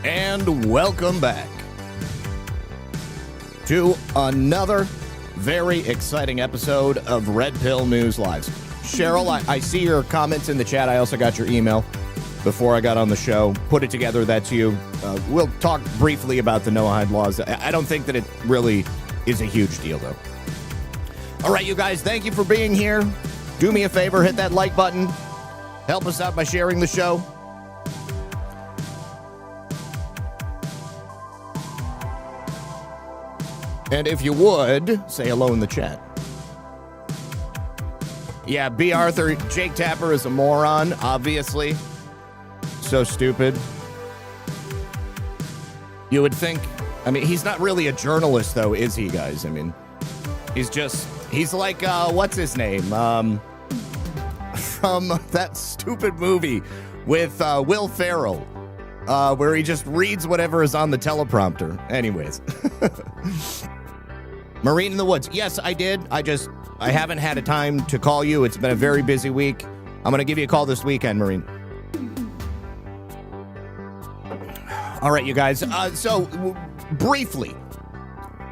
And welcome back to another very exciting episode of Red Pill News Live. Cheryl, I see your comments in the chat. I also got your email before I got on the show. Put it together. That's you. We'll talk briefly about the Noahide laws. I don't think that it really is a huge deal, though. All right, you guys, thank you for being here. Do me a favor, hit that like button. Help us out by sharing the show. And if you would, say hello in the chat. Yeah, B. Arthur, Jake Tapper is a moron, obviously. So stupid. You would think, I mean, he's not really a journalist, though, is he, guys? I mean, he's like, what's his name? From that stupid movie with Will Ferrell, where he just reads whatever is on the teleprompter. Anyways. Marine in the Woods. Yes, I did. I haven't had a time to call you. It's been a very busy week. I'm going to give you a call this weekend, Marine. All right, you guys. Briefly,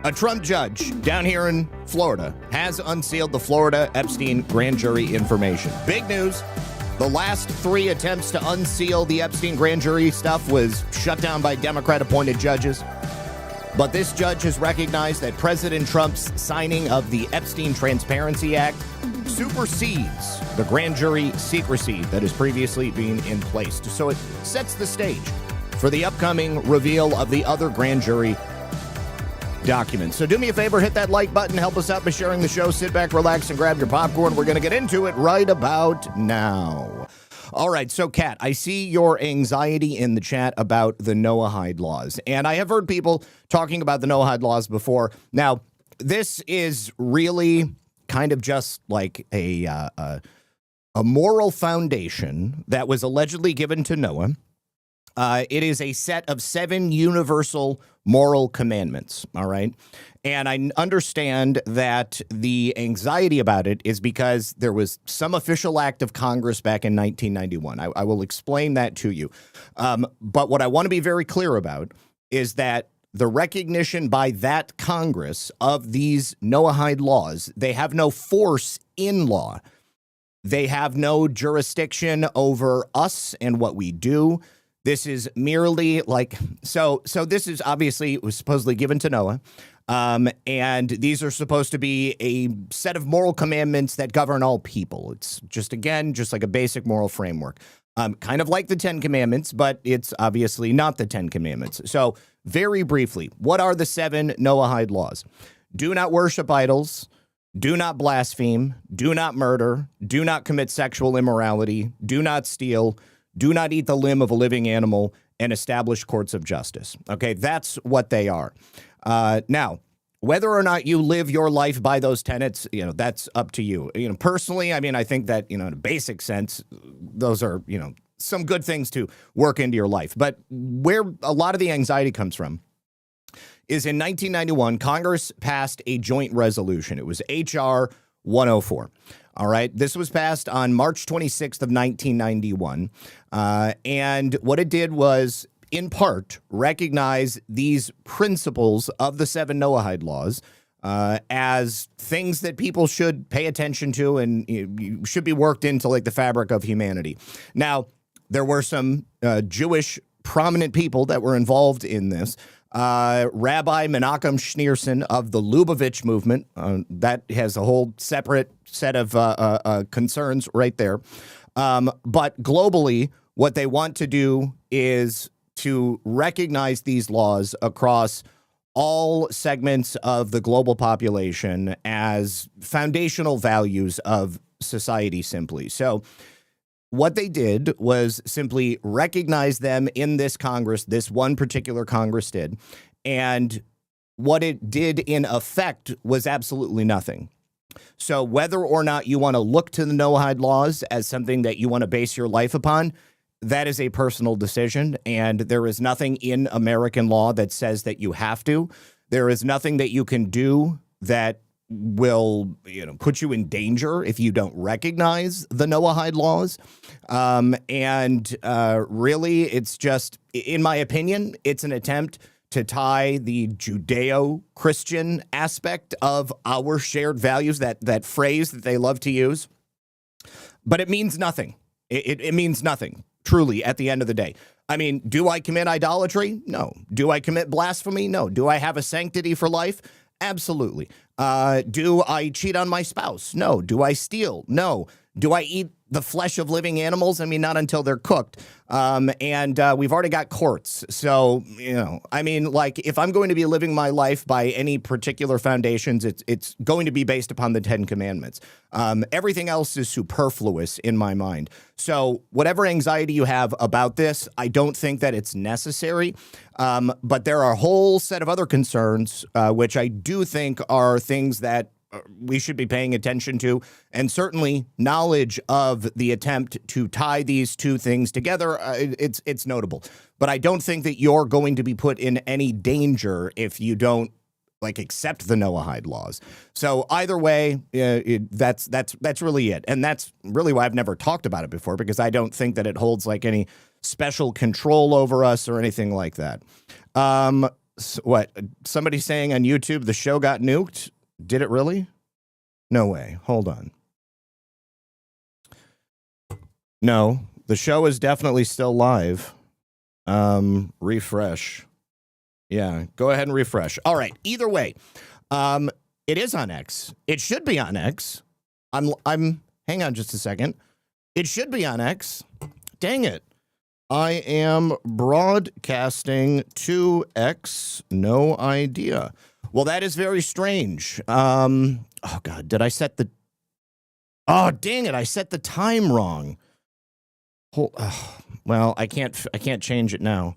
a Trump judge down here in Florida has unsealed the Florida Epstein grand jury information. Big news. The last 3 attempts to unseal the Epstein grand jury stuff was shut down by Democrat-appointed judges. But this judge has recognized that President Trump's signing of the Epstein Transparency Act supersedes the grand jury secrecy that has previously been in place. So it sets the stage for the upcoming reveal of the other grand jury documents. So do me a favor, hit that like button, help us out by sharing the show. Sit back, relax, and grab your popcorn. We're going to get into it right about now. All right, so Kat, I see your anxiety in the chat about the Noahide laws, and I have heard people talking about the Noahide laws before. Now, this is really kind of just like a moral foundation that was allegedly given to Noah. It is a set of 7 universal moral commandments, all right? And I understand that the anxiety about it is because there was some official act of Congress back in 1991. I will explain that to you. But what I want to be very clear about is that the recognition by that Congress of these Noahide laws, they have no force in law. They have no jurisdiction over us and what we do. This is merely like, so this is obviously, it was supposedly given to Noah. And these are supposed to be a set of moral commandments that govern all people. It's just, again, just like a basic moral framework. Kind of like the 10 Commandments, but it's obviously not the 10 Commandments. So very briefly, what are the 7 Noahide laws? Do not worship idols. Do not blaspheme. Do not murder. Do not commit sexual immorality. Do not steal. Do not eat the limb of a living animal, and establish courts of justice. Okay, that's what they are. Now, whether or not you live your life by those tenets, that's up to you. Personally, I mean, I think that, in a basic sense, those are, some good things to work into your life. But where a lot of the anxiety comes from is in 1991, Congress passed a joint resolution. It was H.R. 104. All right. This was passed on March 26th of 1991. And what it did was, in part, recognize these principles of the 7 Noahide laws as things that people should pay attention to and should be worked into like the fabric of humanity. Now, there were some Jewish prominent people that were involved in this. Rabbi Menachem Schneerson of the Lubavitch movement, that has a whole separate set of concerns right there. But globally, what they want to do is to recognize these laws across all segments of the global population as foundational values of society simply. So what they did was simply recognize them in this Congress, this one particular Congress did, and what it did in effect was absolutely nothing. So whether or not you want to look to the Noahide laws as something that you want to base your life upon, that is a personal decision, and there is nothing in American law that says that you have to. There is nothing that you can do that will, put you in danger if you don't recognize the Noahide laws. Really, it's just, in my opinion, it's an attempt to tie the Judeo-Christian aspect of our shared values, that phrase that they love to use. But it means nothing. It means nothing, truly, at the end of the day. I mean, do I commit idolatry? No. Do I commit blasphemy? No. Do I have a sanctity for life? Absolutely. Do I cheat on my spouse? No. Do I steal? No. Do I eat the flesh of living animals? I mean, not until they're cooked. We've already got courts. So, I mean, like, if I'm going to be living my life by any particular foundations, it's going to be based upon the Ten Commandments. Everything else is superfluous in my mind. So whatever anxiety you have about this, I don't think that it's necessary. But there are a whole set of other concerns, which I do think are things that we should be paying attention to, and certainly knowledge of the attempt to tie these two things together. It's notable, but I don't think that you're going to be put in any danger if you don't accept the Noahide laws. So either way, that's really it, and that's really why I've never talked about it before, because I don't think that it holds any special control over us or anything like that. What somebody's saying on YouTube? The show got nuked. Did it really? No way. Hold on. No, the show is definitely still live. Refresh. Yeah, go ahead and refresh. All right. Either way, it is on X. It should be on X. Hang on just a second. It should be on X. Dang it. I am broadcasting to X. No idea. Well, that is very strange. Oh, God, did I set the... Oh, dang it, I set the time wrong. Well, I can't change it now.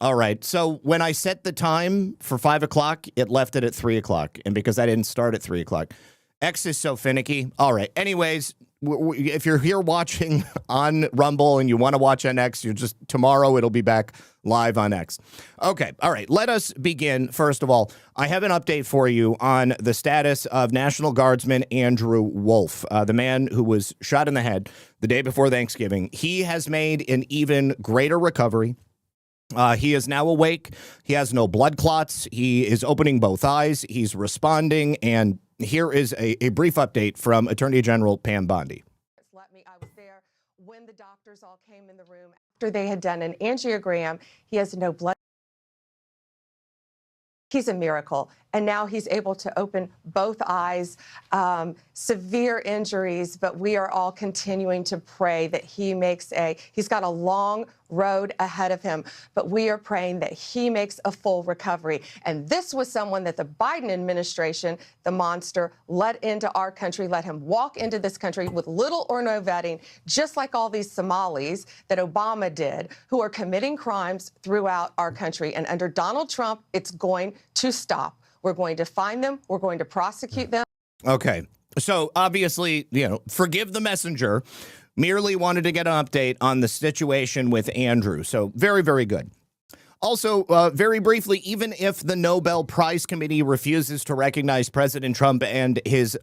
All right, so when I set the time for 5 o'clock, it left it at 3 o'clock. And because I didn't start at 3 o'clock. X is so finicky. All right, anyways... If you're here watching on Rumble and you want to watch on X, tomorrow it'll be back live on X. Okay, all right, let us begin. First of all, I have an update for you on the status of National Guardsman Andrew Wolf, the man who was shot in the head the day before Thanksgiving. He has made an even greater recovery. He is now awake. He has no blood clots. He is opening both eyes. He's responding, and here is a brief update from Attorney General Pam Bondi. I was there when the doctors all came in the room after they had done an angiogram. He has no blood. He's a miracle. And now he's able to open both eyes, severe injuries, but we are all continuing to pray that he's got a long road ahead of him, but we are praying that he makes a full recovery. And this was someone that the Biden administration, the monster, let into our country, let him walk into this country with little or no vetting, just like all these Somalis that Obama did, who are committing crimes throughout our country. And under Donald Trump, it's going to stop. We're going to find them. We're going to prosecute them. Okay. So obviously, forgive the messenger. Merely wanted to get an update on the situation with Andrew. So very, very good. Also, very briefly, even if the Nobel Prize Committee refuses to recognize President Trump and his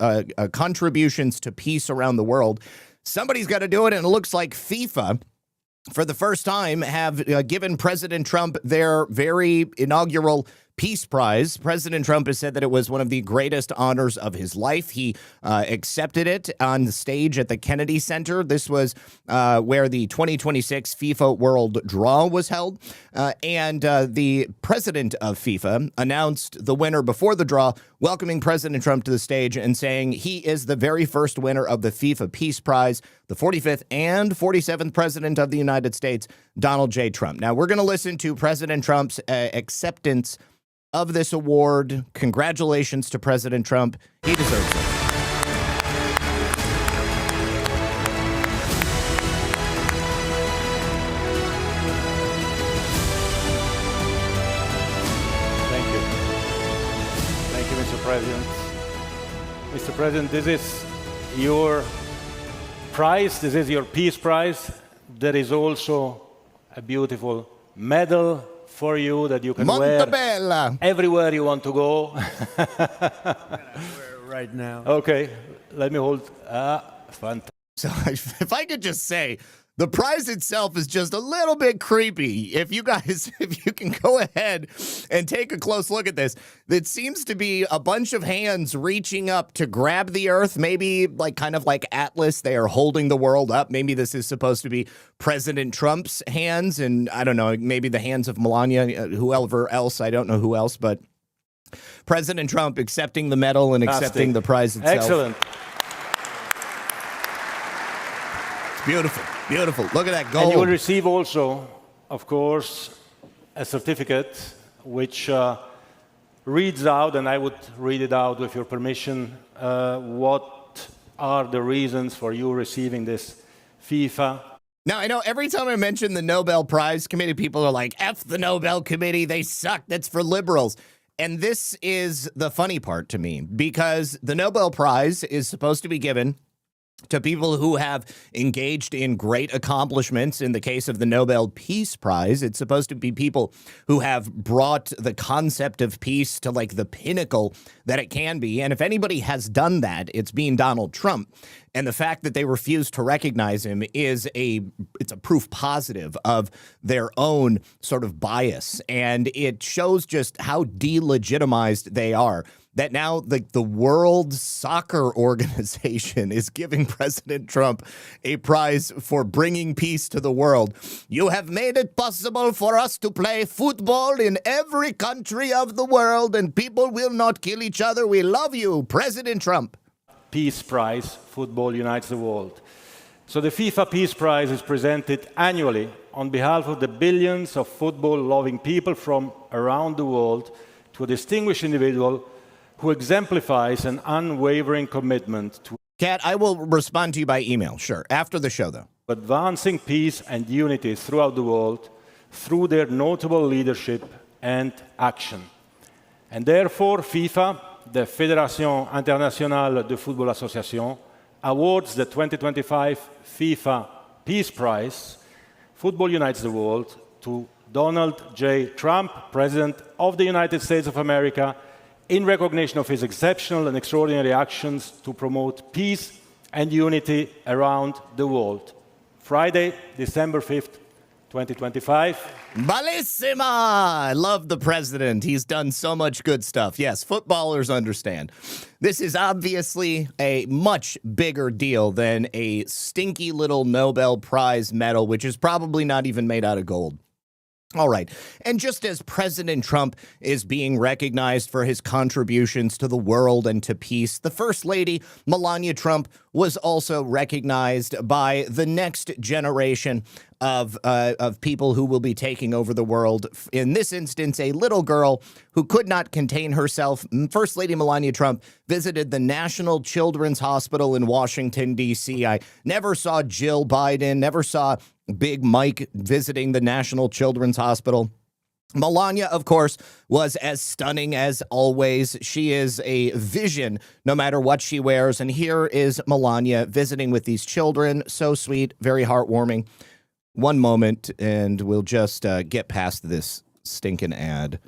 contributions to peace around the world, somebody's got to do it. And it looks like FIFA, for the first time, have given President Trump their very inaugural Peace Prize. President Trump has said that it was one of the greatest honors of his life. He accepted it on the stage at the Kennedy Center. This was where the 2026 FIFA World Draw was held. And the president of FIFA announced the winner before the draw, welcoming President Trump to the stage and saying he is the very first winner of the FIFA Peace Prize, the 45th and 47th president of the United States, Donald J. Trump. Now, we're going to listen to President Trump's acceptance of this award. Congratulations to President Trump. He deserves it. Thank you. Thank you, Mr. President. Mr. President, this is your prize. This is your Peace Prize. There is also a beautiful medal for you that you can wear everywhere you want to go. right now. Okay, let me hold. Fantastic. So if I could just say, the prize itself is just a little bit creepy. If you guys, if you can go ahead and take a close look at this, it seems to be a bunch of hands reaching up to grab the earth, maybe like kind of like Atlas. They are holding the world up. Maybe this is supposed to be President Trump's hands, and I don't know, maybe the hands of Melania, whoever else. I don't know who else, but President Trump accepting the medal and accepting the prize itself. Excellent. Beautiful, beautiful. Look at that gold. And you will receive also, of course, a certificate which reads out, and I would read it out with your permission, what are the reasons for you receiving this FIFA. Now, I know every time I mention the Nobel Prize Committee, people are like, F the Nobel Committee, they suck, that's for liberals. And this is the funny part to me, because the Nobel Prize is supposed to be given to people who have engaged in great accomplishments. In the case of the Nobel Peace Prize, it's supposed to be people who have brought the concept of peace to like the pinnacle that it can be. And if anybody has done that, it's been Donald Trump. And the fact that they refuse to recognize him is it's a proof positive of their own sort of bias. And it shows just how delegitimized they are. That now the World Soccer Organization is giving President Trump a prize for bringing peace to the world. You have made it possible for us to play football in every country of the world, and people will not kill each other. We love you, President Trump. Peace Prize, Football Unites the World. So the FIFA Peace Prize is presented annually on behalf of the billions of football-loving people from around the world to a distinguished individual who exemplifies an unwavering commitment to Kat, I will respond to you by email, sure, after the show, though. advancing peace and unity throughout the world through their notable leadership and action. And therefore, FIFA, the Fédération Internationale de Football Association, awards the 2025 FIFA Peace Prize, Football Unites the World, to Donald J. Trump, President of the United States of America, in recognition of his exceptional and extraordinary actions to promote peace and unity around the world. Friday, December 5th, 2025. Bellissima! I love the president. He's done so much good stuff. Yes, footballers understand. This is obviously a much bigger deal than a stinky little Nobel Prize medal, which is probably not even made out of gold. All right. And just as President Trump is being recognized for his contributions to the world and to peace, the First Lady, Melania Trump, was also recognized by the next generation of people who will be taking over the world. In this instance, a little girl who could not contain herself. First Lady Melania Trump visited the National Children's Hospital in Washington, D.C. I never saw Jill Biden, never saw Big Mike visiting the National Children's Hospital. Melania, of course, was as stunning as always. She is a vision no matter what she wears. And here is Melania visiting with these children. So sweet, very heartwarming. One moment, and we'll just get past this stinking ad.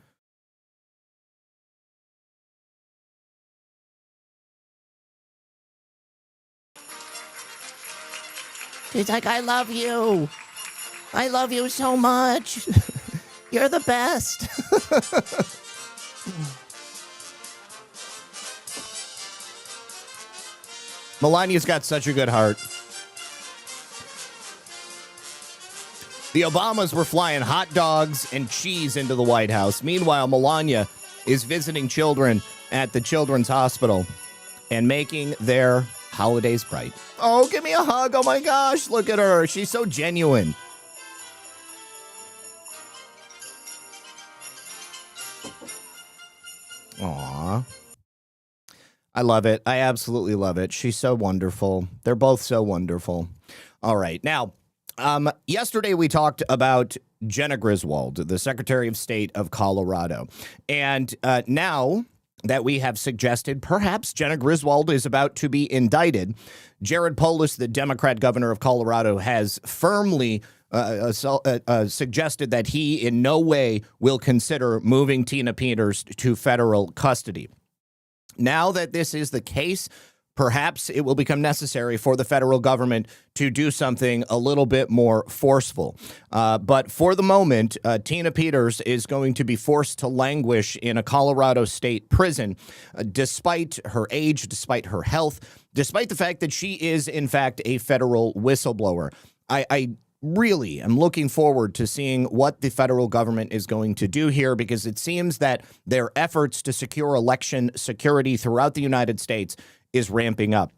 She's like, I love you. I love you so much. You're the best. Melania's got such a good heart. The Obamas were flying hot dogs and cheese into the White House. Meanwhile, Melania is visiting children at the Children's Hospital and making their holidays bright. Oh, give me a hug. Oh, my gosh. Look at her. She's so genuine. Aw. I love it. I absolutely love it. She's so wonderful. They're both so wonderful. All right. Now, yesterday we talked about Jenna Griswold, the Secretary of State of Colorado. And now that we have suggested perhaps Jenna Griswold is about to be indicted, Jared Polis, the Democrat governor of Colorado, has firmly suggested that he in no way will consider moving Tina Peters to federal custody. Now that this is the case, perhaps it will become necessary for the federal government to do something a little bit more forceful. But for the moment, Tina Peters is going to be forced to languish in a Colorado state prison, despite her age, despite her health, despite the fact that she is, in fact, a federal whistleblower. I really am looking forward to seeing what the federal government is going to do here, because it seems that their efforts to secure election security throughout the United States is ramping up.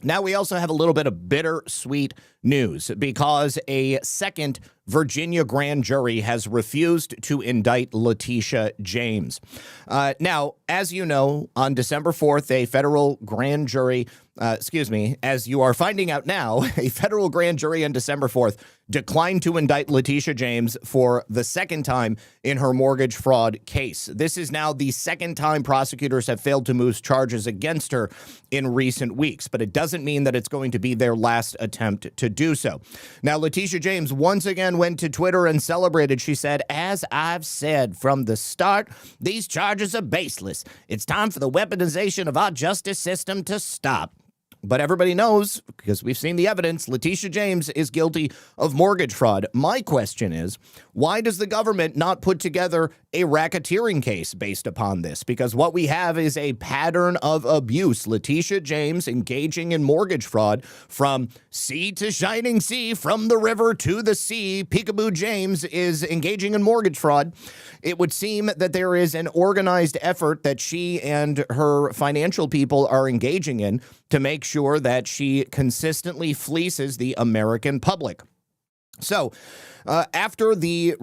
Now, we also have a little bit of bittersweet news, because a second Virginia grand jury has refused to indict Letitia James. Now, as you know, on December 4th, a federal grand jury, as you are finding out now, a federal grand jury on December 4th declined to indict Letitia James for the second time in her mortgage fraud case. This is now the second time prosecutors have failed to move charges against her in recent weeks, but it doesn't mean that it's going to be their last attempt to do so. Now, Letitia James once again went to Twitter and celebrated. She said, "As I've said from the start, these charges are baseless. It's time for the weaponization of our justice system to stop." But everybody knows, because we've seen the evidence, Letitia James is guilty of mortgage fraud. My question is, why does the government not put together a racketeering case based upon this? Because what we have is a pattern of abuse. Letitia James engaging in mortgage fraud from sea to shining sea, from the river to the sea. Pkwy James is engaging in mortgage fraud. It would seem that there is an organized effort that she and her financial people are engaging in to make sure that she consistently fleeces the American public. So, after the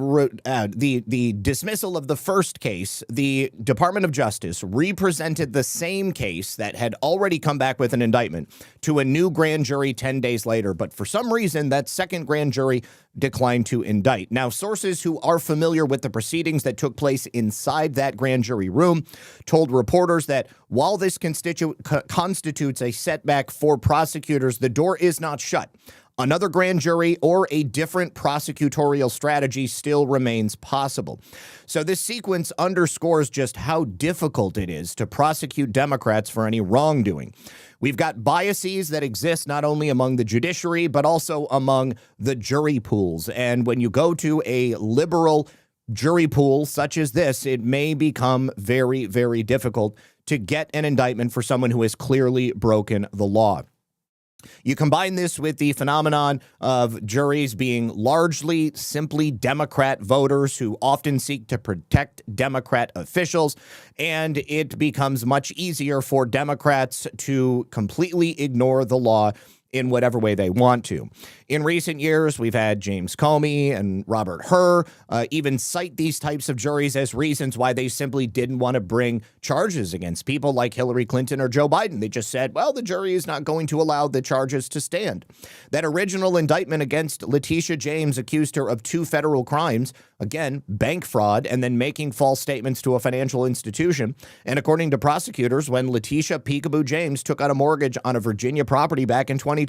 dismissal of the first case, the Department of Justice represented the same case that had already come back with an indictment to a new grand jury 10 days later. But for some reason, that second grand jury declined to indict. Now, sources who are familiar with the proceedings that took place inside that grand jury room told reporters that while this constitutes a setback for prosecutors, the door is not shut. Another grand jury or a different prosecutorial strategy still remains possible. So this sequence underscores just how difficult it is to prosecute Democrats for any wrongdoing. We've got biases that exist not only among the judiciary, but also among the jury pools. And when you go to a liberal jury pool such as this, it may become very, very difficult to get an indictment for someone who has clearly broken the law. You combine this with the phenomenon of juries being largely simply Democrat voters who often seek to protect Democrat officials, and it becomes much easier for Democrats to completely ignore the law in whatever way they want to. In recent years, we've had James Comey and Robert Hur even cite these types of juries as reasons why they simply didn't want to bring charges against people like Hillary Clinton or Joe Biden. They just said, well, the jury is not going to allow the charges to stand. That original indictment against Letitia James accused her of 2 federal crimes, again, bank fraud, and then making false statements to a financial institution. And according to prosecutors, when Letitia Pkwy James took out a mortgage on a Virginia property back in 2020,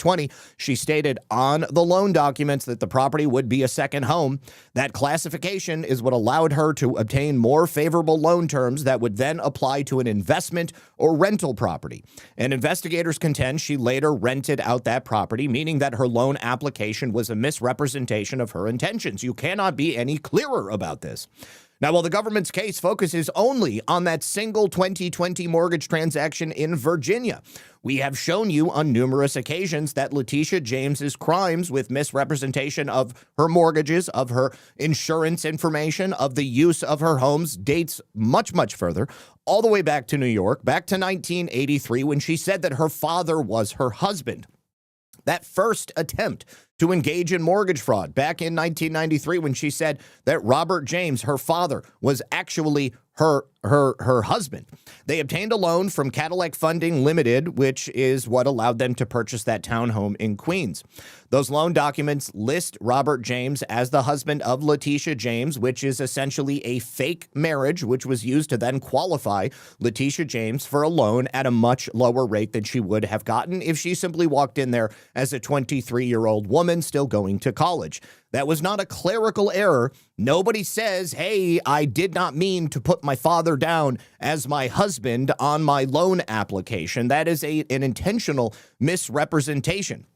she stated on the loan documents that the property would be a second home. That classification is what allowed her to obtain more favorable loan terms that would then apply to an investment or rental property. And investigators contend she later rented out that property, meaning that her loan application was a misrepresentation of her intentions. You cannot be any clearer about this. Now, while the government's case focuses only on that single 2020 mortgage transaction in Virginia, we have shown you on numerous occasions that Letitia James's crimes with misrepresentation of her mortgages, of her insurance information, of the use of her homes dates much, much further, all the way back to New York, back to 1983, when she said that her father was her husband. That first attempt to engage in mortgage fraud back in 1993, when she said that Robert James, her father, was actually her husband. They obtained a loan from Cadillac Funding Limited, which is what allowed them to purchase that townhome in Queens. Those loan documents list Robert James as the husband of Letitia James, which is essentially a fake marriage, which was used to then qualify Letitia James for a loan at a much lower rate than she would have gotten if she simply walked in there as a 23-year-old woman then still going to college. That was not a clerical error. Nobody says, hey, I did not mean to put my father down as my husband on my loan application. That is an intentional misrepresentation.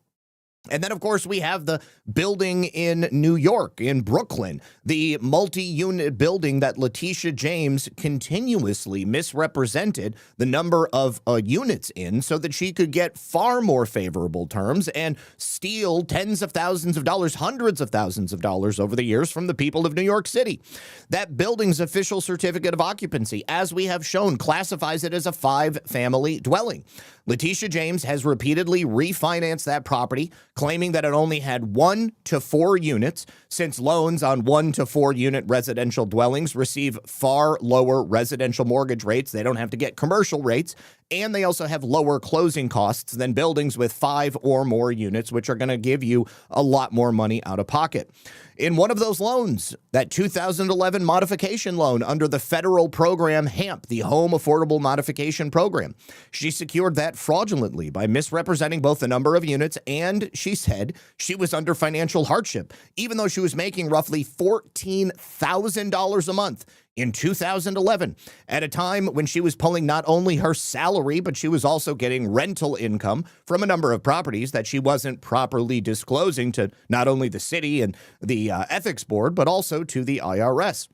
And then, of course, we have the building in New York, in Brooklyn, the multi-unit building that Letitia James continuously misrepresented the number of units in so that she could get far more favorable terms and steal tens of thousands of dollars, hundreds of thousands of dollars over the years from the people of New York City. That building's official certificate of occupancy, as we have shown, classifies it as a 5-family dwelling. Letitia James has repeatedly refinanced that property, claiming that it only had 1 to 4 units, since loans on 1 to 4 unit residential dwellings receive far lower residential mortgage rates. They don't have to get commercial rates, and they also have lower closing costs than buildings with 5 or more units, which are going to give you a lot more money out of pocket. In one of those loans, that 2011 modification loan under the federal program HAMP, the Home Affordable Modification Program, she secured that fraudulently by misrepresenting both the number of units, and she said she was under financial hardship, even though she was making roughly $14,000 a month in 2011, at a time when she was pulling not only her salary, but she was also getting rental income from a number of properties that she wasn't properly disclosing to not only the city and the ethics board, but also to the IRS.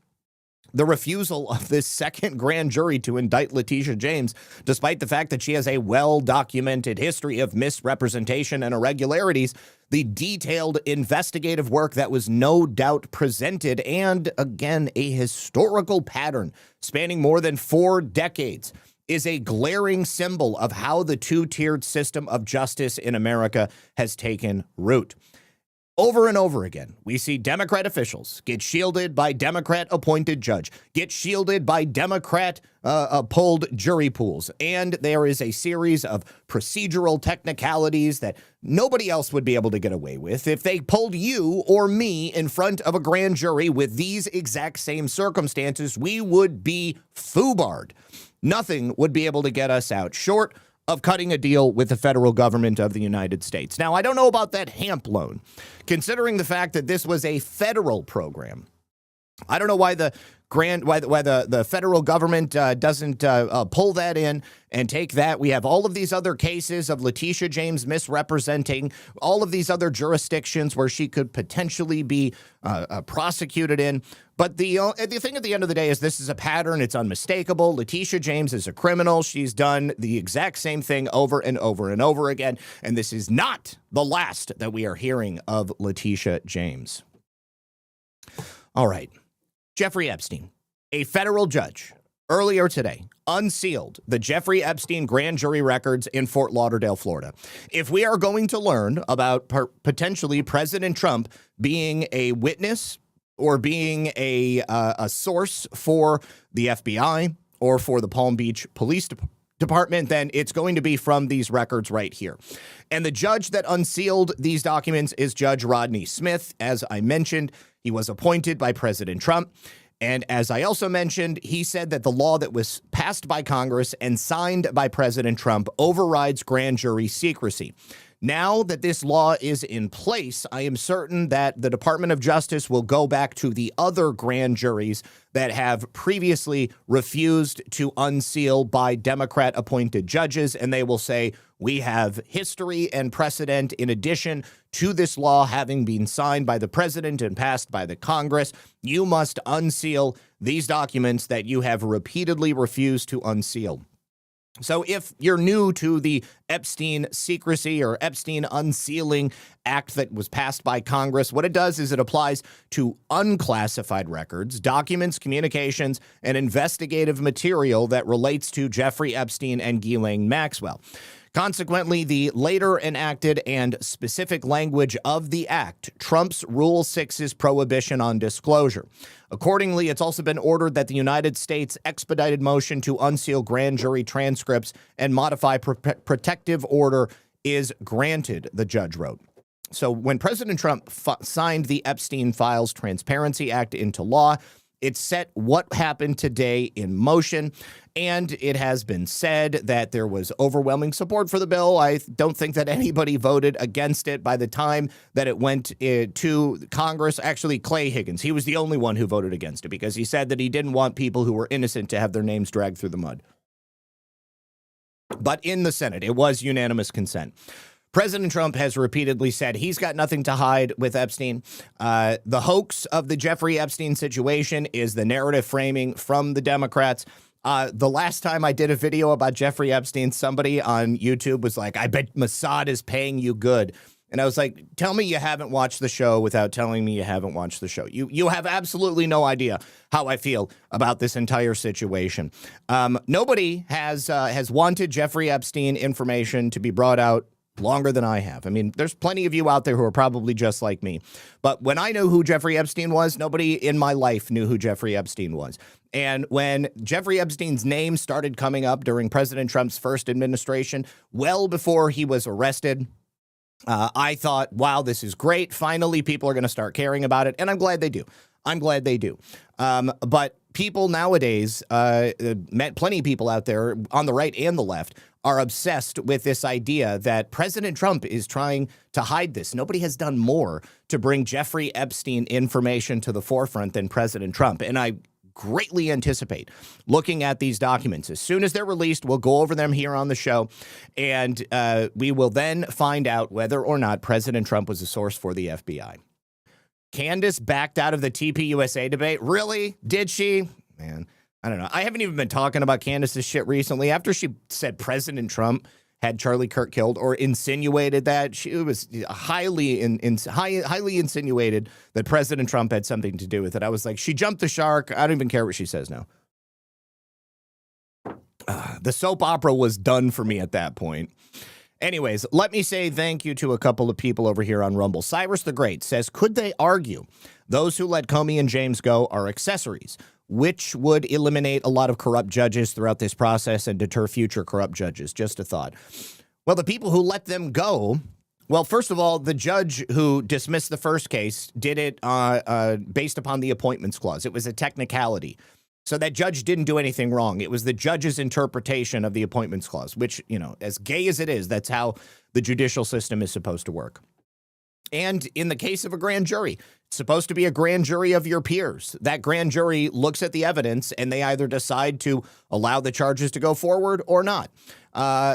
The refusal of this second grand jury to indict Letitia James, despite the fact that she has a well-documented history of misrepresentation and irregularities, the detailed investigative work that was no doubt presented, and again, a historical pattern spanning more than 4 decades, is a glaring symbol of how the two-tiered system of justice in America has taken root. Over and over again, we see Democrat officials get shielded by Democrat-appointed judge, get shielded by Democrat-pulled jury pools, and there is a series of procedural technicalities that nobody else would be able to get away with. If they pulled you or me in front of a grand jury with these exact same circumstances, we would be foobarred. Nothing would be able to get us out short of cutting a deal with the federal government of the United States. Now, I don't know about that HAMP loan, considering the fact that this was a federal program. I don't know why the federal government doesn't pull that in and take that. We have all of these other cases of Letitia James misrepresenting, all of these other jurisdictions where she could potentially be prosecuted in. But the thing at the end of the day is this is a pattern. It's unmistakable. Letitia James is a criminal. She's done the exact same thing over and over and over again. And this is not the last that we are hearing of Letitia James. All right. Jeffrey Epstein, a federal judge, earlier today, unsealed the Jeffrey Epstein grand jury records in Fort Lauderdale, Florida. If we are going to learn about potentially President Trump being a witness or being a source for the FBI or for the Palm Beach Police Department, then it's going to be from these records right here. And the judge that unsealed these documents is Judge Rodney Smith. As I mentioned, he was appointed by President Trump. And as I also mentioned, he said that the law that was passed by Congress and signed by President Trump overrides grand jury secrecy. Now that this law is in place, I am certain that the Department of Justice will go back to the other grand juries that have previously refused to unseal by Democrat-appointed judges, and they will say, we have history and precedent in addition to this law having been signed by the president and passed by the Congress. You must unseal these documents that you have repeatedly refused to unseal. So if you're new to the Epstein Secrecy or Epstein Unsealing Act that was passed by Congress, what it does is it applies to unclassified records, documents, communications, and investigative material that relates to Jeffrey Epstein and Ghislaine Maxwell. Consequently, the later enacted and specific language of the act trumps Rule 6's prohibition on disclosure. Accordingly, it's also been ordered that the United States expedited motion to unseal grand jury transcripts and modify protective order is granted, the judge wrote. So when President Trump signed the Epstein Files Transparency Act into law, It set what happened today in motion, and it has been said that there was overwhelming support for the bill. I don't think that anybody voted against it by the time that it went to Congress. Actually, Clay Higgins, he was the only one who voted against it because he said that he didn't want people who were innocent to have their names dragged through the mud. But in the Senate, it was unanimous consent. President Trump has repeatedly said he's got nothing to hide with Epstein. The hoax of the Jeffrey Epstein situation is the narrative framing from the Democrats. The last time I did a video about Jeffrey Epstein, somebody on YouTube was like, I bet Mossad is paying you good. And I was like, tell me you haven't watched the show without telling me you haven't watched the show. You have absolutely no idea how I feel about this entire situation. Nobody has wanted Jeffrey Epstein information to be brought out longer than I have. I mean, there's plenty of you out there who are probably just like me. But when I know who Jeffrey Epstein was, nobody in my life knew who Jeffrey Epstein was. And when Jeffrey Epstein's name started coming up during President Trump's first administration, well before he was arrested, I thought, wow, this is great. Finally, people are going to start caring about it. And I'm glad they do. But people nowadays, plenty of people out there on the right and the left, are obsessed with this idea that President Trump is trying to hide this. Nobody has done more to bring Jeffrey Epstein information to the forefront than President Trump. And I greatly anticipate looking at these documents. As soon as they're released, we'll go over them here on the show, and we will then find out whether or not President Trump was a source for the FBI. Candace backed out of the TPUSA debate. Really? Did she? Man, I don't know. I haven't even been talking about Candace's shit recently. After she said President Trump had Charlie Kirk killed or insinuated that, it was highly insinuated that President Trump had something to do with it. I was like, she jumped the shark. I don't even care what she says now. The soap opera was done for me at that point. Anyways, let me say thank you to a couple of people over here on Rumble. Cyrus the Great says, could they argue those who let Comey and James go are accessories, which would eliminate a lot of corrupt judges throughout this process and deter future corrupt judges? Just a thought. Well, the people who let them go, well, first of all, the judge who dismissed the first case did it based upon the appointments clause. It was a technicality. So that judge didn't do anything wrong. It was the judge's interpretation of the appointments clause, which, you know, as gay as it is, that's how the judicial system is supposed to work. And in the case of a grand jury, it's supposed to be a grand jury of your peers. That grand jury looks at the evidence and they either decide to allow the charges to go forward or not.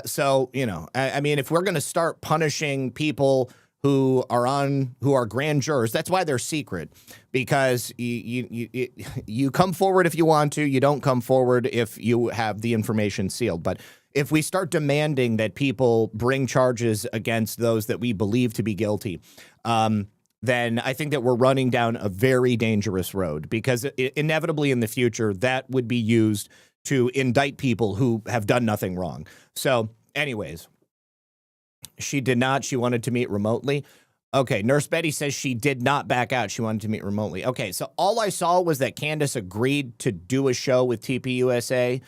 So, you know, I mean, if we're going to start punishing people who are grand jurors, that's why they're secret, because you come forward if you want to, you don't come forward if you have the information sealed. But if we start demanding that people bring charges against those that we believe to be guilty, then I think that we're running down a very dangerous road, because inevitably in the future that would be used to indict people who have done nothing wrong. So anyways, she did not. She wanted to meet remotely. Okay, Nurse Betty says she did not back out. She wanted to meet remotely. Okay, so all I saw was that Candace agreed to do a show with TPUSA,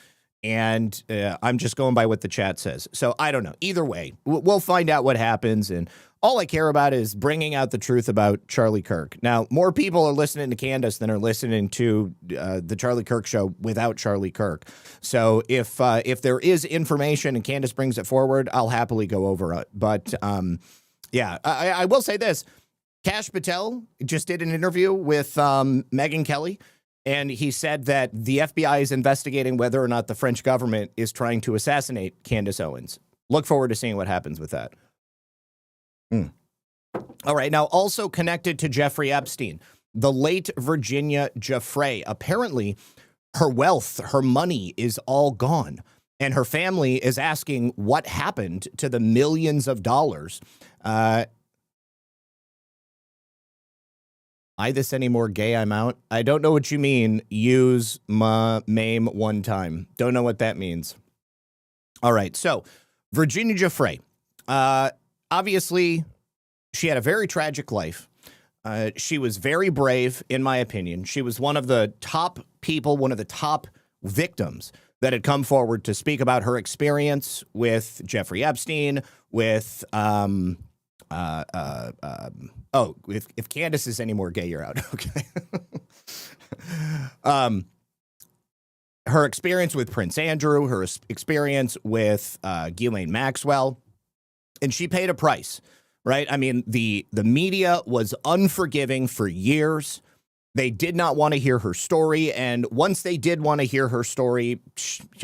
and I'm just going by what the chat says. So I don't know. Either way, we'll find out what happens, and all I care about is bringing out the truth about Charlie Kirk. Now, more people are listening to Candace than are listening to the Charlie Kirk show without Charlie Kirk. So if there is information and Candace brings it forward, I'll happily go over it. But yeah, I will say this. Kash Patel just did an interview with Megyn Kelly, and he said that the FBI is investigating whether or not the French government is trying to assassinate Candace Owens. Look forward to seeing what happens with that. All right. Now, also connected to Jeffrey Epstein, the late Virginia Giuffre. Apparently, her wealth, her money is all gone. And her family is asking what happened to the millions of dollars. I this anymore gay, I'm out. I don't know what you mean. Use my MAME one time. Don't know what that means. All right. So, Virginia Giuffre. Obviously, she had a very tragic life. She was very brave, in my opinion. She was one of the top people, one of the top victims that had come forward to speak about her experience with Jeffrey Epstein, with, if Candace is any more gay, you're out. Okay. Her experience with Prince Andrew, her experience with Ghislaine Maxwell, and she paid a price, right? I mean, the media was unforgiving for years. They did not want to hear her story, and once they did want to hear her story,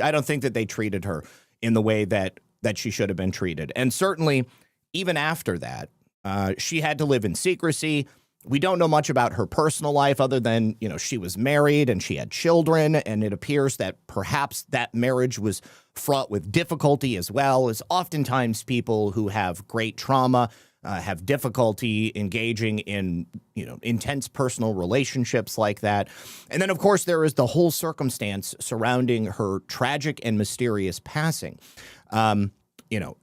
I don't think that they treated her in the way that she should have been treated. And certainly, even after that, she had to live in secrecy. We don't know much about her personal life other than, she was married and she had children, and it appears that perhaps that marriage was fraught with difficulty as well, as oftentimes people who have great trauma have difficulty engaging in, intense personal relationships like that. And then, of course, there is the whole circumstance surrounding her tragic and mysterious passing.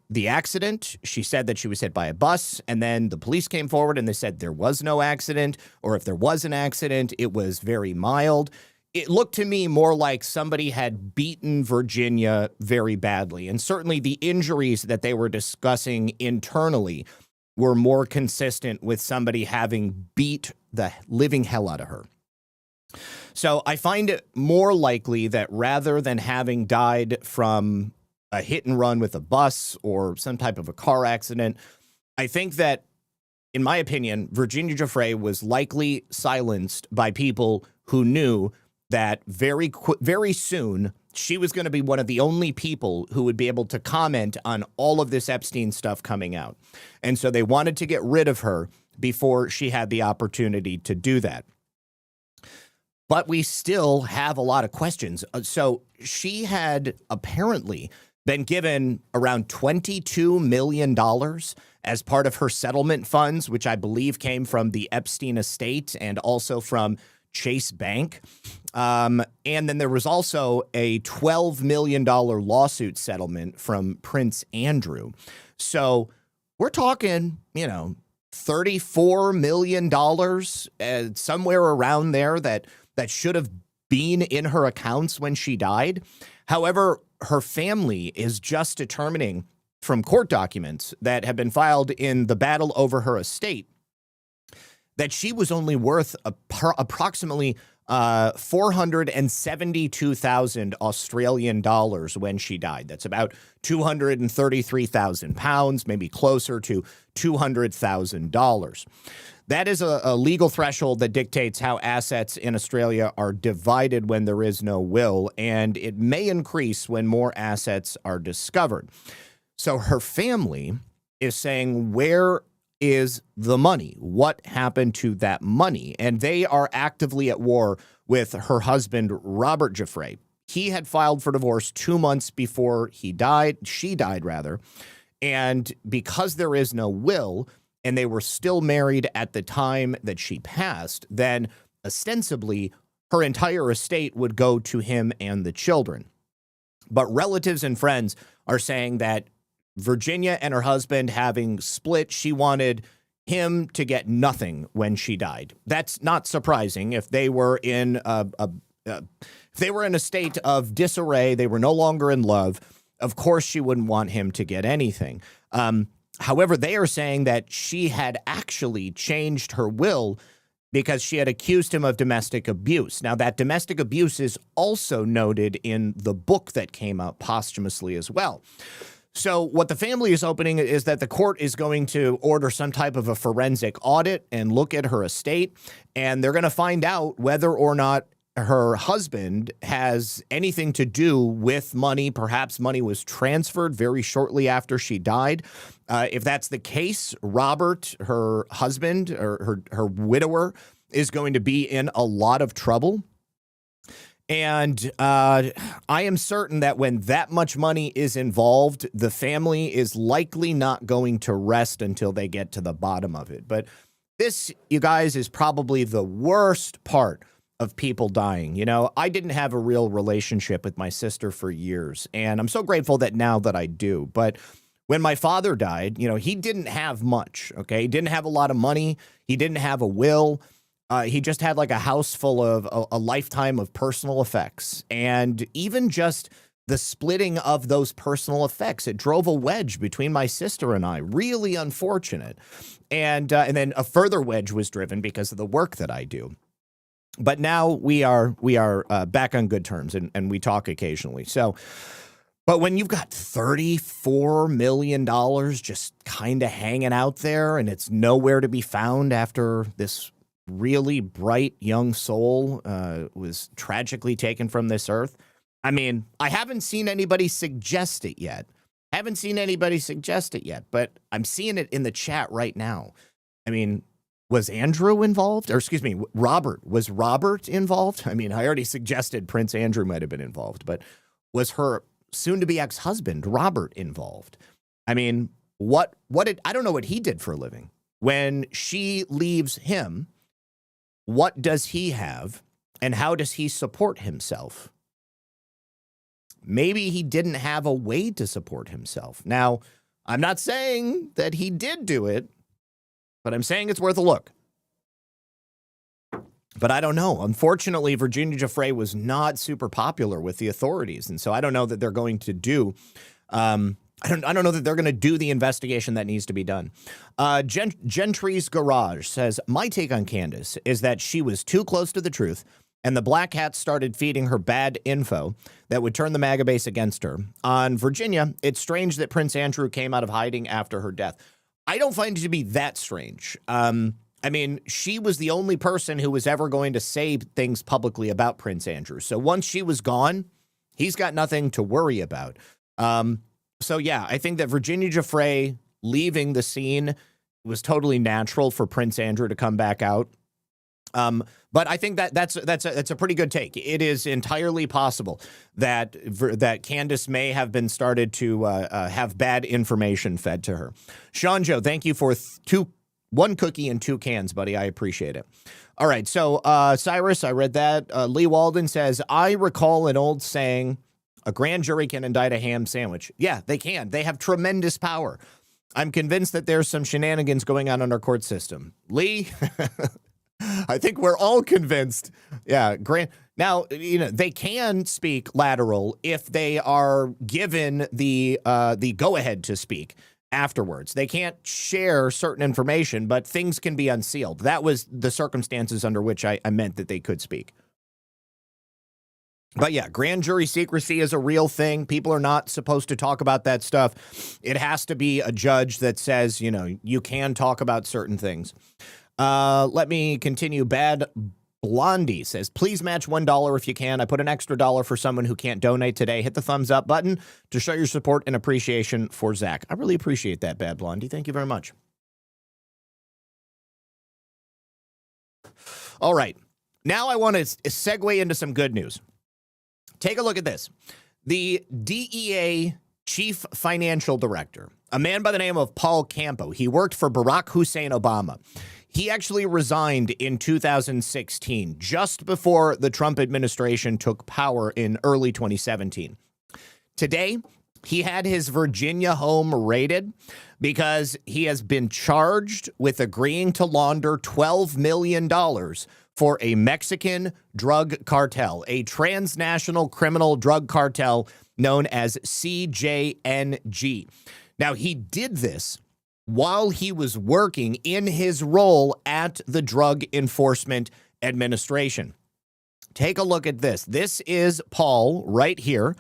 The accident, she said that she was hit by a bus, and then the police came forward and they said there was no accident, or if there was an accident, it was very mild. It looked to me more like somebody had beaten Virginia very badly, and certainly the injuries that they were discussing internally were more consistent with somebody having beat the living hell out of her. So I find it more likely that rather than having died from a hit and run with a bus or some type of a car accident, I think that, in my opinion, Virginia Giuffre was likely silenced by people who knew that very soon she was going to be one of the only people who would be able to comment on all of this Epstein stuff coming out. And so they wanted to get rid of her before she had the opportunity to do that. But we still have a lot of questions. So she had apparently been given around $22 million as part of her settlement funds, which I believe came from the Epstein estate and also from Chase Bank. And then there was also a $12 million lawsuit settlement from Prince Andrew. So we're talking, $34 million, somewhere around there that should have been in her accounts when she died. However, her family is just determining from court documents that have been filed in the battle over her estate that she was only worth approximately 472,000 Australian dollars when she died. That's about 233,000 pounds, maybe closer to $200,000. That is a legal threshold that dictates how assets in Australia are divided when there is no will, and it may increase when more assets are discovered. So her family is saying, where is the money? What happened to that money? And they are actively at war with her husband, Robert Giuffre. He had filed for divorce 2 months before she died. And because there is no will, and they were still married at the time that she passed, then ostensibly her entire estate would go to him and the children. But relatives and friends are saying that Virginia and her husband having split, she wanted him to get nothing when she died. That's not surprising. If they were in a state of disarray, they were no longer in love, of course she wouldn't want him to get anything. However, they are saying that she had actually changed her will because she had accused him of domestic abuse. Now, that domestic abuse is also noted in the book that came out posthumously as well. So what the family is hoping is that the court is going to order some type of a forensic audit and look at her estate, and they're going to find out whether or not her husband has anything to do with money. Perhaps money was transferred very shortly after she died. If that's the case, Robert, her husband, or her widower, is going to be in a lot of trouble. And I am certain that when that much money is involved, the family is likely not going to rest until they get to the bottom of it. But this, you guys, is probably the worst part of people dying. I didn't have a real relationship with my sister for years, and I'm so grateful that now that I do. But when my father died, he didn't have much, okay? He didn't have a lot of money. He didn't have a will. He just had like a house full of a lifetime of personal effects. And even just the splitting of those personal effects, it drove a wedge between my sister and I. Really unfortunate. And then a further wedge was driven because of the work that I do. But now we are back on good terms, and we talk occasionally. So, but when you've got $34 million just kind of hanging out there and it's nowhere to be found after this really bright young soul was tragically taken from this earth, I mean, I haven't seen anybody suggest it yet. But I'm seeing it in the chat right now. I mean, was Andrew involved? Or excuse me, Robert. Was Robert involved? I mean, I already suggested Prince Andrew might have been involved, but was her soon-to-be ex-husband, Robert, involved? I mean, I don't know what he did for a living. When she leaves him, what does he have, and how does he support himself? Maybe he didn't have a way to support himself. Now, I'm not saying that he did do it, but I'm saying it's worth a look. But I don't know. Unfortunately, Virginia Giuffre was not super popular with the authorities, and so I don't know that they're going to do. I don't know that they're going to do the investigation that needs to be done. Gentry's Garage says, my take on Candace is that she was too close to the truth, and the black hats started feeding her bad info that would turn the MAGA base against her. On Virginia, it's strange that Prince Andrew came out of hiding after her death. I don't find it to be that strange. I mean, she was the only person who was ever going to say things publicly about Prince Andrew. So once she was gone, he's got nothing to worry about. So yeah, I think that Virginia Giuffre leaving the scene was totally natural for Prince Andrew to come back out. But I think that's a pretty good take. It is entirely possible that Candace may have been started to have bad information fed to her. Sean Joe, thank you for one cookie and 2 cans, buddy. I appreciate it. All right, so Cyrus, I read that. Lee Walden says, I recall an old saying, a grand jury can indict a ham sandwich. Yeah, they can. They have tremendous power. I'm convinced that there's some shenanigans going on in our court system. Lee, I think we're all convinced. Yeah, now, you know, they can speak lateral if they are given the go-ahead to speak afterwards. They can't share certain information, but things can be unsealed. That was the circumstances under which I meant that they could speak. But yeah, grand jury secrecy is a real thing. People are not supposed to talk about that stuff. It has to be a judge that says, you know, you can talk about certain things. Let me continue. Bad Blondie says, please match $1 if you can. I put an extra $1 for someone who can't donate today. Hit the thumbs up button to show your support and appreciation for Zach. I really appreciate that, Bad Blondie. Thank you very much. All right. Now I want to segue into some good news. Take a look at this. The DEA chief financial director, a man by the name of Paul Campo, he worked for Barack Hussein Obama. He actually resigned in 2016, just before the Trump administration took power in early 2017. Today, he had his Virginia home raided because he has been charged with agreeing to launder $12 million for a Mexican drug cartel, a transnational criminal drug cartel known as CJNG. Now, he did this while he was working in his role at the Drug Enforcement Administration. Take a look at this. This is Paul right here.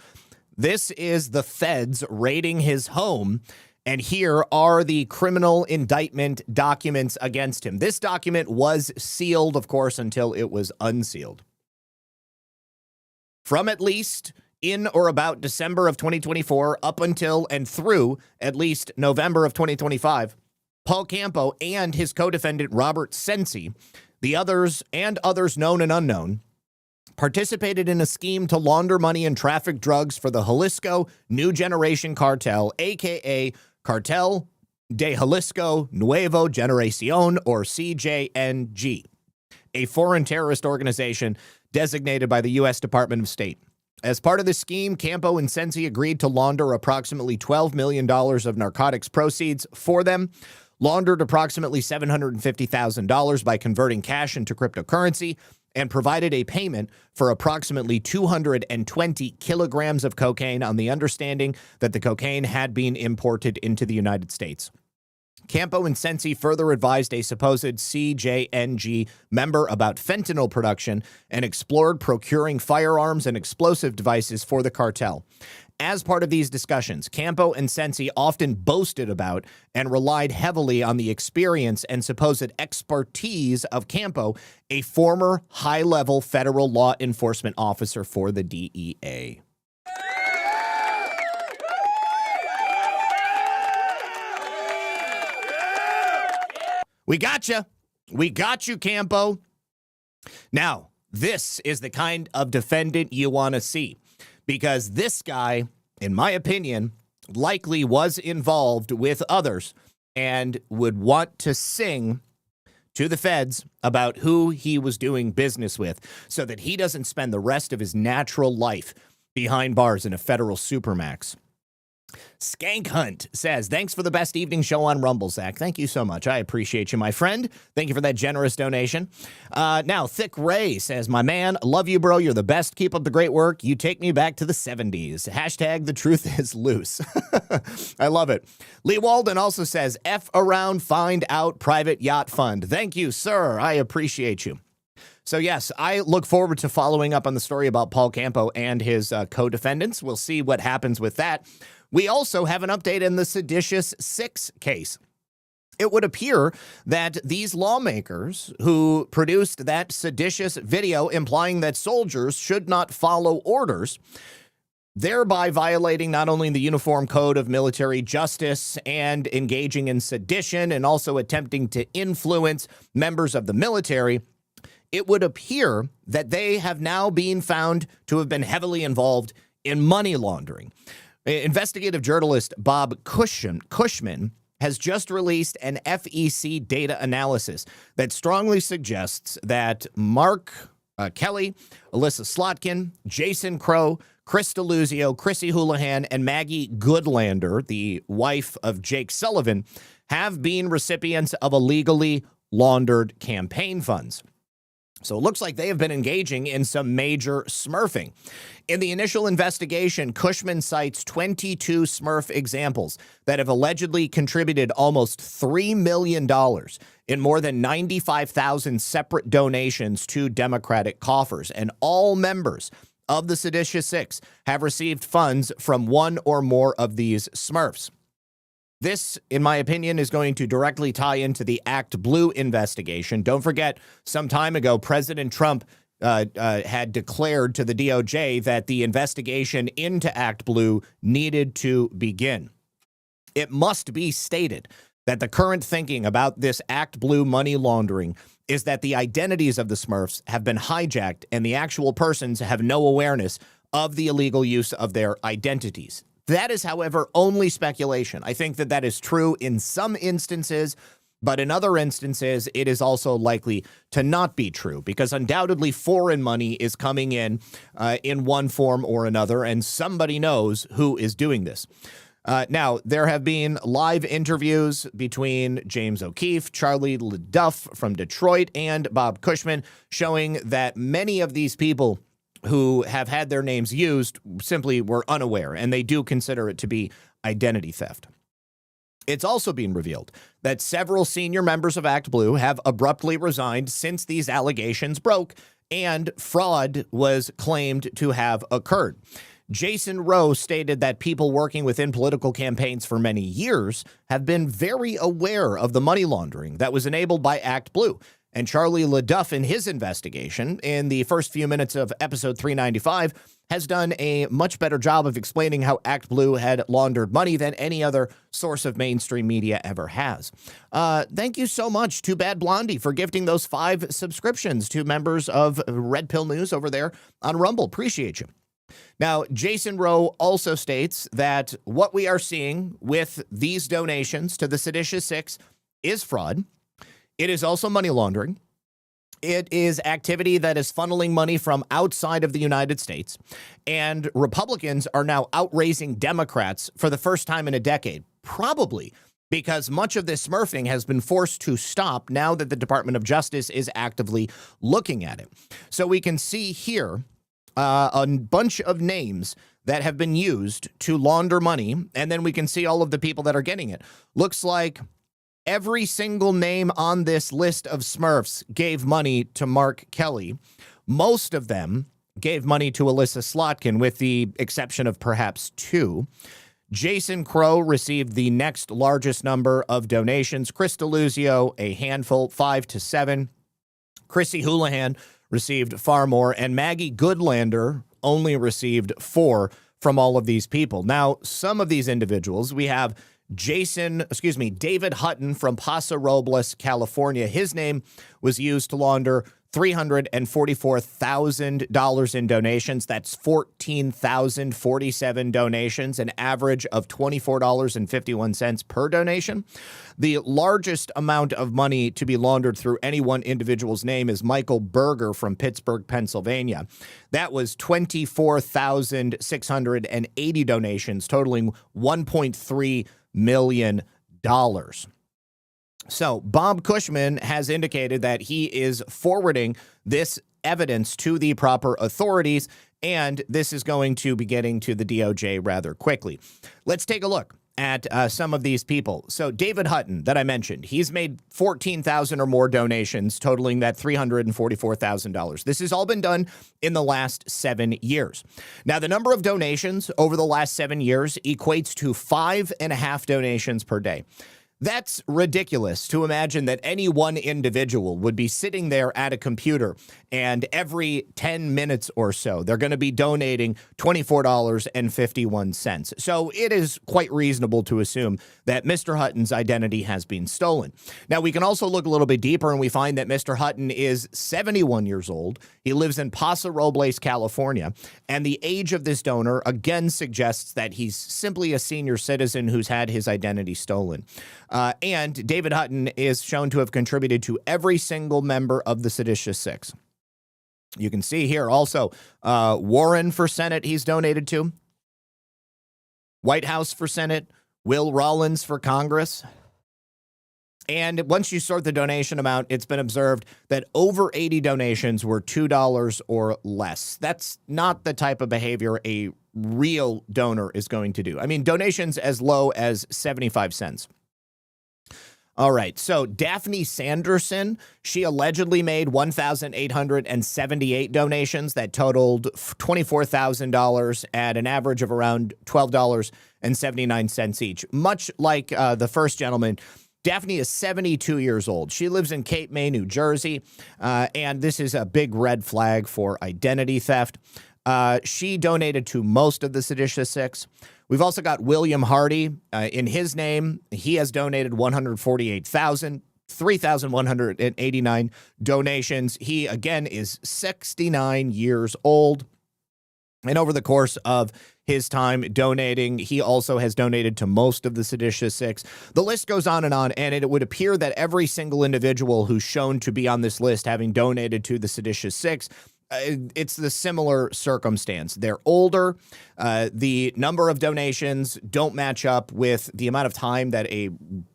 This is the feds raiding his home, and here are the criminal indictment documents against him. This document was sealed, of course, until it was unsealed. From at least in or about December of 2024 up until and through at least November of 2025, Paul Campo and his co-defendant Robert Sensi, the others and others known and unknown, participated in a scheme to launder money and traffic drugs for the Jalisco New Generation Cartel, a.k.a. Cartel de Jalisco Nuevo Generacion, or CJNG, a foreign terrorist organization designated by the U.S. Department of State. As part of the scheme, Campo and Sensi agreed to launder approximately $12 million of narcotics proceeds for them, laundered approximately $750,000 by converting cash into cryptocurrency, and provided a payment for approximately 220 kilograms of cocaine on the understanding that the cocaine had been imported into the United States. Campo and Sensi further advised a supposed CJNG member about fentanyl production and explored procuring firearms and explosive devices for the cartel. As part of these discussions, Campo and Sensi often boasted about and relied heavily on the experience and supposed expertise of Campo, a former high-level federal law enforcement officer for the DEA. We got you. We got you, Campo. Now, this is the kind of defendant you want to see, because this guy, in my opinion, likely was involved with others and would want to sing to the feds about who he was doing business with so that he doesn't spend the rest of his natural life behind bars in a federal supermax. Skank Hunt says, thanks for the best evening show on Rumble, Zach. Thank you so much. I appreciate you, my friend. Thank you for that generous donation. Now, Thick Ray says, my man, love you, bro. You're the best. Keep up the great work. You take me back to the 70s. Hashtag the truth is loose. I love it. Lee Walden also says, F around, find out, private yacht fund. Thank you, sir. I appreciate you. So, yes, I look forward to following up on the story about Paul Campo and his co-defendants. We'll see what happens with that. We also have an update in the Seditious Six case. It would appear that these lawmakers who produced that seditious video implying that soldiers should not follow orders, thereby violating not only the Uniform Code of Military Justice and engaging in sedition and also attempting to influence members of the military, it would appear that they have now been found to have been heavily involved in money laundering. Investigative journalist Bob Cushman has just released an FEC data analysis that strongly suggests that Mark Kelly, Alyssa Slotkin, Jason Crow, Chris DeLuzio, Chrissy Houlihan, and Maggie Goodlander, the wife of Jake Sullivan, have been recipients of illegally laundered campaign funds. So it looks like they have been engaging in some major smurfing. In the initial investigation, Cushman cites 22 smurf examples that have allegedly contributed almost $3 million in more than 95,000 separate donations to Democratic coffers. And all members of the Seditious Six have received funds from one or more of these smurfs. This, in my opinion, is going to directly tie into the Act Blue investigation. Don't forget, some time ago, President Trump had declared to the DOJ that the investigation into Act Blue needed to begin. It must be stated that the current thinking about this Act Blue money laundering is that the identities of the Smurfs have been hijacked and the actual persons have no awareness of the illegal use of their identities. That is, however, only speculation. I think that that is true in some instances, but in other instances, it is also likely to not be true because undoubtedly foreign money is coming in one form or another, and somebody knows who is doing this. Now, there have been live interviews between James O'Keefe, Charlie LaDuff from Detroit, and Bob Cushman showing that many of these people who have had their names used simply were unaware, and they do consider it to be identity theft. It's also been revealed that several senior members of Act Blue have abruptly resigned since these allegations broke and fraud was claimed to have occurred. Jason Rowe stated that people working within political campaigns for many years have been very aware of the money laundering that was enabled by Act Blue. And Charlie LaDuff, in his investigation, in the first few minutes of episode 395, has done a much better job of explaining how Act Blue had laundered money than any other source of mainstream media ever has. Thank you so much to Bad Blondie for gifting those 5 subscriptions to members of Red Pill News over there on Rumble. Appreciate you. Now, Jason Rowe also states that what we are seeing with these donations to the Seditious Six is fraud. It is also money laundering. It is activity that is funneling money from outside of the United States. And Republicans are now outraising Democrats for the first time in a decade, probably because much of this smurfing has been forced to stop now that the Department of Justice is actively looking at it. So we can see here a bunch of names that have been used to launder money, and then we can see all of the people that are getting it. Looks like Every single name on this list of Smurfs gave money to Mark Kelly. Most of them gave money to Alyssa Slotkin, with the exception of perhaps two. Jason Crow received the next largest number of donations. Chris DeLuzio, a handful, 5 to 7. Chrissy Houlihan received far more, and Maggie Goodlander only received 4 from all of these people. Now, some of these individuals, we have David Hutton from Paso Robles, California. His name was used to launder $344,000 in donations. That's 14,047 donations, an average of $24.51 per donation. The largest amount of money to be laundered through any one individual's name is Michael Berger from Pittsburgh, Pennsylvania. That was 24,680 donations, totaling $1.3 million. So Bob Cushman has indicated that he is forwarding this evidence to the proper authorities, and this is going to be getting to the DOJ rather quickly. Let's take a look at some of these people. So David Hutton, that I mentioned, he's made 14,000 or more donations, totaling that $344,000. This has all been done in the last 7 years. Now, the number of donations over the last 7 years equates to 5.5 donations per day. That's ridiculous to imagine that any one individual would be sitting there at a computer and every 10 minutes or so, they're going to be donating $24.51. So it is quite reasonable to assume that Mr. Hutton's identity has been stolen. Now, we can also look a little bit deeper and we find that Mr. Hutton is 71 years old. He lives in Paso Robles, California, and the age of this donor again suggests that he's simply a senior citizen who's had his identity stolen. And David Hutton is shown to have contributed to every single member of the Seditious Six. You can see here also Warren for Senate he's donated to, White House for Senate, Will Rollins for Congress. And once you sort the donation amount, it's been observed that over 80 donations were $2 or less. That's not the type of behavior a real donor is going to do. I mean, donations as low as 75 cents. All right, so Daphne Sanderson, she allegedly made 1,878 donations that totaled $24,000 at an average of around $12.79 each. Much like the first gentleman, Daphne is 72 years old. She lives in Cape May, New Jersey, and this is a big red flag for identity theft. She donated to most of the Seditious Six. We've also got William Hardy. In his name, he has donated 3,189 donations. He, again, is 69 years old. And over the course of his time donating, he also has donated to most of the Seditious Six. The list goes on, and it would appear that every single individual who's shown to be on this list having donated to the Seditious Six, it's the similar circumstance. They're older. The number of donations don't match up with the amount of time that a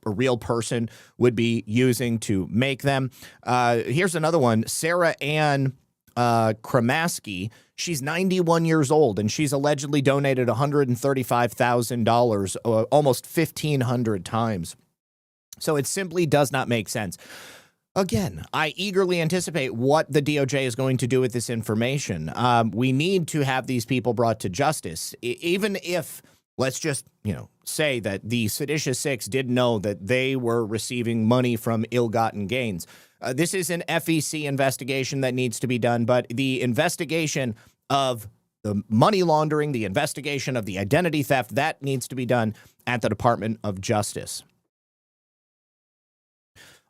real person would be using to make them. Here's another one. Sarah Ann Kramaski. She's 91 years old, and she's allegedly donated $135,000 almost 1,500 times. So it simply does not make sense. Again, I eagerly anticipate what the DOJ is going to do with this information. We need to have these people brought to justice, even if, let's just, say that the Seditious Six did know that they were receiving money from ill-gotten gains. This is an FEC investigation that needs to be done, but the investigation of the money laundering, the investigation of the identity theft, that needs to be done at the Department of Justice.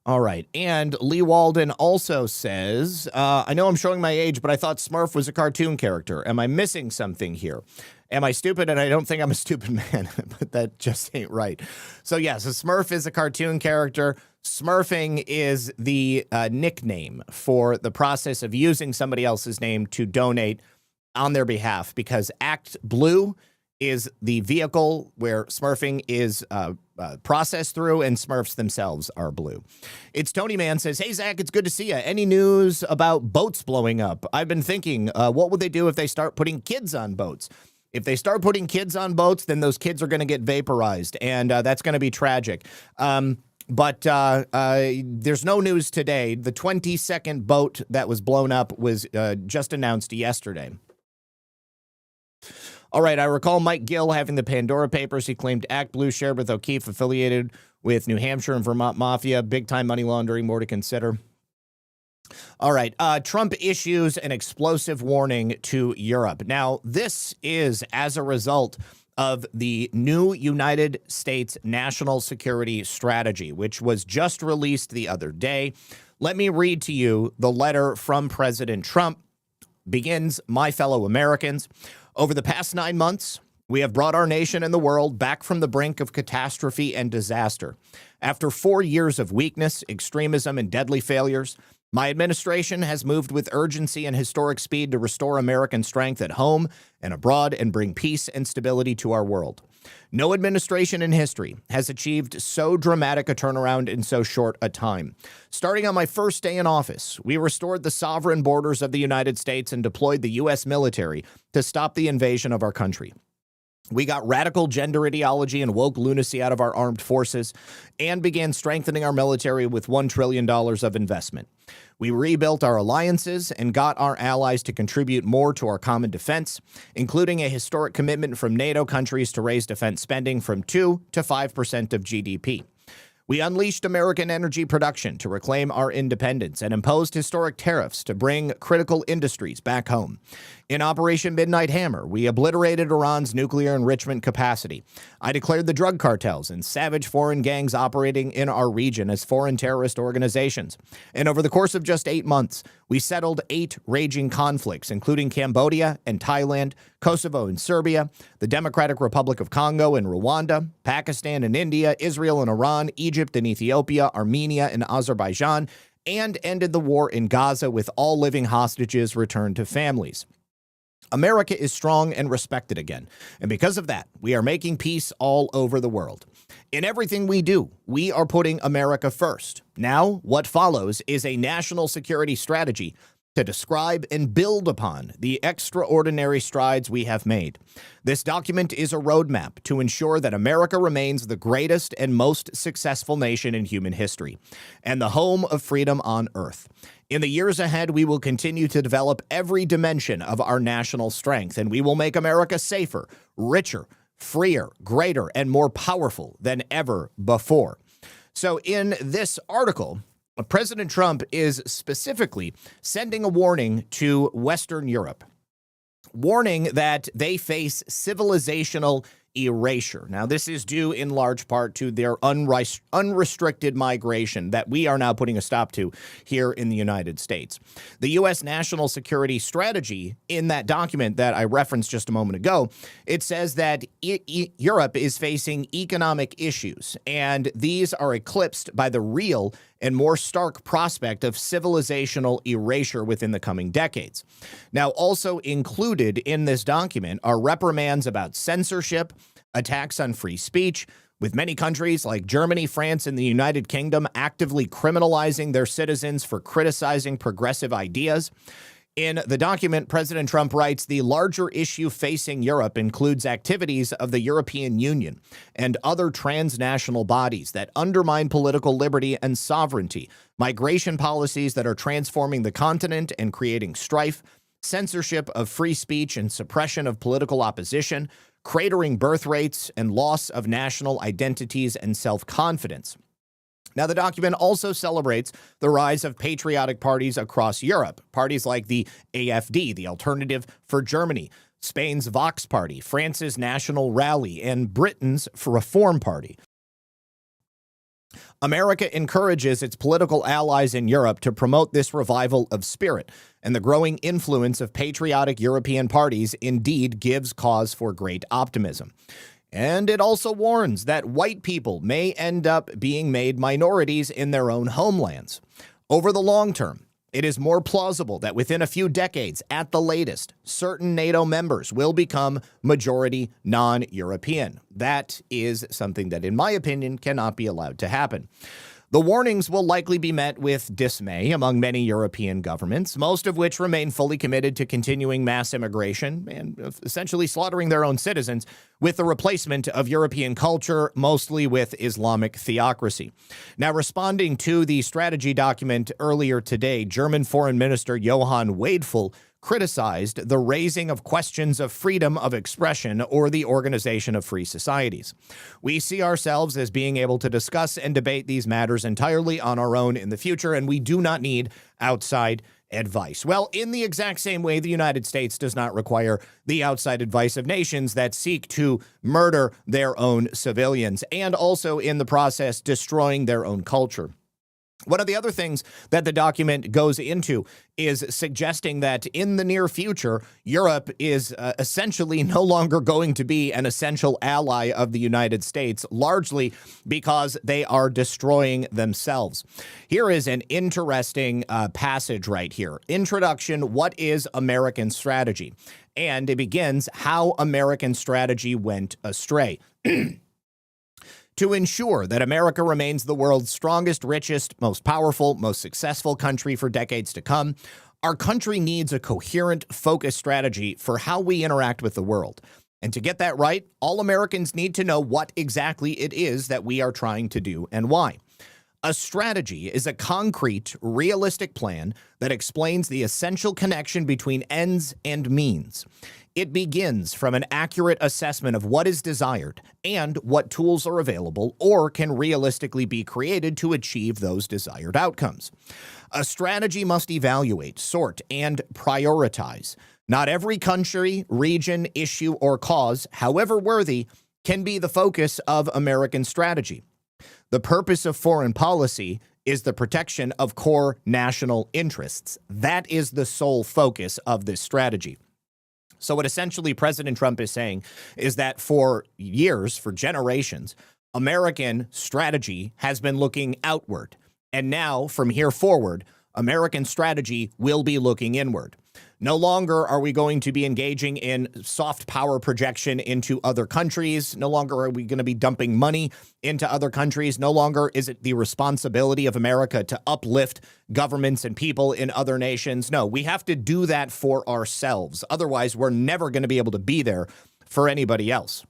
All right. And Lee Walden also says, I know I'm showing my age, but I thought Smurf was a cartoon character. Am I missing something here? Am I stupid? And I don't think I'm a stupid man, but that just ain't right. So yes, a Smurf is a cartoon character. Smurfing is the nickname for the process of using somebody else's name to donate on their behalf, because Act Blue is the vehicle where Smurfing is processed through, and Smurfs themselves are blue. It's Tony Man says, hey, Zach, it's good to see you. Any news about boats blowing up? I've been thinking, what would they do if they start putting kids on boats? If they start putting kids on boats, then those kids are going to get vaporized, and that's going to be tragic. But there's no news today. The 22nd boat that was blown up was just announced yesterday. All right, I recall Mike Gill having the Pandora Papers. He claimed Act Blue shared with O'Keefe, affiliated with New Hampshire and Vermont Mafia. Big-time money laundering, more to consider. All right, Trump issues an explosive warning to Europe. Now, this is as a result of the new United States National Security Strategy, which was just released the other day. Let me read to you the letter from President Trump. Begins, my fellow Americans, over the past 9 months, we have brought our nation and the world back from the brink of catastrophe and disaster. After 4 years of weakness, extremism, and deadly failures, my administration has moved with urgency and historic speed to restore American strength at home and abroad and bring peace and stability to our world. No administration in history has achieved so dramatic a turnaround in so short a time. Starting on my first day in office, we restored the sovereign borders of the United States and deployed the U.S. military to stop the invasion of our country. We got radical gender ideology and woke lunacy out of our armed forces and began strengthening our military with $1 trillion of investment. We rebuilt our alliances and got our allies to contribute more to our common defense, including a historic commitment from NATO countries to raise defense spending from 2 to 5% of GDP. We unleashed American energy production to reclaim our independence and imposed historic tariffs to bring critical industries back home. In Operation Midnight Hammer, we obliterated Iran's nuclear enrichment capacity. I declared the drug cartels and savage foreign gangs operating in our region as foreign terrorist organizations. And over the course of just 8 months, we settled 8 raging conflicts, including Cambodia and Thailand, Kosovo and Serbia, the Democratic Republic of Congo and Rwanda, Pakistan and India, Israel and Iran, Egypt and Ethiopia, Armenia and Azerbaijan, and ended the war in Gaza with all living hostages returned to families. America is strong and respected again, and because of that, we are making peace all over the world. In everything we do, we are putting America first. Now, what follows is a national security strategy to describe and build upon the extraordinary strides we have made. This document is a roadmap to ensure that America remains the greatest and most successful nation in human history, and the home of freedom on earth. In the years ahead, we will continue to develop every dimension of our national strength, and we will make America safer, richer, freer, greater, and more powerful than ever before. So in this article, President Trump is specifically sending a warning to Western Europe, warning that they face civilizational erasure. Now, this is due in large part to their unrestricted migration that we are now putting a stop to here in the United States. The U.S. National Security Strategy, in that document that I referenced just a moment ago, it says that Europe is facing economic issues, and these are eclipsed by the real and more stark prospect of civilizational erasure within the coming decades. Now, also included in this document are reprimands about censorship, attacks on free speech, with many countries like Germany, France, and the United Kingdom actively criminalizing their citizens for criticizing progressive ideas. In the document, President Trump writes, the larger issue facing Europe includes activities of the European Union and other transnational bodies that undermine political liberty and sovereignty, migration policies that are transforming the continent and creating strife, censorship of free speech and suppression of political opposition, cratering birth rates, and loss of national identities and self-confidence. Now, the document also celebrates the rise of patriotic parties across Europe, parties like the AfD, the Alternative for Germany, Spain's Vox Party, France's National Rally, and Britain's Reform Party. America encourages its political allies in Europe to promote this revival of spirit, and the growing influence of patriotic European parties indeed gives cause for great optimism. And it also warns that white people may end up being made minorities in their own homelands. Over the long term, it is more plausible that within a few decades, at the latest, certain NATO members will become majority non-European. That is something that, in my opinion, cannot be allowed to happen. The warnings will likely be met with dismay among many European governments, most of which remain fully committed to continuing mass immigration and essentially slaughtering their own citizens with the replacement of European culture, mostly with Islamic theocracy. Now, responding to the strategy document earlier today, German Foreign Minister Johann Wadeful criticized the raising of questions of freedom of expression or the organization of free societies. We see ourselves as being able to discuss and debate these matters entirely on our own in the future, and we do not need outside advice. Well, in the exact same way, the United States does not require the outside advice of nations that seek to murder their own civilians and also in the process destroying their own culture. One of the other things that the document goes into is suggesting that in the near future, Europe is essentially no longer going to be an essential ally of the United States, largely because they are destroying themselves. Here is an interesting passage right here. Introduction, what is American strategy? And it begins, how American strategy went astray. To ensure that America remains the world's strongest, richest, most powerful, most successful country for decades to come, our country needs a coherent, focused strategy for how we interact with the world. And to get that right, all Americans need to know what exactly it is that we are trying to do and why. A strategy is a concrete, realistic plan that explains the essential connection between ends and means. It begins from an accurate assessment of what is desired and what tools are available or can realistically be created to achieve those desired outcomes. A strategy must evaluate, sort, and prioritize. Not every country, region, issue, or cause, however worthy, can be the focus of American strategy. The purpose of foreign policy is the protection of core national interests. That is the sole focus of this strategy. So what essentially President Trump is saying is that for years, for generations, American strategy has been looking outward. And now, from here forward, American strategy will be looking inward. No longer are we going to be engaging in soft power projection into other countries. No longer are we going to be dumping money into other countries. No longer is it the responsibility of America to uplift governments and people in other nations. No, we have to do that for ourselves. Otherwise, we're never going to be able to be there for anybody else.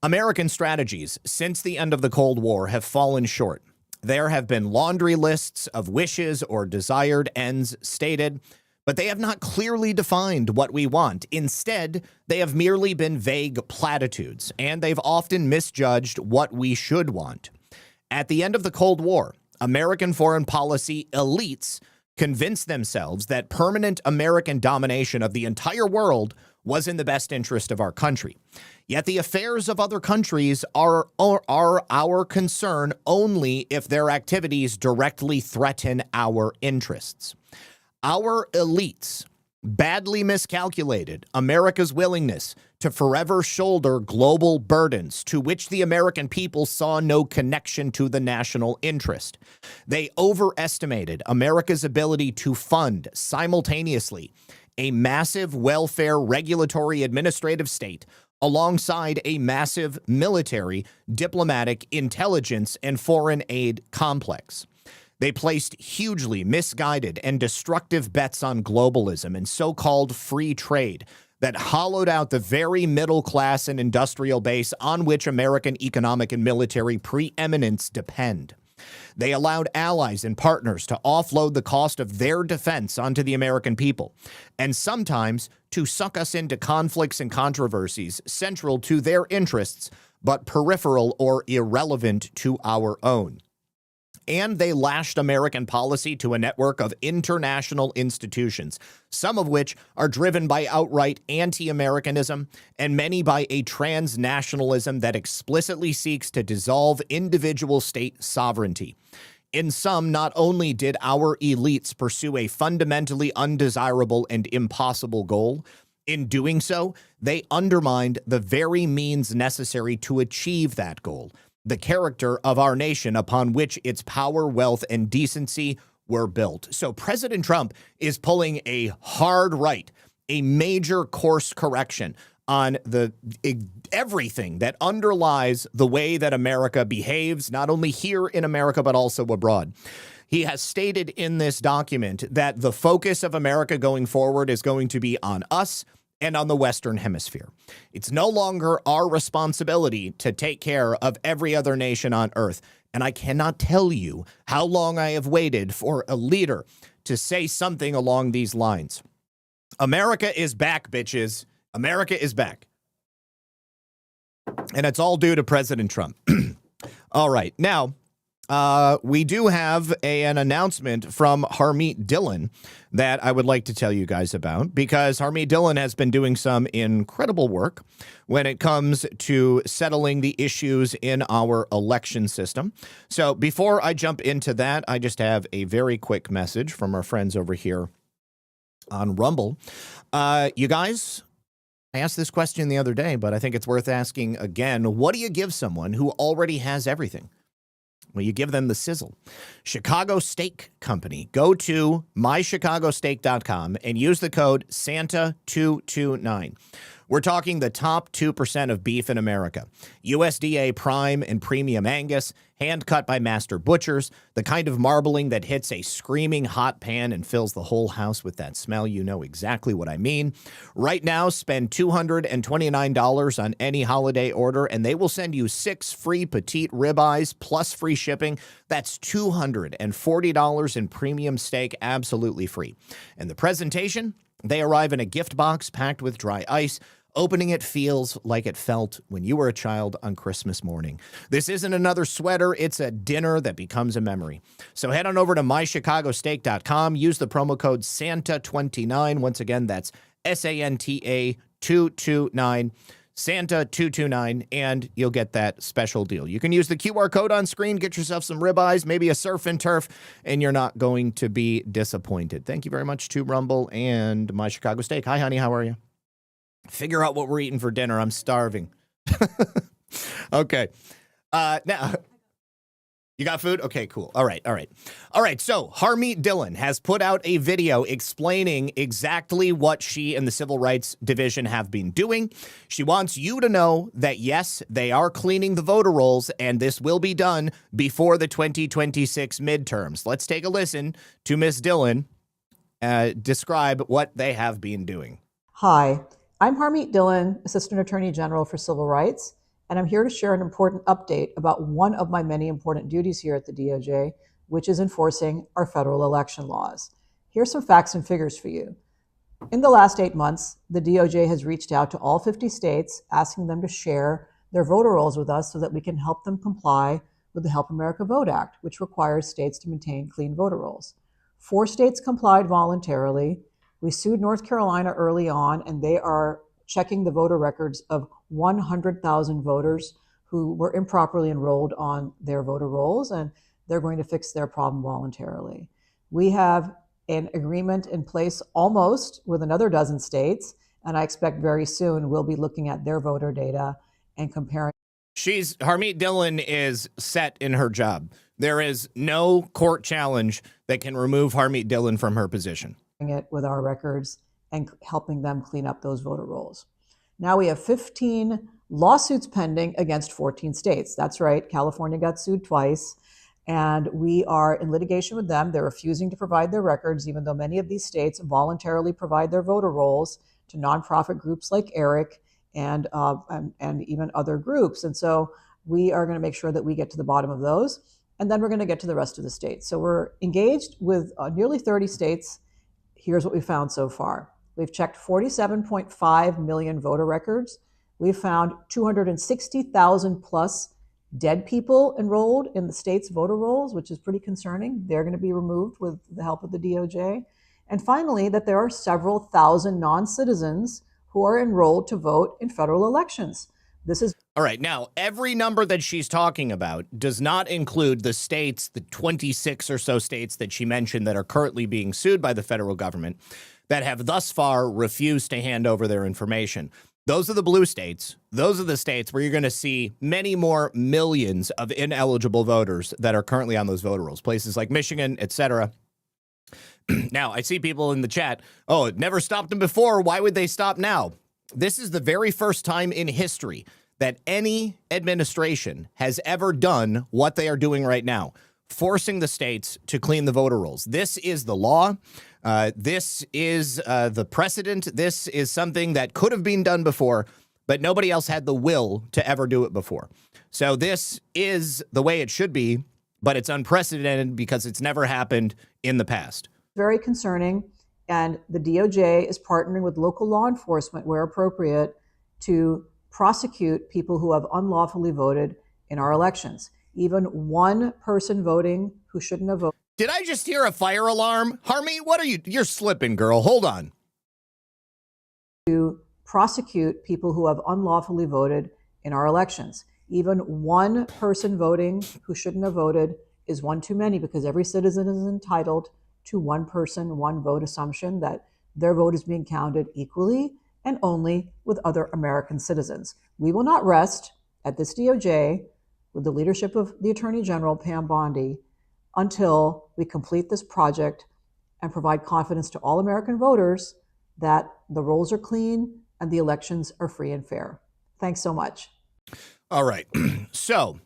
American strategies since the end of the Cold War have fallen short. There have been laundry lists of wishes or desired ends stated, but they have not clearly defined what we want. Instead, they have merely been vague platitudes, and they've often misjudged what we should want. At the end of the Cold War, American foreign policy elites convinced themselves that permanent American domination of the entire world was in the best interest of our country. Yet the affairs of other countries are our concern only if their activities directly threaten our interests. Our elites badly miscalculated America's willingness to forever shoulder global burdens to which the American people saw no connection to the national interest. They overestimated America's ability to fund simultaneously a massive welfare regulatory administrative state alongside a massive military, diplomatic, intelligence, and foreign aid complex. They placed hugely misguided and destructive bets on globalism and so-called free trade that hollowed out the very middle class and industrial base on which American economic and military preeminence depend. They allowed allies and partners to offload the cost of their defense onto the American people, and sometimes to suck us into conflicts and controversies central to their interests, but peripheral or irrelevant to our own. And they lashed American policy to a network of international institutions, some of which are driven by outright anti-Americanism, and many by a transnationalism that explicitly seeks to dissolve individual state sovereignty. In sum, not only did our elites pursue a fundamentally undesirable and impossible goal, in doing so, they undermined the very means necessary to achieve that goal, the character of our nation upon which its power, wealth, and decency were built. So President Trump is pulling a hard right, a major course correction on everything that underlies the way that America behaves, not only here in America, but also abroad. He has stated in this document that the focus of America going forward is going to be on us and on the Western Hemisphere. It's no longer our responsibility to take care of every other nation on earth. And I cannot tell you how long I have waited for a leader to say something along these lines. America is back, bitches. America is back. And it's all due to President Trump. All right. Now, we do have an announcement from Harmeet Dillon that I would like to tell you guys about, because Harmeet Dillon has been doing some incredible work when it comes to settling the issues in our election system. So before I jump into that, I just have a very quick message from our friends over here on Rumble. You guys, I asked this question the other day, but I think it's worth asking again. What do you give someone who already has everything? Well, you give them the sizzle. Chicago Steak Company. Go to mychicagosteak.com and use the code SANTA229. We're talking the top 2% of beef in America. USDA Prime and Premium Angus, hand-cut by master butchers, the kind of marbling that hits a screaming hot pan and fills the whole house with that smell. You know exactly what I mean. Right now, spend $229 on any holiday order, and they will send you 6 free petite ribeyes plus free shipping. That's $240 in premium steak, absolutely free. And the presentation, they arrive in a gift box packed with dry ice. Opening it feels like it felt when you were a child on Christmas morning. This isn't another sweater. It's a dinner that becomes a memory. So head on over to mychicagosteak.com. Use the promo code SANTA29. Once again, that's SANTA 229. Santa 229, and you'll get that special deal. You can use the QR code on screen, get yourself some ribeyes, maybe a surf and turf, and you're not going to be disappointed. Thank you very much to Rumble and My Chicago Steak. Hi, honey. How are you? Figure out what we're eating for dinner. I'm starving. Okay. Now, you got food? Okay, cool. All right. So Harmeet Dillon has put out a video explaining exactly what she and the Civil Rights Division have been doing. She wants you to know that, yes, they are cleaning the voter rolls, and this will be done before the 2026 midterms. Let's take a listen to Ms. Dillon describe what they have been doing. Hi, I'm Harmeet Dillon, Assistant Attorney General for Civil Rights, and I'm here to share an important update about one of my many important duties here at the DOJ, which is enforcing our federal election laws. Here's some facts and figures for you. In the last 8 months, the DOJ has reached out to all 50 states, asking them to share their voter rolls with us so that we can help them comply with the Help America Vote Act, which requires states to maintain clean voter rolls. 4 states complied voluntarily. We sued North Carolina early on, and they are checking the voter records of 100,000 voters who were improperly enrolled on their voter rolls, and they're going to fix their problem voluntarily. We have an agreement in place almost with another dozen states, and I expect very soon we'll be looking at their voter data and comparing. Harmeet Dillon is set in her job. There is no court challenge that can remove Harmeet Dillon from her position. It with our records and helping them clean up those voter rolls. Now we have 15 lawsuits pending against 14 states. That's right, California got sued twice, and we are in litigation with them. They're refusing to provide their records, even though many of these states voluntarily provide their voter rolls to nonprofit groups like ERIC and even other groups. And so we are going to make sure that we get to the bottom of those, and then we're going to get to the rest of the states. So we're engaged with nearly 30 states. Here's what we found so far. We've checked 47.5 million voter records. We've found 260,000 plus dead people enrolled in the state's voter rolls, which is pretty concerning. They're going to be removed with the help of the DOJ. And finally, that there are several thousand non-citizens who are enrolled to vote in federal elections. This is all right. Now, every number that she's talking about does not include the states, the 26 or so states that she mentioned that are currently being sued by the federal government that have thus far refused to hand over their information. Those are the blue states. Those are the states where you're going to see many more millions of ineligible voters that are currently on those voter rolls, places like Michigan, etc. Now, I see people in the chat, oh, it never stopped them before. Why would they stop now? This is the very first time in history that any administration has ever done what they are doing right now, forcing the states to clean the voter rolls. This is the law. This is the precedent. This is something that could have been done before, but nobody else had the will to ever do it before. So this is the way it should be, but it's unprecedented because it's never happened in the past. Very concerning. And the DOJ is partnering with local law enforcement where appropriate to prosecute people who have unlawfully voted in our elections. Even one person voting who shouldn't have voted. Did I just hear a fire alarm? Harmy, what are you? You're slipping, girl. Hold on. To prosecute people who have unlawfully voted in our elections. Even one person voting who shouldn't have voted is one too many, because every citizen is entitled to one person, one vote assumption that their vote is being counted equally and only with other American citizens. We will not rest at this DOJ with the leadership of the Attorney General, Pam Bondi, until we complete this project and provide confidence to all American voters that the rolls are clean and the elections are free and fair. Thanks so much. All right. So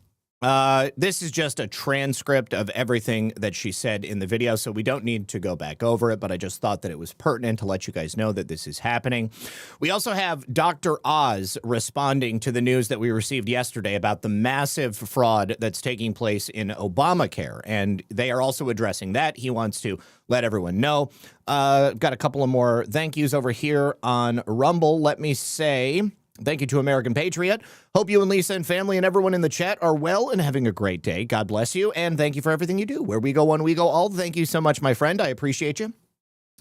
this is just a transcript of everything that she said in the video, so we don't need to go back over it, but I just thought that it was pertinent to let you guys know that this is happening. We also have Dr. Oz responding to the news that we received yesterday about the massive fraud that's taking place in Obamacare, and they are also addressing that. He wants to let everyone know. Got a couple of more thank yous over here on Rumble. Let me say thank you to American Patriot. Hope you and Lisa and family and everyone in the chat are well and having a great day. God bless you, and thank you for everything you do. Where we go, one we go all. Thank you so much, my friend. I appreciate you.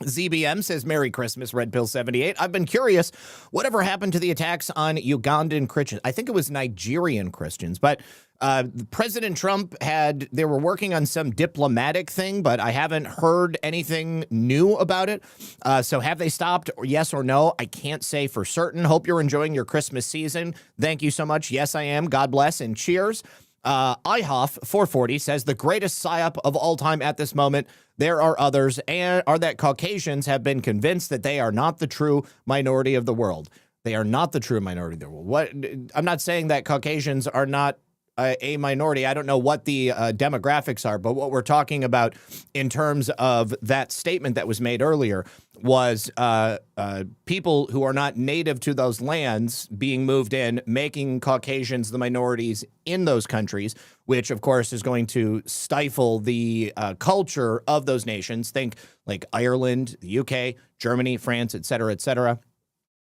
ZBM says, Merry Christmas, Red Pill 78. I've been curious, whatever happened to the attacks on Ugandan Christians? I think it was Nigerian Christians, but President Trump they were working on some diplomatic thing, but I haven't heard anything new about it. So have they stopped? Yes or no? I can't say for certain. Hope you're enjoying your Christmas season. Thank you so much. Yes, I am. God bless and cheers. IHOF 440 says the greatest psyop of all time at this moment. There are others, and are that Caucasians have been convinced that they are not the true minority of the world. They are not the true minority of the world. What? I'm not saying that Caucasians are not a minority. I don't know what the demographics are, but what we're talking about in terms of that statement that was made earlier was people who are not native to those lands being moved in, making Caucasians the minorities in those countries, which of course is going to stifle the culture of those nations. Think like Ireland, the UK, Germany, France, et cetera, et cetera.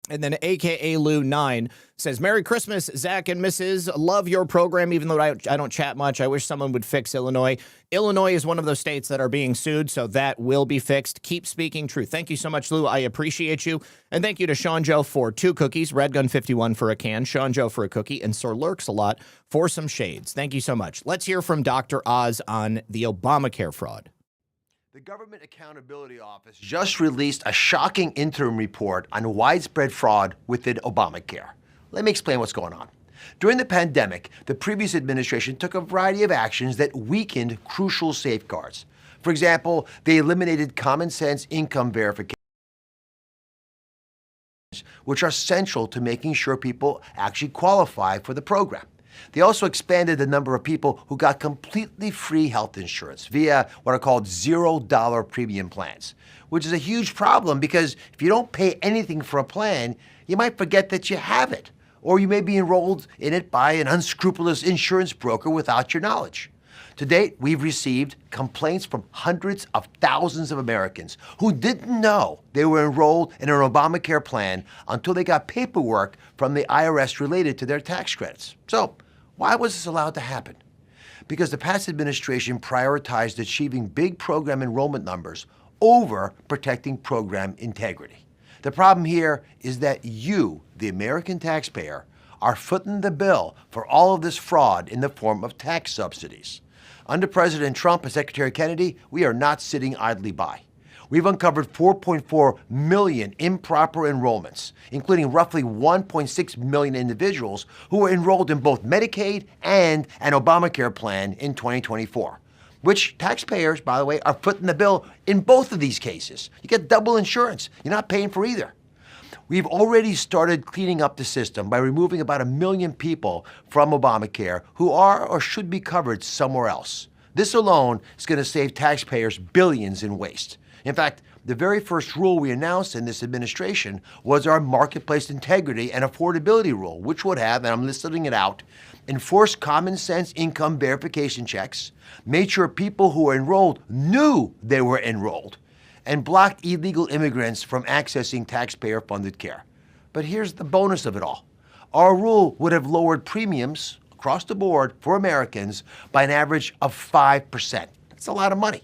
And then AKA Lou 9 says, Merry Christmas, Zach and Mrs. Love your program, even though I don't chat much. I wish someone would fix Illinois. Illinois is one of those states that are being sued, so that will be fixed. Keep speaking truth. Thank you so much, Lou. I appreciate you. And thank you to Sean Joe for 2 cookies, Redgun 51 for a can, Sean Joe for a cookie, and Sir Lurks a lot for some shades. Thank you so much. Let's hear from Dr. Oz on the Obamacare fraud. The Government Accountability Office just released a shocking interim report on widespread fraud within Obamacare. Let me explain what's going on. During the pandemic, the previous administration took a variety of actions that weakened crucial safeguards. For example, they eliminated common sense income verification, which are central to making sure people actually qualify for the program. They also expanded the number of people who got completely free health insurance via what are called $0 premium plans, which is a huge problem because if you don't pay anything for a plan, you might forget that you have it, or you may be enrolled in it by an unscrupulous insurance broker without your knowledge. To date, we've received complaints from hundreds of thousands of Americans who didn't know they were enrolled in an Obamacare plan until they got paperwork from the IRS related to their tax credits. So, why was this allowed to happen? Because the past administration prioritized achieving big program enrollment numbers over protecting program integrity. The problem here is that you, the American taxpayer, are footing the bill for all of this fraud in the form of tax subsidies. Under President Trump and Secretary Kennedy, we are not sitting idly by. We've uncovered 4.4 million improper enrollments, including roughly 1.6 million individuals who were enrolled in both Medicaid and an Obamacare plan in 2024, which taxpayers, by the way, are footing the bill in both of these cases. You get double insurance. You're not paying for either. We've already started cleaning up the system by removing about 1 million people from Obamacare who are or should be covered somewhere else. This alone is going to save taxpayers billions in waste. In fact, the very first rule we announced in this administration was our marketplace integrity and affordability rule, which would have, and I'm listing it out, enforced common sense income verification checks, made sure people who were enrolled knew they were enrolled, and blocked illegal immigrants from accessing taxpayer-funded care. But here's the bonus of it all. Our rule would have lowered premiums across the board for Americans by an average of 5%. That's a lot of money.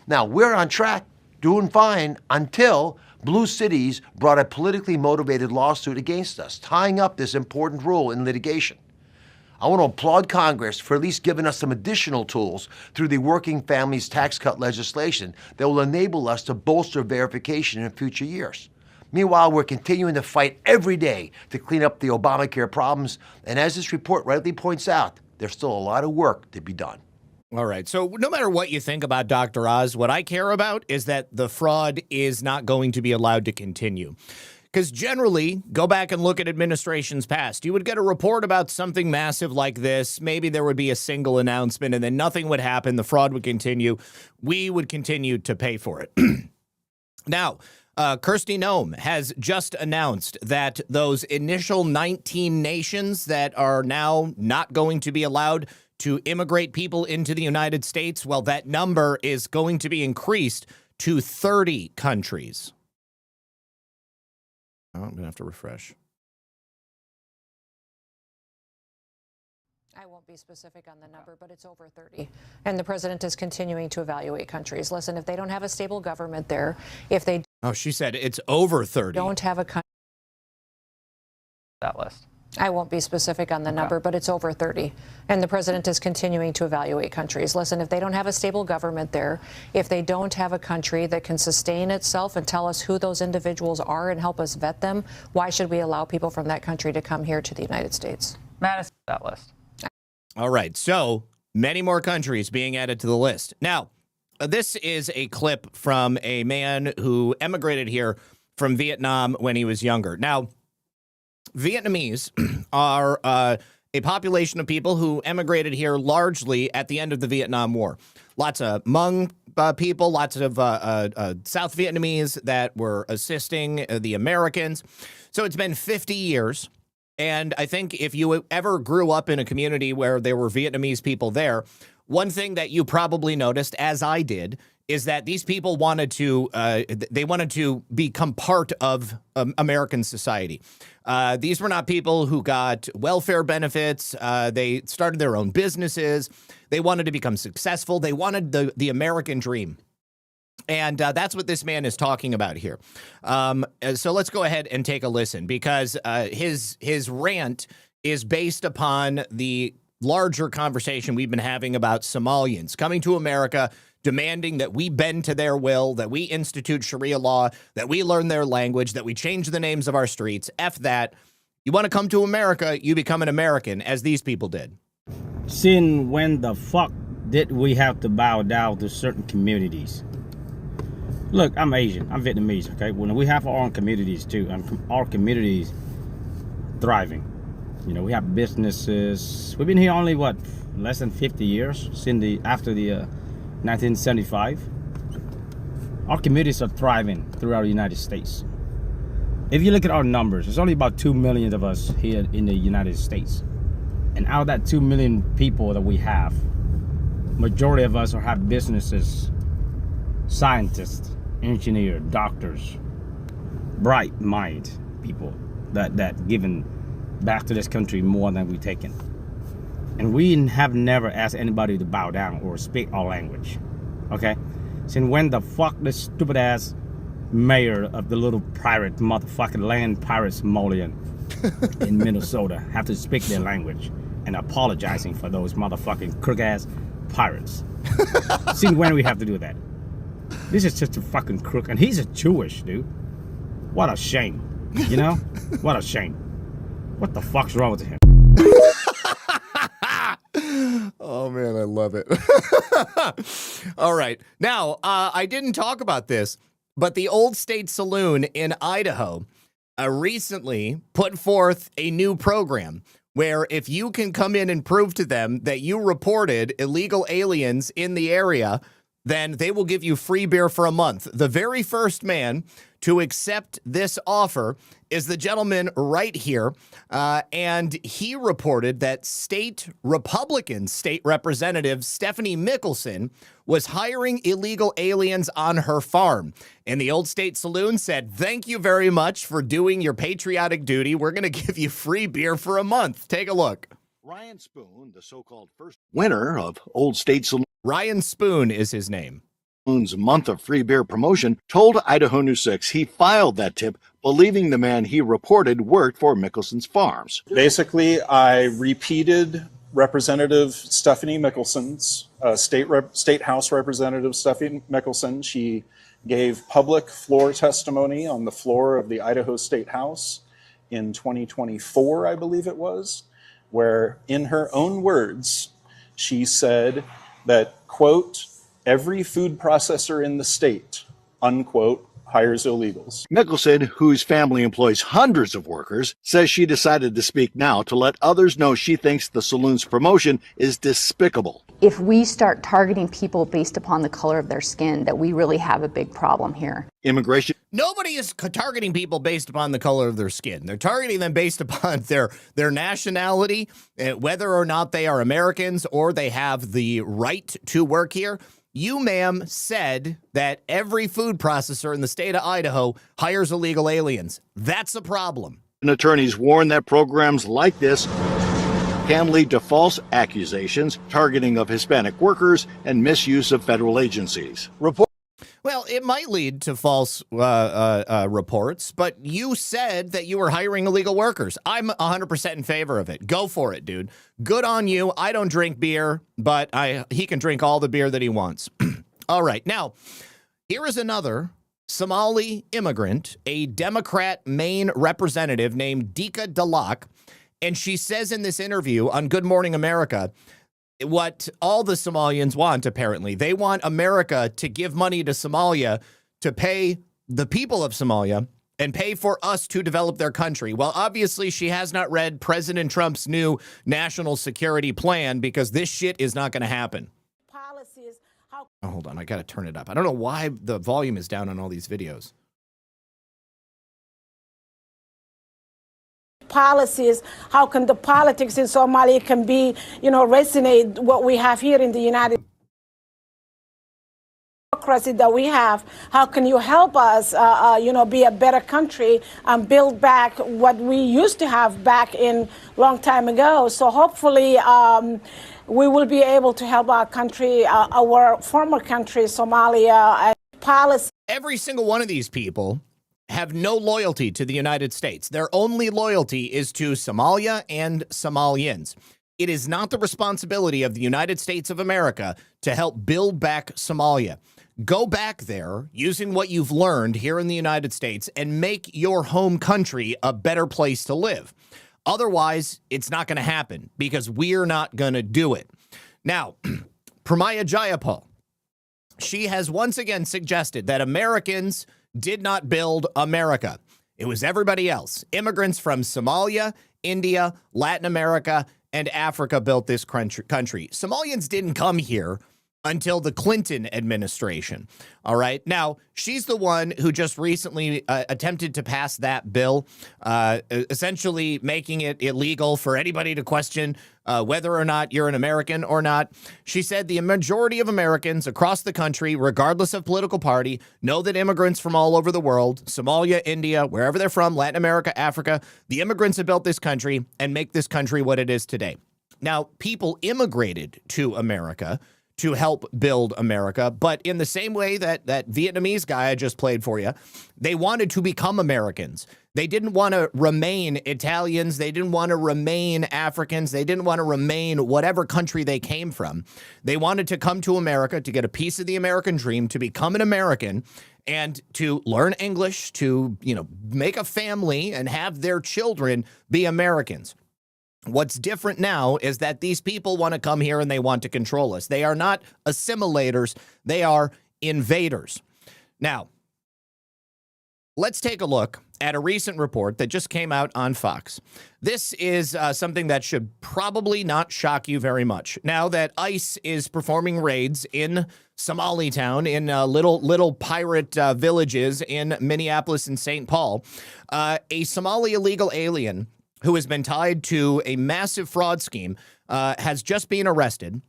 Now, we're on track, doing fine, until blue cities brought a politically motivated lawsuit against us, tying up this important rule in litigation. I want to applaud Congress for at least giving us some additional tools through the Working Families Tax Cut legislation that will enable us to bolster verification in future years. Meanwhile, we're continuing to fight every day to clean up the Obamacare problems, and as this report rightly points out, there's still a lot of work to be done. All right. So no matter what you think about Dr. Oz, what I care about is that the fraud is not going to be allowed to continue. Because generally, go back and look at administrations past. You would get a report about something massive like this. Maybe there would be a single announcement and then nothing would happen. The fraud would continue. We would continue to pay for it. Now, Kirsty Noem has just announced that those initial 19 nations that are now not going to be allowed to immigrate people into the United States, well, that number is going to be increased to 30 countries. Oh, I'm going to have to refresh. I won't be specific on the number, but it's over 30. And the president is continuing to evaluate countries. Listen, if they don't have a stable government there, if they Oh, she said it's over 30. don't have a country. That list. I won't be specific on the number, but it's over 30. And the president is continuing to evaluate countries. Listen, if they don't have a stable government there, if they don't have a country that can sustain itself and tell us who those individuals are and help us vet them, why should we allow people from that country to come here to the United States? Madison, that list. All right. So many more countries being added to the list. Now, this is a clip from a man who emigrated here from Vietnam when he was younger. Now, Vietnamese are a population of people who emigrated here largely at the end of the Vietnam War. Lots of Hmong people, lots of South Vietnamese that were assisting the Americans. So it's been 50 years. And I think if you ever grew up in a community where there were Vietnamese people there, one thing that you probably noticed, as I did, is that these people wanted to become part of American society. These were not people who got welfare benefits. They started their own businesses. They wanted to become successful. They wanted the American dream. And that's what this man is talking about here. So let's go ahead and take a listen, because his rant is based upon the larger conversation we've been having about Somalians coming to America, demanding that we bend to their will, that we institute Sharia law, that we learn their language, that we change the names of our streets. F that. You want to come to America, you become an American, as these people did. Since when the fuck did we have to bow down to certain communities? Look, I'm Asian, I'm Vietnamese, okay? When we have our own communities too, and our communities thriving. You know, we have businesses. We've been here only, what, less than 50 years after the 1975. Our communities are thriving throughout the United States. If you look at our numbers, there's only about 2 million of us here in the United States. And out of that 2 million people that we have, majority of us have businesses, scientists, engineers, doctors, bright mind people that given back to this country more than we've taken. And we have never asked anybody to bow down or speak our language, okay? Since when the fuck this stupid ass mayor of the little pirate motherfucking land pirate Somalian in Minnesota have to speak their language and apologizing for those motherfucking crook ass pirates? Since when we have to do that? This is just a fucking crook, and he's a Jewish dude. What a shame, you know? What a shame. What the fuck's wrong with him? Oh, man, I love it. All right. Now, I didn't talk about this, but the Old State Saloon in Idaho recently put forth a new program where if you can come in and prove to them that you reported illegal aliens in the area, then they will give you free beer for a month. The very first man to accept this offer is the gentleman right here. And he reported that Republican state representative Stephanie Mickelson was hiring illegal aliens on her farm. And the Old State Saloon said, "Thank you very much for doing your patriotic duty. We're going to give you free beer for a month." Take a look. Ryan Spoon, the so-called first winner of Old State Ryan Spoon is his name. Saloon's month of free beer promotion, told Idaho News 6 he filed that tip believing the man he reported worked for Mickelson's farms. Basically, I repeated Representative Stephanie Mickelson's, State House Representative Stephanie Mickelson. She gave public floor testimony on the floor of the Idaho State House in 2024, I believe it was, where in her own words, she said that, quote, "Every food processor in the state," unquote, hires illegals. Mickelson, whose family employs hundreds of workers, says she decided to speak now to let others know she thinks the saloon's promotion is despicable. If we start targeting people based upon the color of their skin, that we really have a big problem here. Immigration. Nobody is targeting people based upon the color of their skin. They're targeting them based upon their nationality, whether or not they are Americans or they have the right to work here. You, ma'am, said that every food processor in the state of Idaho hires illegal aliens. That's a problem. Attorneys warn that programs like this can lead to false accusations, targeting of Hispanic workers, and misuse of federal agencies. Well, it might lead to false reports, but you said that you were hiring illegal workers. I'm 100% in favor of it. Go for it, dude. Good on you. I don't drink beer, but he can drink all the beer that he wants. All right. Now, here is another Somali immigrant, a Democrat Maine representative named Dika Dalak, and she says in this interview on Good Morning America what all the Somalians want, apparently. They want America to give money to Somalia to pay the people of Somalia and pay for us to develop their country. Well, obviously, she has not read President Trump's new national security plan because this shit is not going to happen. Oh, hold on. I got to turn it up. I don't know why the volume is down on all these videos. Policies, how can the politics in Somalia can be, resonate what we have here in the United democracy that we have. How can you help us, be a better country and build back what we used to have back in long time ago? So hopefully we will be able to help our country, our former country, Somalia, and policy. Every single one of these people have no loyalty to the United States. Their only loyalty is to Somalia and Somalians. It is not the responsibility of the United States of America to help build back Somalia. Go back there using what you've learned here in the United States and make your home country a better place to live. Otherwise, it's not going to happen because we're not going to do it. Now, Pramaya Jayapal, she has once again suggested that Americans did not build America. It was everybody else. Immigrants from Somalia, India, Latin America, and Africa built this country. Somalians didn't come here until the Clinton administration. All right. Now, she's the one who just recently attempted to pass that bill, essentially making it illegal for anybody to question whether or not you're an American or not. She said the majority of Americans across the country, regardless of political party, know that immigrants from all over the world, Somalia, India, wherever they're from, Latin America, Africa, the immigrants have built this country and make this country what it is today. Now, people immigrated to America to help build America. But in the same way that Vietnamese guy I just played for you, they wanted to become Americans. They didn't want to remain Italians. They didn't want to remain Africans. They didn't want to remain whatever country they came from. They wanted to come to America to get a piece of the American dream, to become an American and to learn English, to, make a family and have their children be Americans. What's different now is that these people want to come here and they want to control us. They are not assimilators. They are invaders. Now, Let's take a look at a recent report that just came out on Fox. This is something that should probably not shock you very much. Now that ICE is performing raids in Somali town, in little pirate villages in Minneapolis and St. Paul, a Somali illegal alien who has been tied to a massive fraud scheme has just been arrested.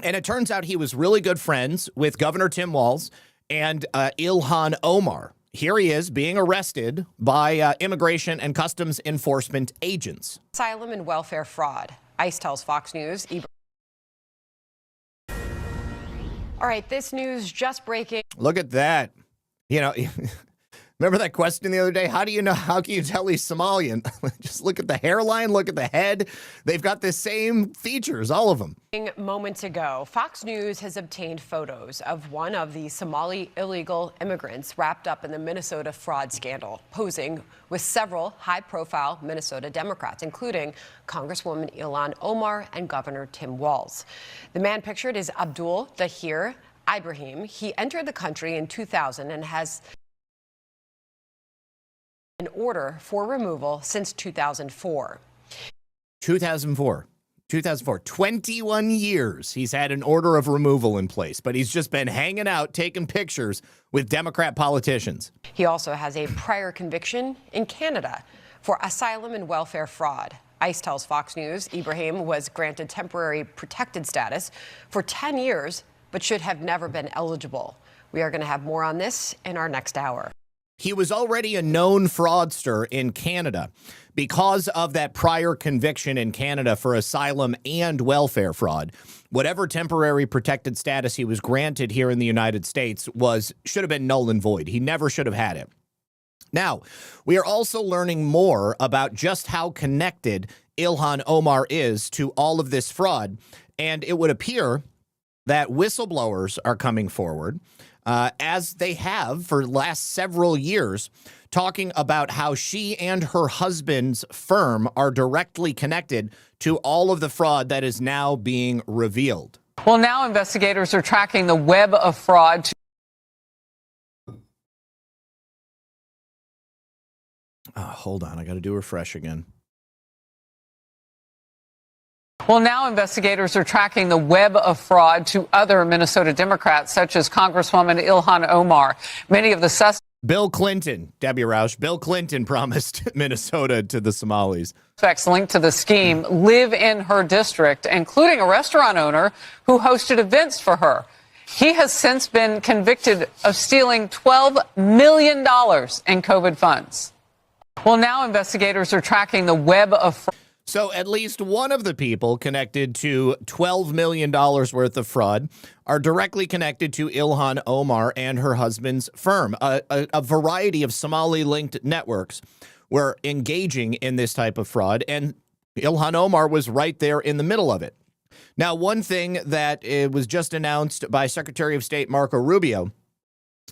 And it turns out he was really good friends with Governor Tim Walz and Ilhan Omar. Here he is being arrested by Immigration and Customs Enforcement agents. Asylum and welfare fraud. ICE tells Fox News. All right, this news just breaking. Look at that. You know, remember that question the other day? How can you tell he's Somalian? Just look at the hairline, look at the head. They've got the same features, all of them. Moments ago, Fox News has obtained photos of one of the Somali illegal immigrants wrapped up in the Minnesota fraud scandal, posing with several high-profile Minnesota Democrats, including Congresswoman Ilhan Omar and Governor Tim Walz. The man pictured is Abdul Dahir Ibrahim. He entered the country in 2000 and has an order for removal since 2004. 2004. 21 years he's had an order of removal in place, but he's just been hanging out, taking pictures with Democrat politicians. He also has a prior conviction in Canada for asylum and welfare fraud. ICE tells Fox News Ibrahim was granted temporary protected status for 10 years, but should have never been eligible. We are going to have more on this in our next hour. He was already a known fraudster in Canada because of that prior conviction in Canada for asylum and welfare fraud. Whatever temporary protected status he was granted here in the United States should have been null and void. He never should have had it. Now, we are also learning more about just how connected Ilhan Omar is to all of this fraud, and it would appear that whistleblowers are coming forward, as they have for the last several years, talking about how she and her husband's firm are directly connected to all of the fraud that is now being revealed. Well, now investigators are tracking the web of fraud. Hold on, I got to do refresh again. Well, now investigators are tracking the web of fraud to other Minnesota Democrats, such as Congresswoman Ilhan Omar. Many of the suspects. Bill Clinton, Debbie Roush, Bill Clinton promised Minnesota to the Somalis. Suspects linked to the scheme live in her district, including a restaurant owner who hosted events for her. He has since been convicted of stealing $12 million in COVID funds. Well, now investigators are tracking the web of fraud. So at least one of the people connected to $12 million worth of fraud are directly connected to Ilhan Omar and her husband's firm. A variety of Somali-linked networks were engaging in this type of fraud, and Ilhan Omar was right there in the middle of it. Now, one thing that was just announced by Secretary of State Marco Rubio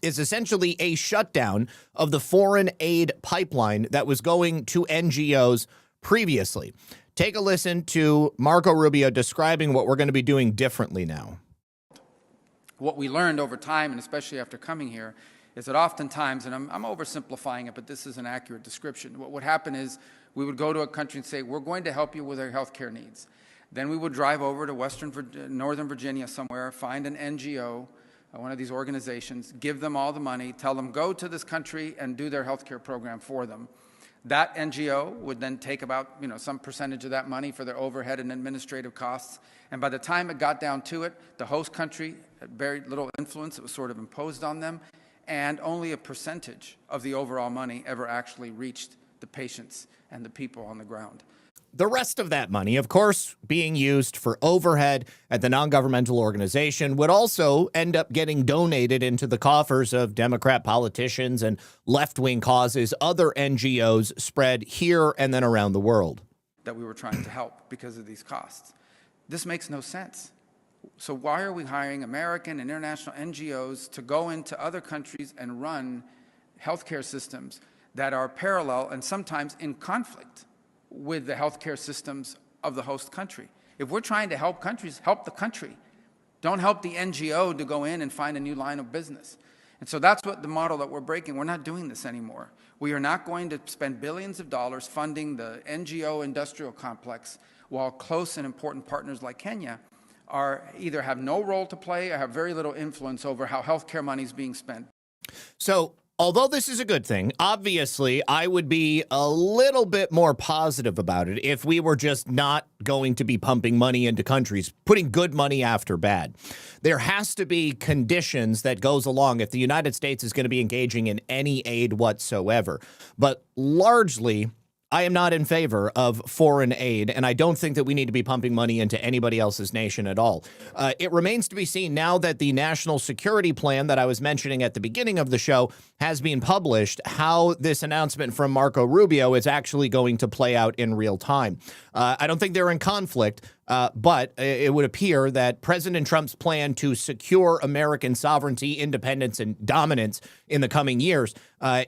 is essentially a shutdown of the foreign aid pipeline that was going to NGOs previously. Take a listen to Marco Rubio describing what we're going to be doing differently now. What we learned over time, and especially after coming here, is that oftentimes, and I'm oversimplifying it, but this is an accurate description, what would happen is we would go to a country and say, we're going to help you with your health care needs. Then we would drive over to Northern Virginia somewhere, find an NGO, one of these organizations, give them all the money, tell them go to this country and do their health care program for them. That NGO would then take about, some percentage of that money for their overhead and administrative costs. And by the time it got down to it, the host country had very little influence. It was sort of imposed on them. And only a percentage of the overall money ever actually reached the patients and the people on the ground. The rest of that money, of course, being used for overhead at the non-governmental organization, would also end up getting donated into the coffers of Democrat politicians and left-wing causes, other NGOs spread here and then around the world. That we were trying to help because of these costs. This makes no sense. So why are we hiring American and international NGOs to go into other countries and run healthcare systems that are parallel and sometimes in conflict with the healthcare systems of the host country? If we're trying to help countries, help the country. Don't help the NGO to go in and find a new line of business. And so that's what the model that we're breaking. We're not doing this anymore. We are not going to spend billions of dollars funding the NGO industrial complex while close and important partners like Kenya are either have no role to play or have very little influence over how healthcare money is being spent. So, although this is a good thing, obviously, I would be a little bit more positive about it if we were just not going to be pumping money into countries, putting good money after bad. There has to be conditions that goes along if the United States is going to be engaging in any aid whatsoever. But largely, I am not in favor of foreign aid, and I don't think that we need to be pumping money into anybody else's nation at all. It remains to be seen now that the national security plan that I was mentioning at the beginning of the show has been published, how this announcement from Marco Rubio is actually going to play out in real time. I don't think they're in conflict, but it would appear that President Trump's plan to secure American sovereignty, independence, and dominance in the coming years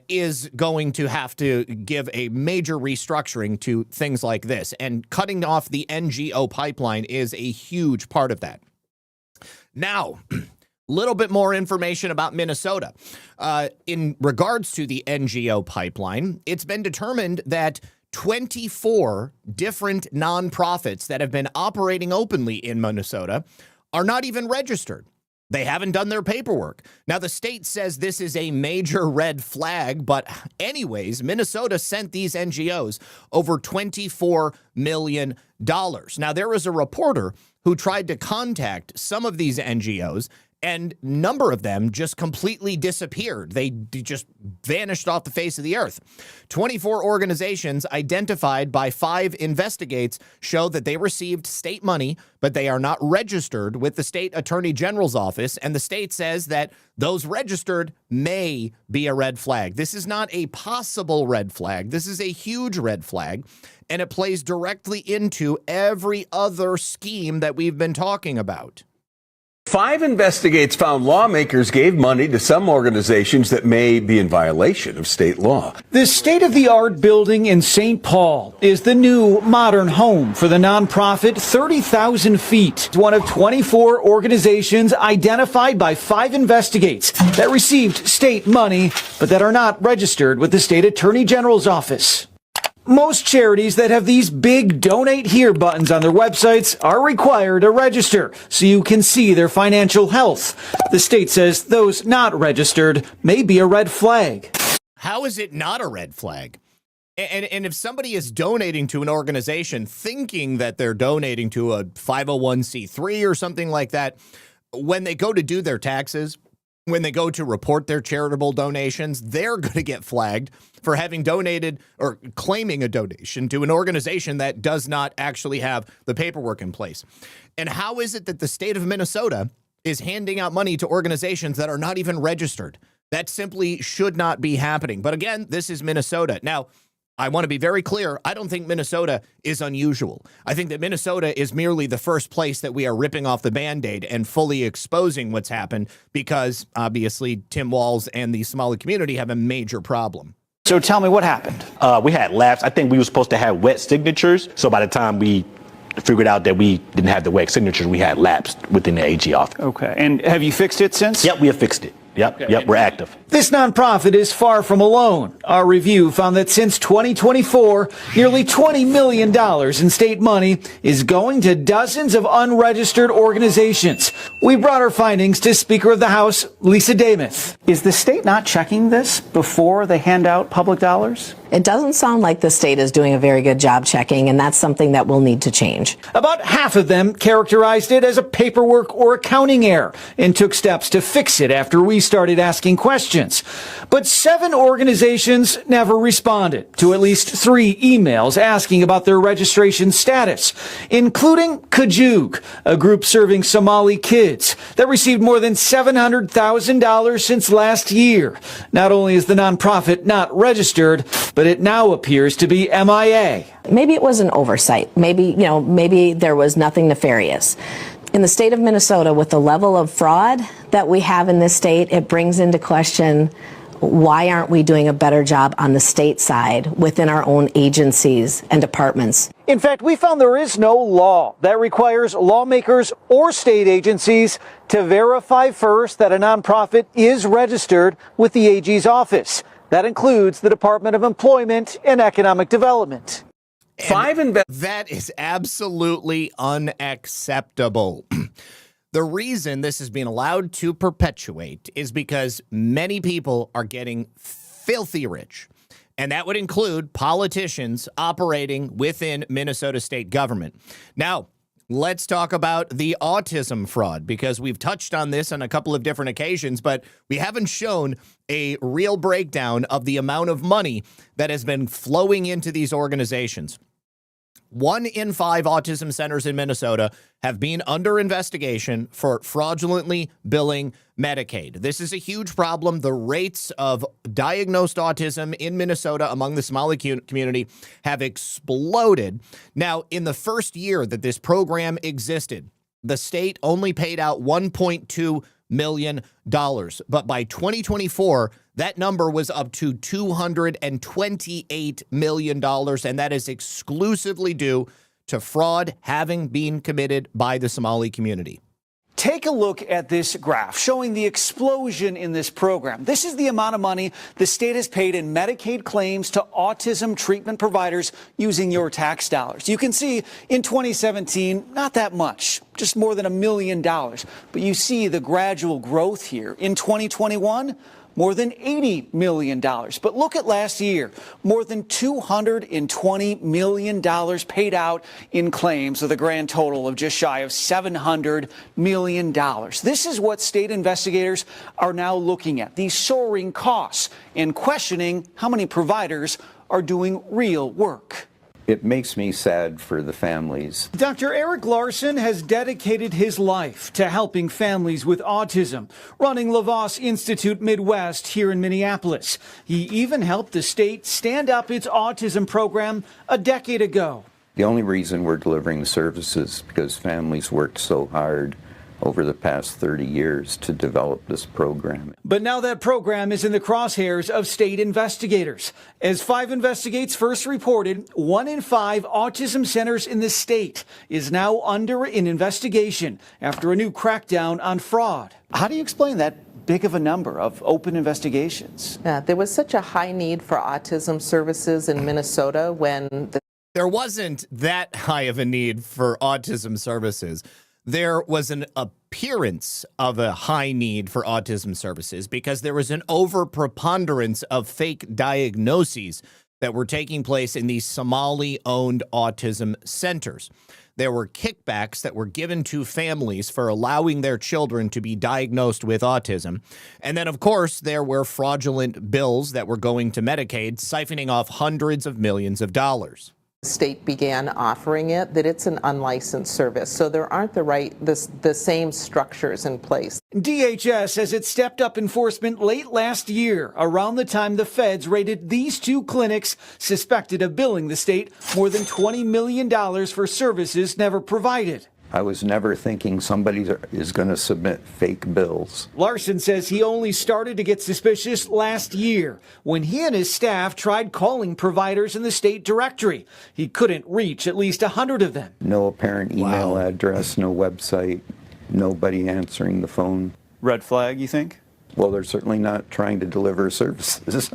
is going to have to give a major restructuring to things like this. And cutting off the NGO pipeline is a huge part of that. Now, little bit more information about Minnesota. In regards to the NGO pipeline, it's been determined that 24 different nonprofits that have been operating openly in Minnesota are not even registered. They haven't done their paperwork. Now, the state says this is a major red flag, but anyways, Minnesota sent these NGOs over $24 million. Now, there was a reporter who tried to contact some of these NGOs, and a number of them just completely disappeared. They just vanished off the face of the earth. 24 organizations identified by 5 investigates show that they received state money, but they are not registered with the state attorney general's office. And the state says that those registered may be a red flag. This is not a possible red flag. This is a huge red flag. And it plays directly into every other scheme that we've been talking about. 5 investigates found lawmakers gave money to some organizations that may be in violation of state law. This state-of-the-art building in St. Paul is the new modern home for the nonprofit 30,000 Feet. It's one of 24 organizations identified by 5 investigates that received state money, but that are not registered with the state attorney general's office. Most charities that have these big Donate Here buttons on their websites are required to register so you can see their financial health. The state says those not registered may be a red flag. How is it not a red flag? And if somebody is donating to an organization thinking that they're donating to a 501c3 or something like that, when they go to do their taxes, when they go to report their charitable donations, they're going to get flagged for having donated or claiming a donation to an organization that does not actually have the paperwork in place. And how is it that the state of Minnesota is handing out money to organizations that are not even registered? That simply should not be happening. But again, this is Minnesota. Now, I want to be very clear. I don't think Minnesota is unusual. I think that Minnesota is merely the first place that we are ripping off the Band-Aid and fully exposing what's happened because, obviously, Tim Walz and the Somali community have a major problem. So tell me what happened. We had lapse. I think we were supposed to have wet signatures. So by the time we figured out that we didn't have the wet signatures, we had lapsed within the AG office. Okay. And have you fixed it since? Yep, we have fixed it. Yep, we're active. This nonprofit is far from alone. Our review found that since 2024, nearly $20 million in state money is going to dozens of unregistered organizations. We brought our findings to Speaker of the House, Lisa Dameth. Is the state not checking this before they hand out public dollars? It doesn't sound like the state is doing a very good job checking, and that's something that will need to change. About half of them characterized it as a paperwork or accounting error and took steps to fix it after we started asking questions. But 7 organizations never responded to at least 3 emails asking about their registration status, including Kajug, a group serving Somali kids that received more than $700,000 since last year. Not only is the nonprofit not registered, but it now appears to be MIA. Maybe it was an oversight. Maybe there was nothing nefarious. In the state of Minnesota, with the level of fraud that we have in this state, it brings into question Why aren't we doing a better job on the state side within our own agencies and departments? In fact, we found there is no law that requires lawmakers or state agencies to verify first that a nonprofit is registered with the AG's office. That includes the Department of Employment and Economic Development. That is absolutely unacceptable. The reason this is being allowed to perpetuate is because many people are getting filthy rich. And that would include politicians operating within Minnesota state government. Now, let's talk about the autism fraud, because we've touched on this on a couple of different occasions, but we haven't shown a real breakdown of the amount of money that has been flowing into these organizations. 1 in 5 autism centers in Minnesota have been under investigation for fraudulently billing Medicaid. This is a huge problem. The rates of diagnosed autism in Minnesota among the Somali community have exploded. Now, in the first year that this program existed, the state only paid out $1.2 million. But by 2024, that number was up to $228 million, and that is exclusively due to fraud having been committed by the Somali community. Take a look at this graph showing the explosion in this program. This is the amount of money the state has paid in Medicaid claims to autism treatment providers using your tax dollars. You can see in 2017, not that much, just more than $1 million. But you see the gradual growth here. In 2021, more than $80 million. But look at last year, more than $220 million paid out in claims, with a grand total of just shy of $700 million. This is what state investigators are now looking at, these soaring costs, and questioning how many providers are doing real work. It makes me sad for the families. Dr. Eric Larson has dedicated his life to helping families with autism, running LaVos Institute Midwest here in Minneapolis. He even helped the state stand up its autism program a decade ago. The only reason we're delivering the services is because families worked so hard over the past 30 years to develop this program. But now that program is in the crosshairs of state investigators. As 5 Investigates first reported, 1 in 5 autism centers in the state is now under an investigation after a new crackdown on fraud. How do you explain that big of a number of open investigations? Yeah, there was such a high need for autism services in Minnesota when There wasn't that high of a need for autism services. There was an appearance of a high need for autism services because there was an overpreponderance of fake diagnoses that were taking place in these Somali-owned autism centers. There were kickbacks that were given to families for allowing their children to be diagnosed with autism. And then, of course, there were fraudulent bills that were going to Medicaid, siphoning off hundreds of millions of dollars. the state began offering it, that it's an unlicensed service. So there aren't the same structures in place. DHS says it stepped up enforcement late last year, around the time the feds raided these two clinics suspected of billing the state more than $20 million for services never provided. I was never thinking somebody is going to submit fake bills. Larson says he only started to get suspicious last year when he and his staff tried calling providers in the state directory. He couldn't reach at least 100 of them. No apparent email address, no website, nobody answering the phone. Red flag, you think? Well, they're certainly not trying to deliver services.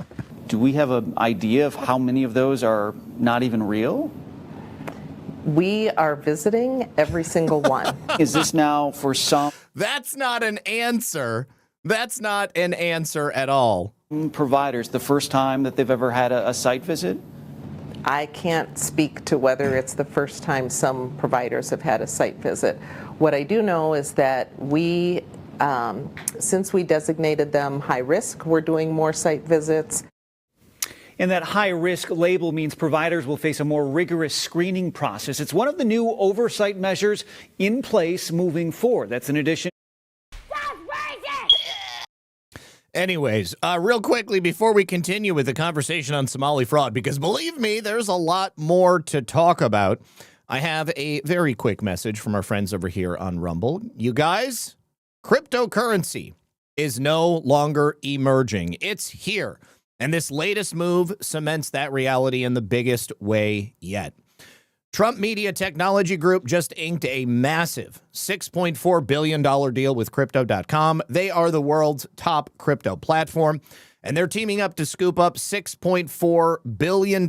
Do we have an idea of how many of those are not even real? We are visiting every single one. Is this now for some? That's not an answer. That's not an answer at all. Providers, the first time that they've ever had a site visit? I can't speak to whether it's the first time some providers have had a site visit. What I do know is that we, since we designated them high risk, we're doing more site visits. And that high-risk label means providers will face a more rigorous screening process. It's one of the new oversight measures in place moving forward. That's in addition. Anyways, real quickly before we continue with the conversation on Somali fraud, because believe me, there's a lot more to talk about, I have a very quick message from our friends over here on Rumble. You guys, cryptocurrency is no longer emerging. It's here. And this latest move cements that reality in the biggest way yet. Trump Media Technology Group just inked a massive $6.4 billion deal with Crypto.com. They are the world's top crypto platform, and they're teaming up to scoop up $6.4 billion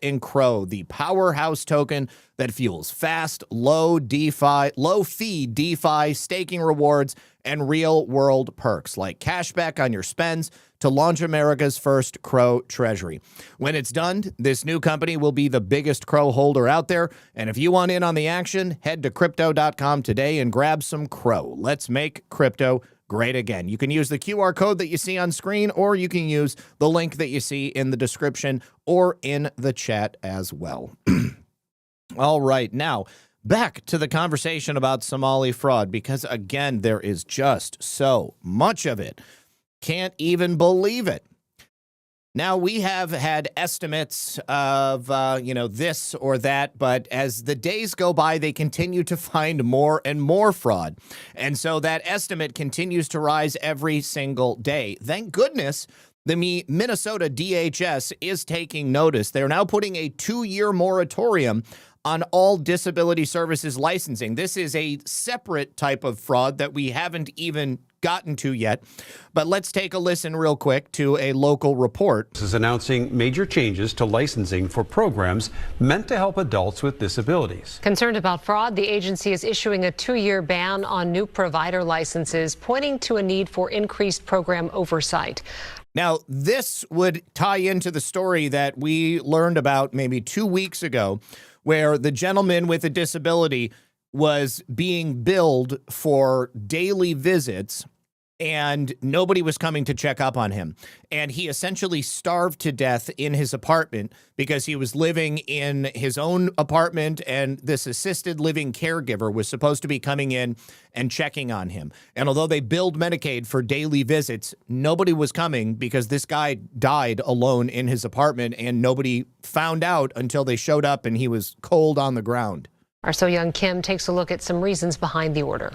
in Crow, the powerhouse token that fuels fast, low-fee DeFi, staking rewards, and real-world perks like cashback on your spends to launch America's first Crow treasury. When it's done, this new company will be the biggest Crow holder out there. And if you want in on the action, head to Crypto.com today and grab some Crow. Let's make crypto great again. You can use the QR code that you see on screen, or you can use the link that you see in the description or in the chat as well. All right, now back to the conversation about Somali fraud, because again, there is just so much of it. Can't even believe it. Now, we have had estimates of, this or that, but as the days go by, they continue to find more and more fraud. And so that estimate continues to rise every single day. Thank goodness the Minnesota DHS is taking notice. They're now putting a 2-year moratorium on all disability services licensing. This is a separate type of fraud that we haven't even gotten to yet. But let's take a listen real quick to a local report. This is announcing major changes to licensing for programs meant to help adults with disabilities. Concerned about fraud, the agency is issuing a 2-year ban on new provider licenses, pointing to a need for increased program oversight. Now, this would tie into the story that we learned about maybe 2 weeks ago, where the gentleman with a disability was being billed for daily visits and nobody was coming to check up on him. And he essentially starved to death in his apartment because he was living in his own apartment, and this assisted living caregiver was supposed to be coming in and checking on him. And although they billed Medicaid for daily visits, nobody was coming because this guy died alone in his apartment, and nobody found out until they showed up and he was cold on the ground. Our So Young Kim takes a look at some reasons behind the order.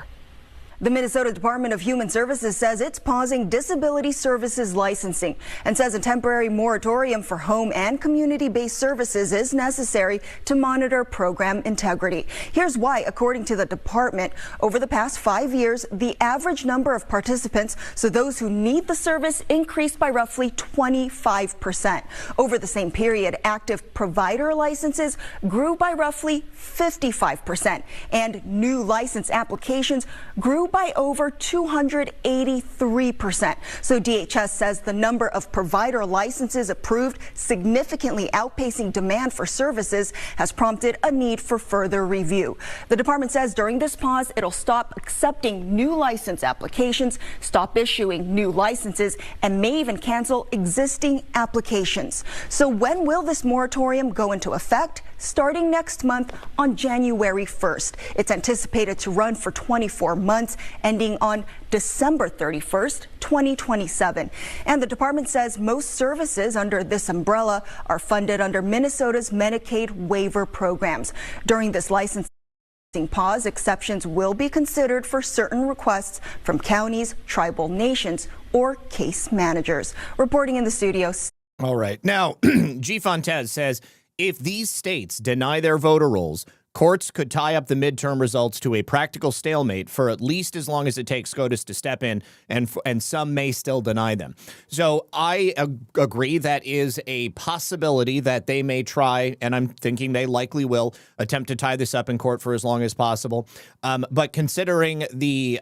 The Minnesota Department of Human Services says it's pausing disability services licensing and says a temporary moratorium for home and community-based services is necessary to monitor program integrity. Here's why. According to the department, over the past 5 years, the average number of participants, so those who need the service, increased by roughly 25%. Over the same period, active provider licenses grew by roughly 55%, and new license applications grew by over 283%. So DHS says the number of provider licenses approved, significantly outpacing demand for services, has prompted a need for further review. The department says during this pause, it'll stop accepting new license applications, stop issuing new licenses, and may even cancel existing applications. So when will this moratorium go into effect? Starting next month on January 1st. It's anticipated to run for 24 months, ending on December 31st, 2027. And the department says most services under this umbrella are funded under Minnesota's Medicaid waiver programs. During this licensing pause, exceptions will be considered for certain requests from counties, tribal nations, or case managers. Reporting in the studio. All right. Now, G. Fontez says, if these states deny their voter rolls, courts could tie up the midterm results to a practical stalemate for at least as long as it takes SCOTUS to step in, and some may still deny them. So I agree that is a possibility that they may try, and I'm thinking they likely will attempt to tie this up in court for as long as possible. But considering the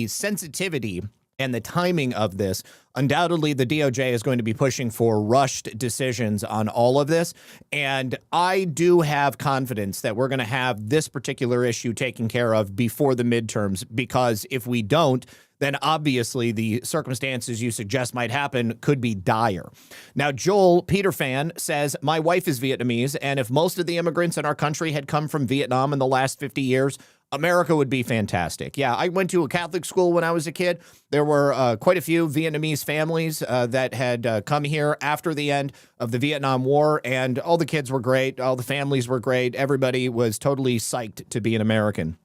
sensitivity and the timing of this, undoubtedly the DOJ is going to be pushing for rushed decisions on all of this. And I do have confidence that we're going to have this particular issue taken care of before the midterms, because if we don't, then obviously the circumstances you suggest might happen could be dire. Now, Joel Peterfan says, my wife is Vietnamese, and if most of the immigrants in our country had come from Vietnam in the last 50 years, America would be fantastic. Yeah, I went to a Catholic school when I was a kid. There were quite a few Vietnamese families that had come here after the end of the Vietnam War, and all the kids were great. All the families were great. Everybody was totally psyched to be an American.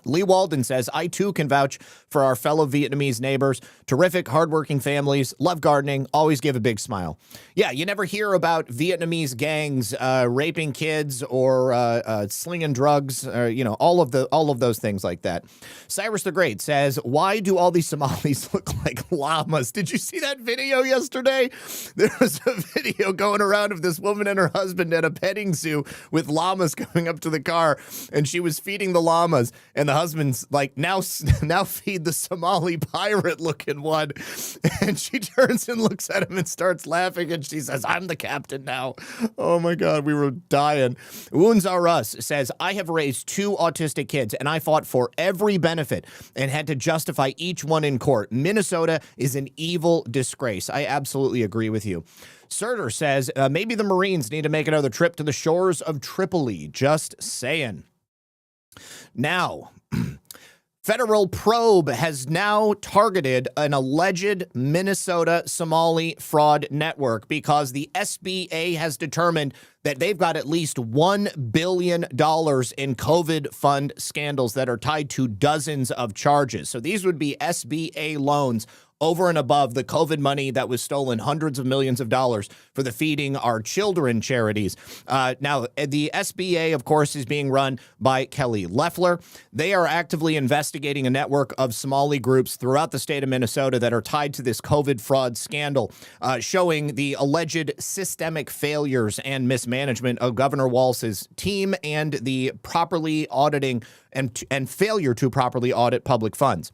Lee Walden says, I too can vouch for our fellow Vietnamese neighbors. Terrific, hardworking families, love gardening, always give a big smile. Yeah, you never hear about Vietnamese gangs raping kids or slinging drugs, or, all of those things like that. Cyrus the Great says, why do all these Somalis look like llamas? Did you see that video yesterday? There was a video going around of this woman and her husband at a petting zoo with llamas coming up to the car, and she was feeding the llamas, and the husband's like, now feed the Somali pirate looking one. And she turns and looks at him and starts laughing, and she says, I'm the captain now. Oh my God, we were dying. Wounds Are Us says, I have raised 2 autistic kids, and I fought for every benefit and had to justify each one in court. Minnesota is an evil disgrace. I absolutely agree with you. Surter says, maybe the Marines need to make another trip to the shores of Tripoli. Just saying. Now, federal probe has now targeted an alleged Minnesota Somali fraud network because the SBA has determined that they've got at least $1 billion in COVID fund scandals that are tied to dozens of charges. So these would be SBA loans over and above the COVID money that was stolen, hundreds of millions of dollars for the Feeding Our Children charities. Now, the SBA, of course, is being run by Kelly Loeffler. They are actively investigating a network of Somali groups throughout the state of Minnesota that are tied to this COVID fraud scandal, showing the alleged systemic failures and mismanagement of Governor Walz's team and the properly auditing and failure to properly audit public funds.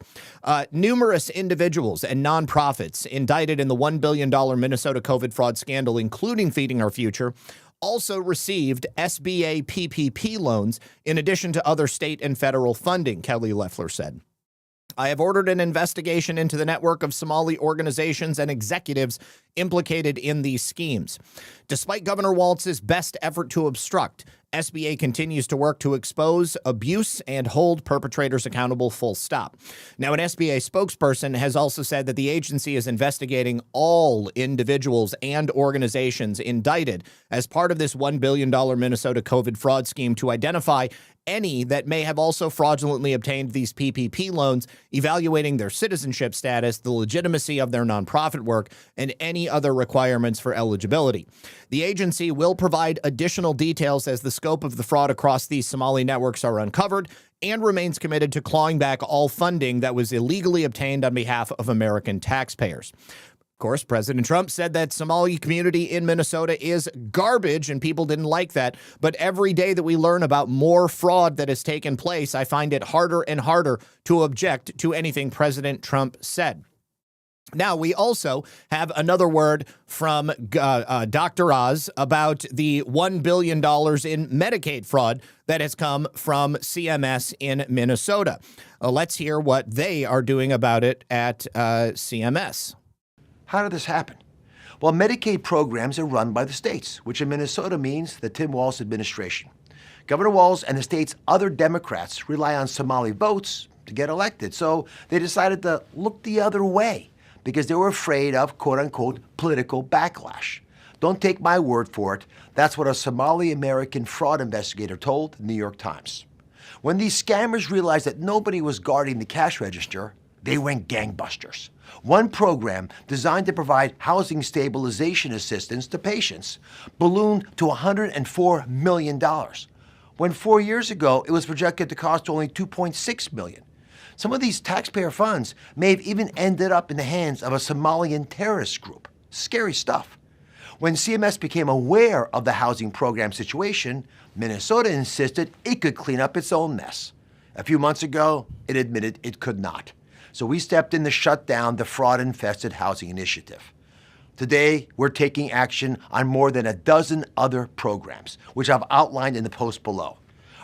Numerous individuals and nonprofits indicted in the $1 billion Minnesota COVID fraud scandal, including Feeding Our Future, also received SBA PPP loans in addition to other state and federal funding, Kelly Loeffler said. I have ordered an investigation into the network of Somali organizations and executives implicated in these schemes. Despite Governor Walz's best effort to obstruct, SBA continues to work to expose abuse and hold perpetrators accountable, full stop. Now, an SBA spokesperson has also said that the agency is investigating all individuals and organizations indicted as part of this $1 billion Minnesota COVID fraud scheme to identify any that may have also fraudulently obtained these PPP loans, evaluating their citizenship status, the legitimacy of their nonprofit work, and any other requirements for eligibility. The agency will provide additional details as the scope of the fraud across these Somali networks are uncovered, and remains committed to clawing back all funding that was illegally obtained on behalf of American taxpayers. Of course, President Trump said that Somali community in Minnesota is garbage, and people didn't like that. But every day that we learn about more fraud that has taken place, I find it harder and harder to object to anything President Trump said. Now, we also have another word from Dr. Oz about the $1 billion in Medicaid fraud that has come from CMS in Minnesota. Let's hear what they are doing about it at CMS. How did this happen? Well, Medicaid programs are run by the states, which in Minnesota means the Tim Walz administration. Governor Walz and the state's other Democrats rely on Somali votes to get elected, so they decided to look the other way because they were afraid of, quote-unquote, political backlash. Don't take my word for it. That's what a Somali-American fraud investigator told the New York Times. When these scammers realized that nobody was guarding the cash register, they went gangbusters. One program designed to provide housing stabilization assistance to patients ballooned to $104 million, when 4 years ago it was projected to cost only $2.6 million. Some of these taxpayer funds may have even ended up in the hands of a Somalian terrorist group. Scary stuff. When CMS became aware of the housing program situation, Minnesota insisted it could clean up its own mess. A few months ago, it admitted it could not. So we stepped in to shut down the fraud-infested housing initiative. Today, we're taking action on more than a dozen other programs, which I've outlined in the post below.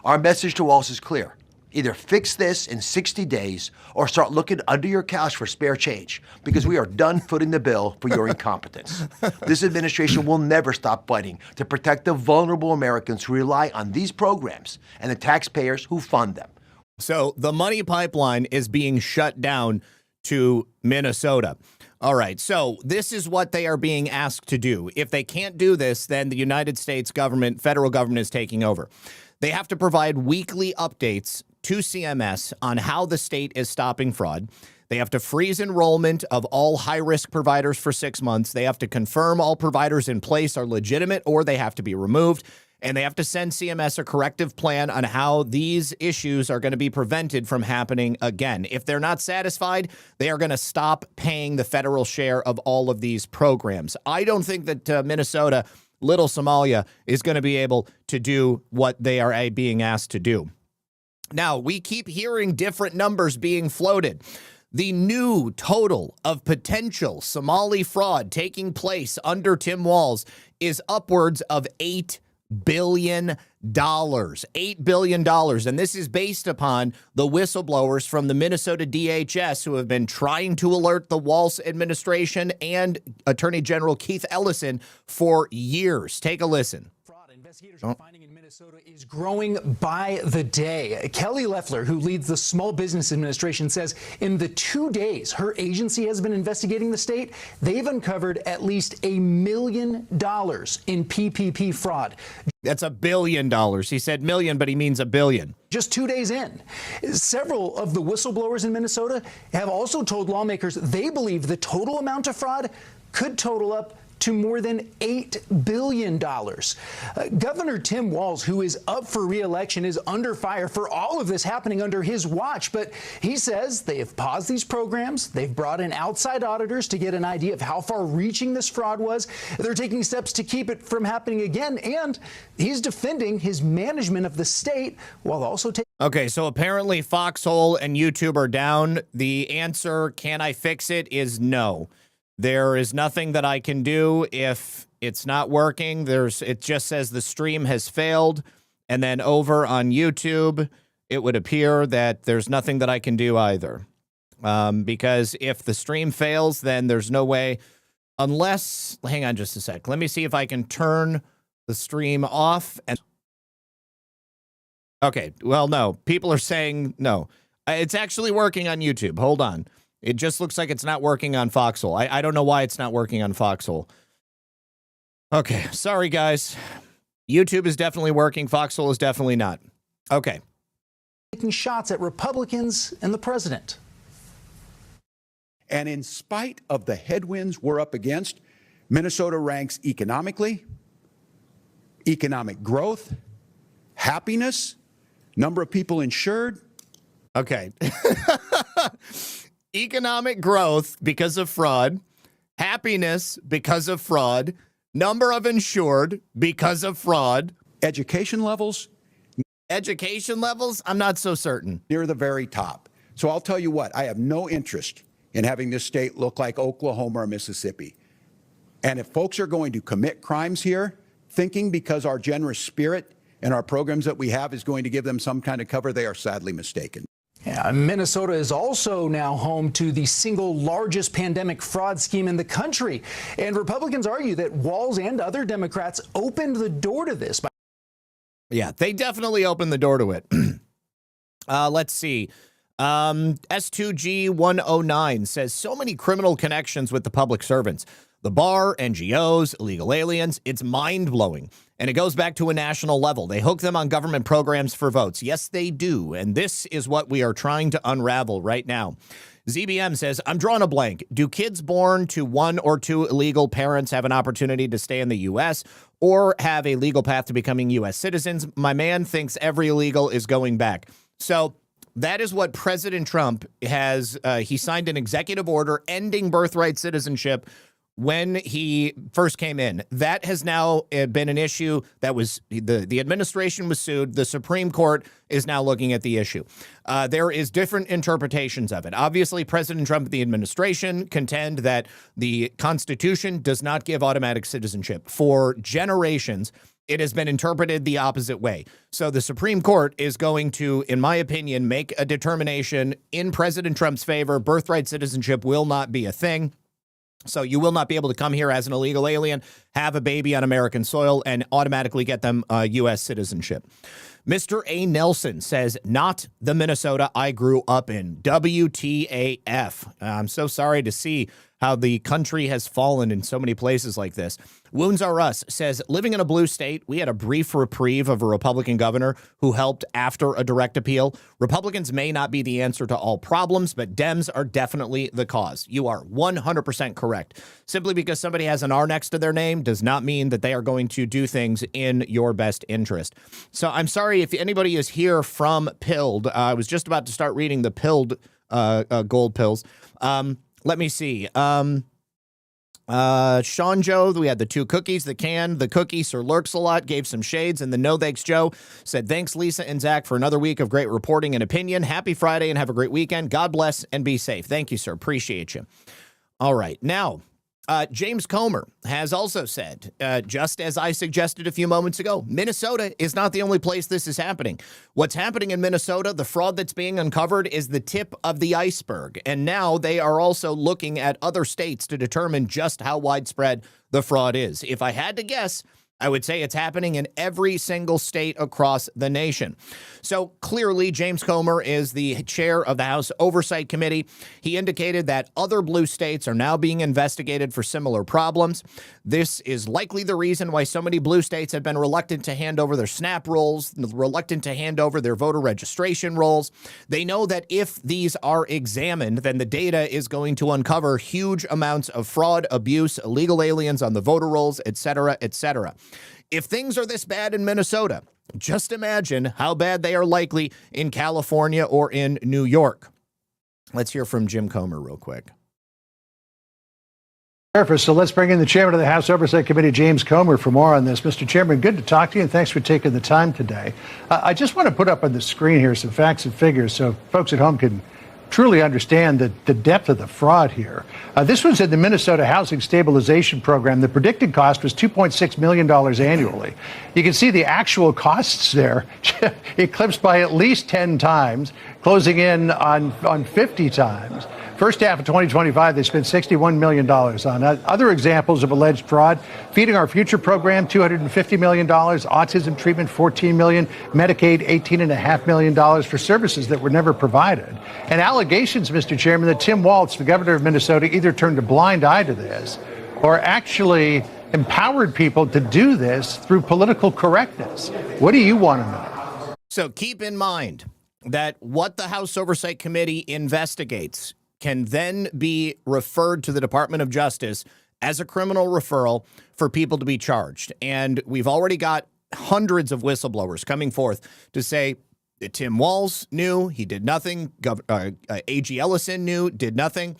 Our message to Walz is clear. Either fix this in 60 days or start looking under your couch for spare change, because we are done footing the bill for your incompetence. This administration will never stop fighting to protect the vulnerable Americans who rely on these programs and the taxpayers who fund them. So the money pipeline is being shut down to Minnesota. All right, so this is what they are being asked to do. If they can't do this, then the United States government, federal government, is taking over. They have to provide weekly updates to CMS on how the state is stopping fraud. They have to freeze enrollment of all high-risk providers for 6 months. They have to confirm all providers in place are legitimate or they have to be removed. And they have to send CMS a corrective plan on how these issues are going to be prevented from happening again. If they're not satisfied, they are going to stop paying the federal share of all of these programs. I don't think that Minnesota, little Somalia, is going to be able to do what they are being asked to do. Now, we keep hearing different numbers being floated. The new total of potential Somali fraud taking place under Tim Walz is upwards of $8 billion. $8 billion. And this is based upon the whistleblowers from the Minnesota DHS who have been trying to alert the Walz administration and Attorney General Keith Ellison for years. Take a listen. Investigators are finding in Minnesota is growing by the day. Kelly Loeffler, who leads the Small Business Administration, says in the 2 days her agency has been investigating the state, they've uncovered at least $1 million in PPP fraud. That's $1 billion. He said million, but he means $1 billion. Just 2 days in. Several of the whistleblowers in Minnesota have also told lawmakers they believe the total amount of fraud could total up to more than $8 billion. Governor Tim Walz, who is up for re-election, is under fire for all of this happening under his watch. But he says they have paused these programs. They've brought in outside auditors to get an idea of how far-reaching this fraud was. They're taking steps to keep it from happening again. And he's defending his management of the state while also taking... Okay, so apparently Foxhole and YouTube are down. The answer, can I fix it, is no. There is nothing that I can do if it's not working. It just says the stream has failed. And then over on YouTube, it would appear that there's nothing that I can do either. Because if the stream fails, then there's no way, unless, hang on just a sec. Let me see if I can turn the stream off. And okay, well, no. People are saying no. It's actually working on YouTube. Hold on. It just looks like it's not working on Foxhole. I don't know why it's not working on Foxhole. Okay, sorry, guys. YouTube is definitely working. Foxhole is definitely not. Okay. Taking shots at Republicans and the president. And in spite of the headwinds we're up against, Minnesota ranks economically, economic growth, happiness, number of people insured. Okay. Economic growth because of fraud, happiness because of fraud, number of insured because of fraud. Education levels? Education levels? I'm not so certain. Near the very top. So I'll tell you what, I have no interest in having this state look like Oklahoma or Mississippi. And if folks are going to commit crimes here, thinking because our generous spirit and our programs that we have is going to give them some kind of cover, they are sadly mistaken. Yeah, Minnesota is also now home to the single largest pandemic fraud scheme in the country. And Republicans argue that Walz and other Democrats opened the door to this. Yeah, they definitely opened the door to it. Let's see. S2G109 says so many criminal connections with the public servants. The bar, NGOs, illegal aliens, it's mind-blowing. And it goes back to a national level. They hook them on government programs for votes. Yes, they do. And this is what we are trying to unravel right now. ZBM says, I'm drawing a blank. Do kids born to one or two illegal parents have an opportunity to stay in the U.S. or have a legal path to becoming U.S. citizens? My man thinks every illegal is going back. So that is what President Trump has. He signed an executive order ending birthright citizenship when he first came in. That has now been an issue that was, the administration was sued. The Supreme Court is now looking at the issue. There is different interpretations of it. Obviously, President Trump and the administration contend that the Constitution does not give automatic citizenship. For generations, it has been interpreted the opposite way. So the Supreme Court is going to, in my opinion, make a determination in President Trump's favor. Birthright citizenship will not be a thing. So you will not be able to come here as an illegal alien, have a baby on American soil and automatically get them U.S. citizenship. Mr. A. Nelson says, not the Minnesota I grew up in. WTAF. I'm so sorry to see how the country has fallen in so many places like this. Wounds Are Us says, living in a blue state, we had a brief reprieve of a Republican governor who helped after a direct appeal. Republicans may not be the answer to all problems, but Dems are definitely the cause. You are 100% correct. Simply because somebody has an R next to their name does not mean that they are going to do things in your best interest. So I'm sorry if anybody is here from Pilled. I was just about to start reading the Pilled gold pills. Let me see. Sean Joe, we had the 2 cookies, the cookie, Sir Lurks a lot, gave some shades, and the No Thanks Joe said, thanks, Lisa and Zach, for another week of great reporting and opinion. Happy Friday and have a great weekend. God bless and be safe. Thank you, sir. Appreciate you. All right. Now, James Comer has also said, just as I suggested a few moments ago, Minnesota is not the only place this is happening. What's happening in Minnesota, the fraud that's being uncovered, is the tip of the iceberg. And now they are also looking at other states to determine just how widespread the fraud is. If I had to guess, I would say it's happening in every single state across the nation. So clearly, James Comer is the chair of the House Oversight Committee. He indicated that other blue states are now being investigated for similar problems. This is likely the reason why so many blue states have been reluctant to hand over their SNAP rolls, reluctant to hand over their voter registration rolls. They know that if these are examined, then the data is going to uncover huge amounts of fraud, abuse, illegal aliens on the voter rolls, et cetera, et cetera. If things are this bad in Minnesota, just imagine how bad they are likely in California or in New York. Let's hear from Jim Comer real quick. So let's bring in the chairman of the House Oversight Committee, James Comer, for more on this. Mr. Chairman, good to talk to you, and thanks for taking the time today. I just want to put up on the screen here some facts and figures so folks at home can truly understand the depth of the fraud here. This was in the Minnesota Housing Stabilization Program. The predicted cost was $2.6 million annually. You can see the actual costs there eclipsed by at least 10 times, closing in on 50 times. First half of 2025, they spent $61 million on other examples of alleged fraud. Feeding Our Future program, $250 million. Autism treatment, $14 million. Medicaid, $18.5 million for services that were never provided. And allegations, Mr. Chairman, that Tim Walz, the governor of Minnesota, either turned a blind eye to this or actually empowered people to do this through political correctness. What do you want to know? So keep in mind that what the House Oversight Committee investigates can then be referred to the Department of Justice as a criminal referral for people to be charged. And we've already got hundreds of whistleblowers coming forth to say that Tim Walz knew, he did nothing. A.G. Ellison knew, did nothing.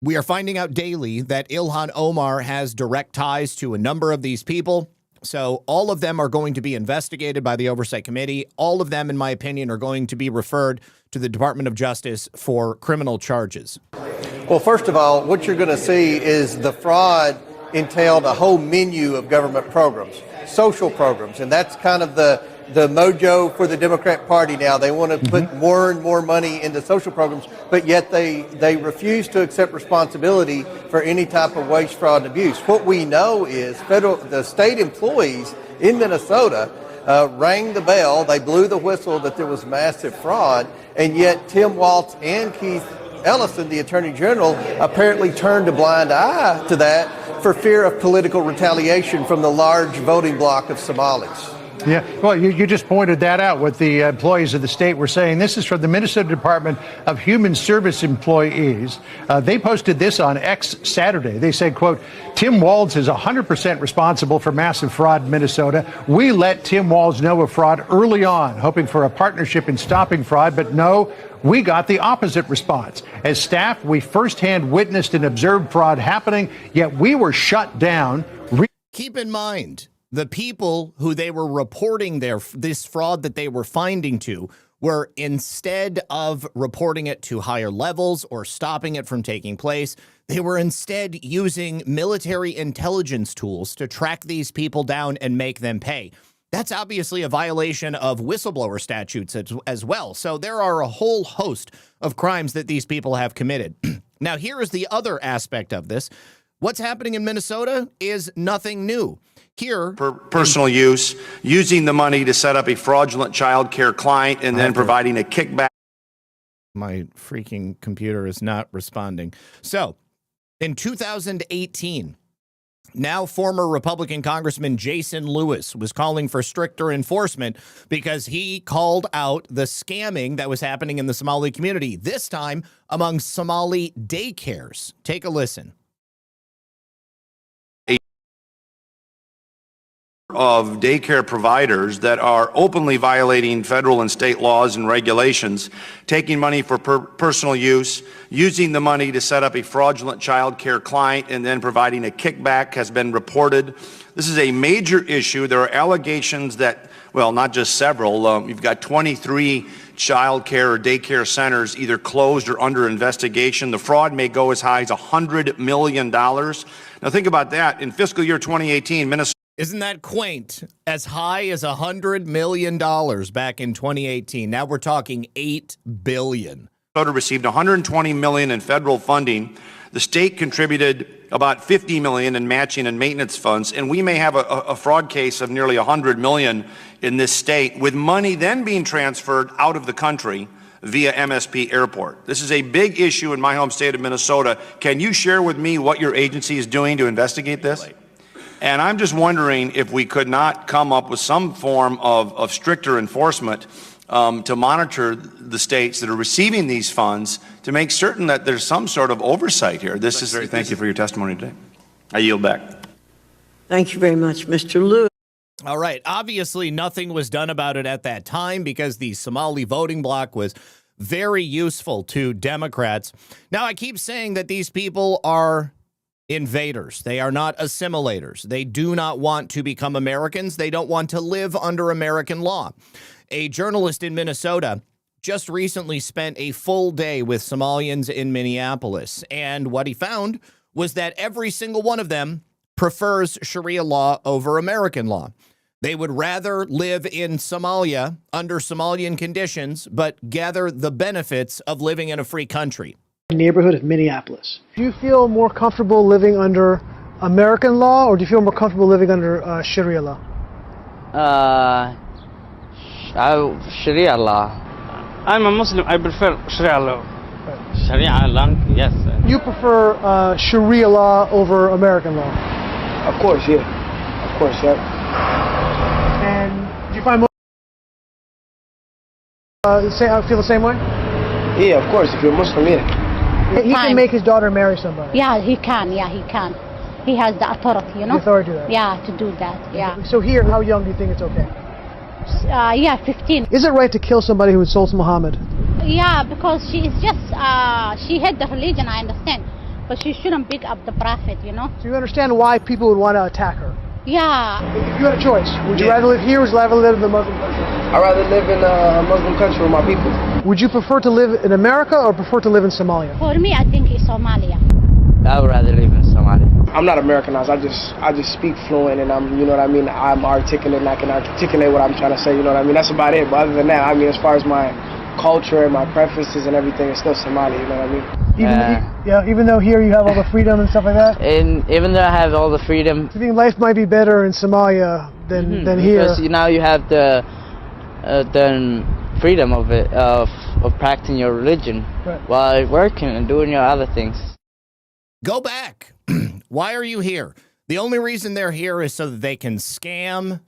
We are finding out daily that Ilhan Omar has direct ties to a number of these people. So all of them are going to be investigated by the Oversight Committee. All of them, in my opinion, are going to be referred to the Department of Justice for criminal charges. Well, first of all, what you're going to see is the fraud entailed a whole menu of government programs, social programs, and that's kind of the mojo for the Democrat Party now. They want to put more and more money into social programs, but yet they refuse to accept responsibility for any type of waste, fraud, and abuse. What we know is the state employees in Minnesota rang the bell, they blew the whistle that there was massive fraud, and yet Tim Walz and Keith Ellison, the Attorney General, apparently turned a blind eye to that for fear of political retaliation from the large voting bloc of Somalis. Yeah, well, you just pointed that out, what the employees of the state were saying. This is from the Minnesota Department of Human Service employees. They posted this on X Saturday. They said, quote, Tim Walz is 100% responsible for massive fraud in Minnesota. We let Tim Walz know of fraud early on, hoping for a partnership in stopping fraud, but no, we got the opposite response. As staff, we firsthand witnessed and observed fraud happening, yet we were shut down. Keep in mind, the people who they were reporting this fraud that they were finding to were, instead of reporting it to higher levels or stopping it from taking place, they were instead using military intelligence tools to track these people down and make them pay. That's obviously a violation of whistleblower statutes as well. So there are a whole host of crimes that these people have committed. Now, here is the other aspect of this. What's happening in Minnesota is nothing new. Here, for personal use, using the money to set up a fraudulent child care client and then providing a kickback. My freaking computer is not responding. So, in 2018, now former Republican Congressman Jason Lewis was calling for stricter enforcement because he called out the scamming that was happening in the Somali community, this time among Somali daycares. Take a listen. Of daycare providers that are openly violating federal and state laws and regulations, taking money for personal use, using the money to set up a fraudulent child care client, and then providing a kickback has been reported. This is a major issue. There are allegations that, well, not just several, you've got 23 child care or daycare centers either closed or under investigation. The fraud may go as high as $100 million. Now think about that. In fiscal year 2018, Minnesota. Isn't that quaint? As high as $100 million back in 2018. Now we're talking $8 billion. Minnesota received $120 million in federal funding. The state contributed about $50 million in matching and maintenance funds, and we may have a fraud case of nearly $100 million in this state, with money then being transferred out of the country via MSP Airport. This is a big issue in my home state of Minnesota. Can you share with me what your agency is doing to investigate this? And I'm just wondering if we could not come up with some form of stricter enforcement to monitor the states that are receiving these funds to make certain that there's some sort of oversight here. Thank you for your testimony today. I yield back. Thank you very much, Mr. Lewis. All right. Obviously, nothing was done about it at that time because the Somali voting bloc was very useful to Democrats. Now, I keep saying that these people are invaders. They are not assimilators. They do not want to become Americans. They don't want to live under American law. A journalist in Minnesota just recently spent a full day with Somalians in Minneapolis, and what he found was that every single one of them prefers Sharia law over American law. They would rather live in Somalia under Somalian conditions, but gather the benefits of living in a free country. Neighborhood of Minneapolis. Do you feel more comfortable living under American law, or do you feel more comfortable living under Sharia law? Sharia law. I'm a Muslim. I prefer Sharia law. Right. Sharia law, yes. You prefer Sharia law over American law? Of course, yeah. Of course, yeah. And do you find feel the same way? Yeah, of course. If you're Muslim, yeah. He can make his daughter marry somebody. Yeah, he can. Yeah, he can. He has the authority, you know? The authority to that. Yeah, to do that, yeah. So here, how young do you think it's okay? Yeah, 15. Is it right to kill somebody who insults Muhammad? Yeah, because she is just, she hid the religion, I understand. But she shouldn't pick up the prophet, you know? So you understand why people would want to attack her? Yeah. If you had a choice, would you rather live here or would you rather live in the Muslim country? I'd rather live in a Muslim country with my people. Would you prefer to live in America or prefer to live in Somalia? For me, I think it's Somalia. I would rather live in Somalia. I'm not Americanized. I just speak fluent, and I'm, you know what I mean? I'm articulate, and I can articulate what I'm trying to say, you know what I mean? That's about it. But other than that, I mean, as far as my culture and my preferences and everything, it's still Somali, you know what I mean? Even though here you have all the freedom and stuff like that? And even though I have all the freedom. I think life might be better in Somalia than here. Because now you have the freedom of it, of practicing your religion, right, while working and doing your other things. Go back. Why are you here? The only reason they're here is so that they can scam.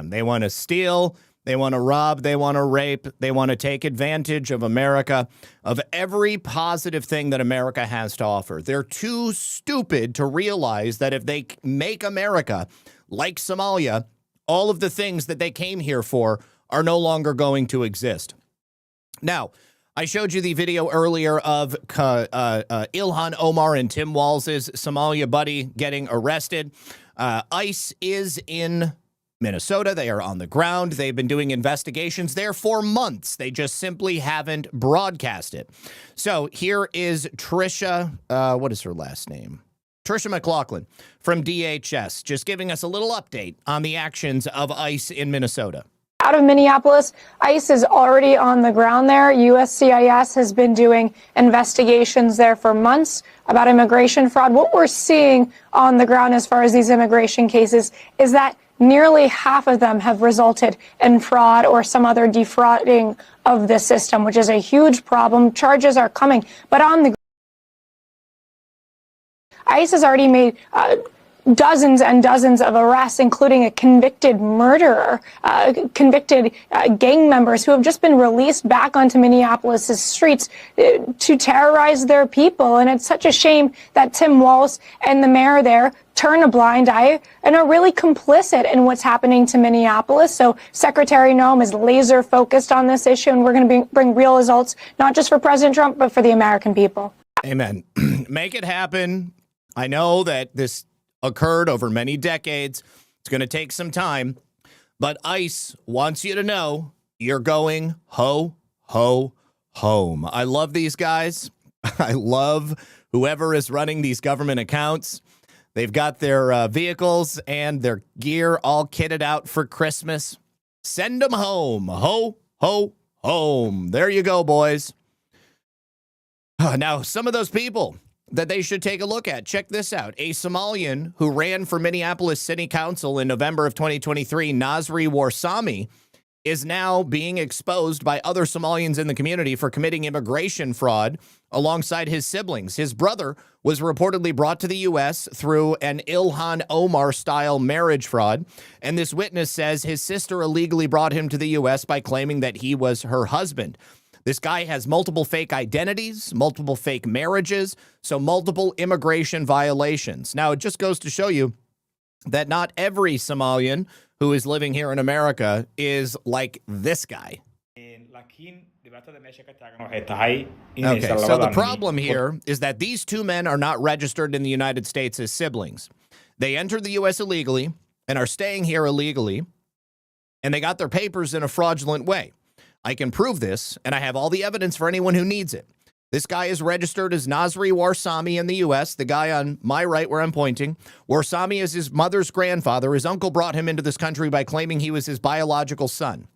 They want to steal. They want to rob, they want to rape, they want to take advantage of America, of every positive thing that America has to offer. They're too stupid to realize that if they make America like Somalia, all of the things that they came here for are no longer going to exist. Now, I showed you the video earlier of Ilhan Omar and Tim Walz's Somalia buddy getting arrested. ICE is in Minnesota. They are on the ground. They've been doing investigations there for months. They just simply haven't broadcast it. So here is Trisha, what is her last name? Trisha McLaughlin from DHS, just giving us a little update on the actions of ICE in Minnesota. out of Minneapolis. ICE is already on the ground there. USCIS has been doing investigations there for months about immigration fraud. What we're seeing on the ground as far as these immigration cases is that nearly half of them have resulted in fraud or some other defrauding of the system, which is a huge problem. Charges are coming, but on the ICE has already made dozens and dozens of arrests, including a convicted murderer, convicted gang members who have just been released back onto Minneapolis' streets to terrorize their people. And it's such a shame that Tim Walz and the mayor there turn a blind eye and are really complicit in what's happening to Minneapolis. So Secretary Noem is laser focused on this issue, and we're going to bring real results, not just for President Trump, but for the American people. Amen. Make it happen. I know that this occurred over many decades. It's going to take some time, but ICE wants you to know you're going home. I love these guys. I love whoever is running these government accounts. They've got their vehicles and their gear all kitted out for Christmas. Send them home. Home. There you go, boys. Now, some of those people that they should take a look at. Check this out. A Somalian who ran for Minneapolis City Council in November of 2023, Nasri Warsami, is now being exposed by other Somalians in the community for committing immigration fraud alongside his siblings. His brother was reportedly brought to the U.S. through an Ilhan Omar-style marriage fraud, and this witness says his sister illegally brought him to the U.S. by claiming that he was her husband. This guy has multiple fake identities, multiple fake marriages, so multiple immigration violations. Now, it just goes to show you that not every Somalian who is living here in America is like this guy. Okay, so the problem here is that these two men are not registered in the United States as siblings. They entered the U.S. illegally and are staying here illegally, and they got their papers in a fraudulent way. I can prove this, and I have all the evidence for anyone who needs it. This guy is registered as Nasri Warsami in the U.S., the guy on my right where I'm pointing. Warsami is his mother's grandfather. His uncle brought him into this country by claiming he was his biological son.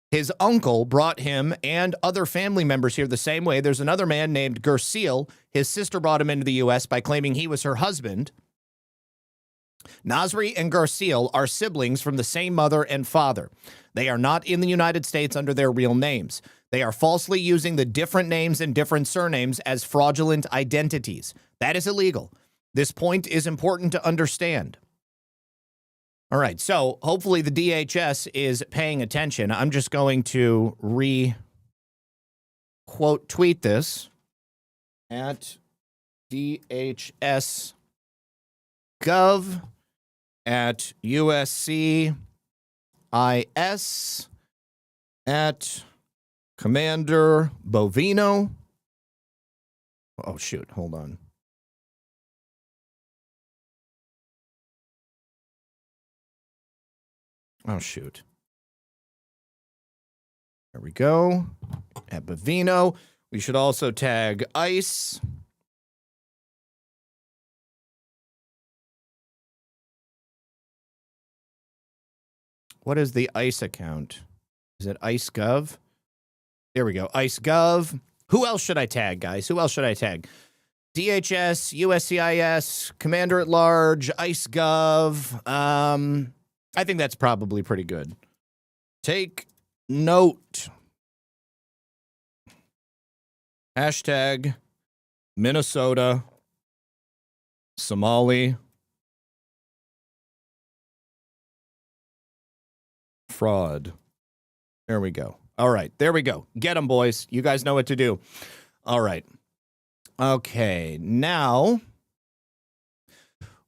His uncle brought him and other family members here the same way. There's another man named Gersil. His sister brought him into the U.S. by claiming he was her husband. Nasri and Gersil are siblings from the same mother and father. They are not in the United States under their real names. They are falsely using the different names and different surnames as fraudulent identities. That is illegal. This point is important to understand. All right, so hopefully the DHS is paying attention. I'm just going to quote tweet this at DHS Gov at USCIS at Commander Bovino. Oh, shoot. Hold on. Oh, shoot. There we go. At Bovino. We should also tag ICE. What is the ICE account? Is it IceGov? There we go. IceGov. Who else should I tag, guys? Who else should I tag? DHS, USCIS, Commander at Large, IceGov. I think that's probably pretty good. Take note. Hashtag Minnesota Somali fraud. There we go. All right, there we go. Get them, boys. You guys know what to do. All right. Okay, now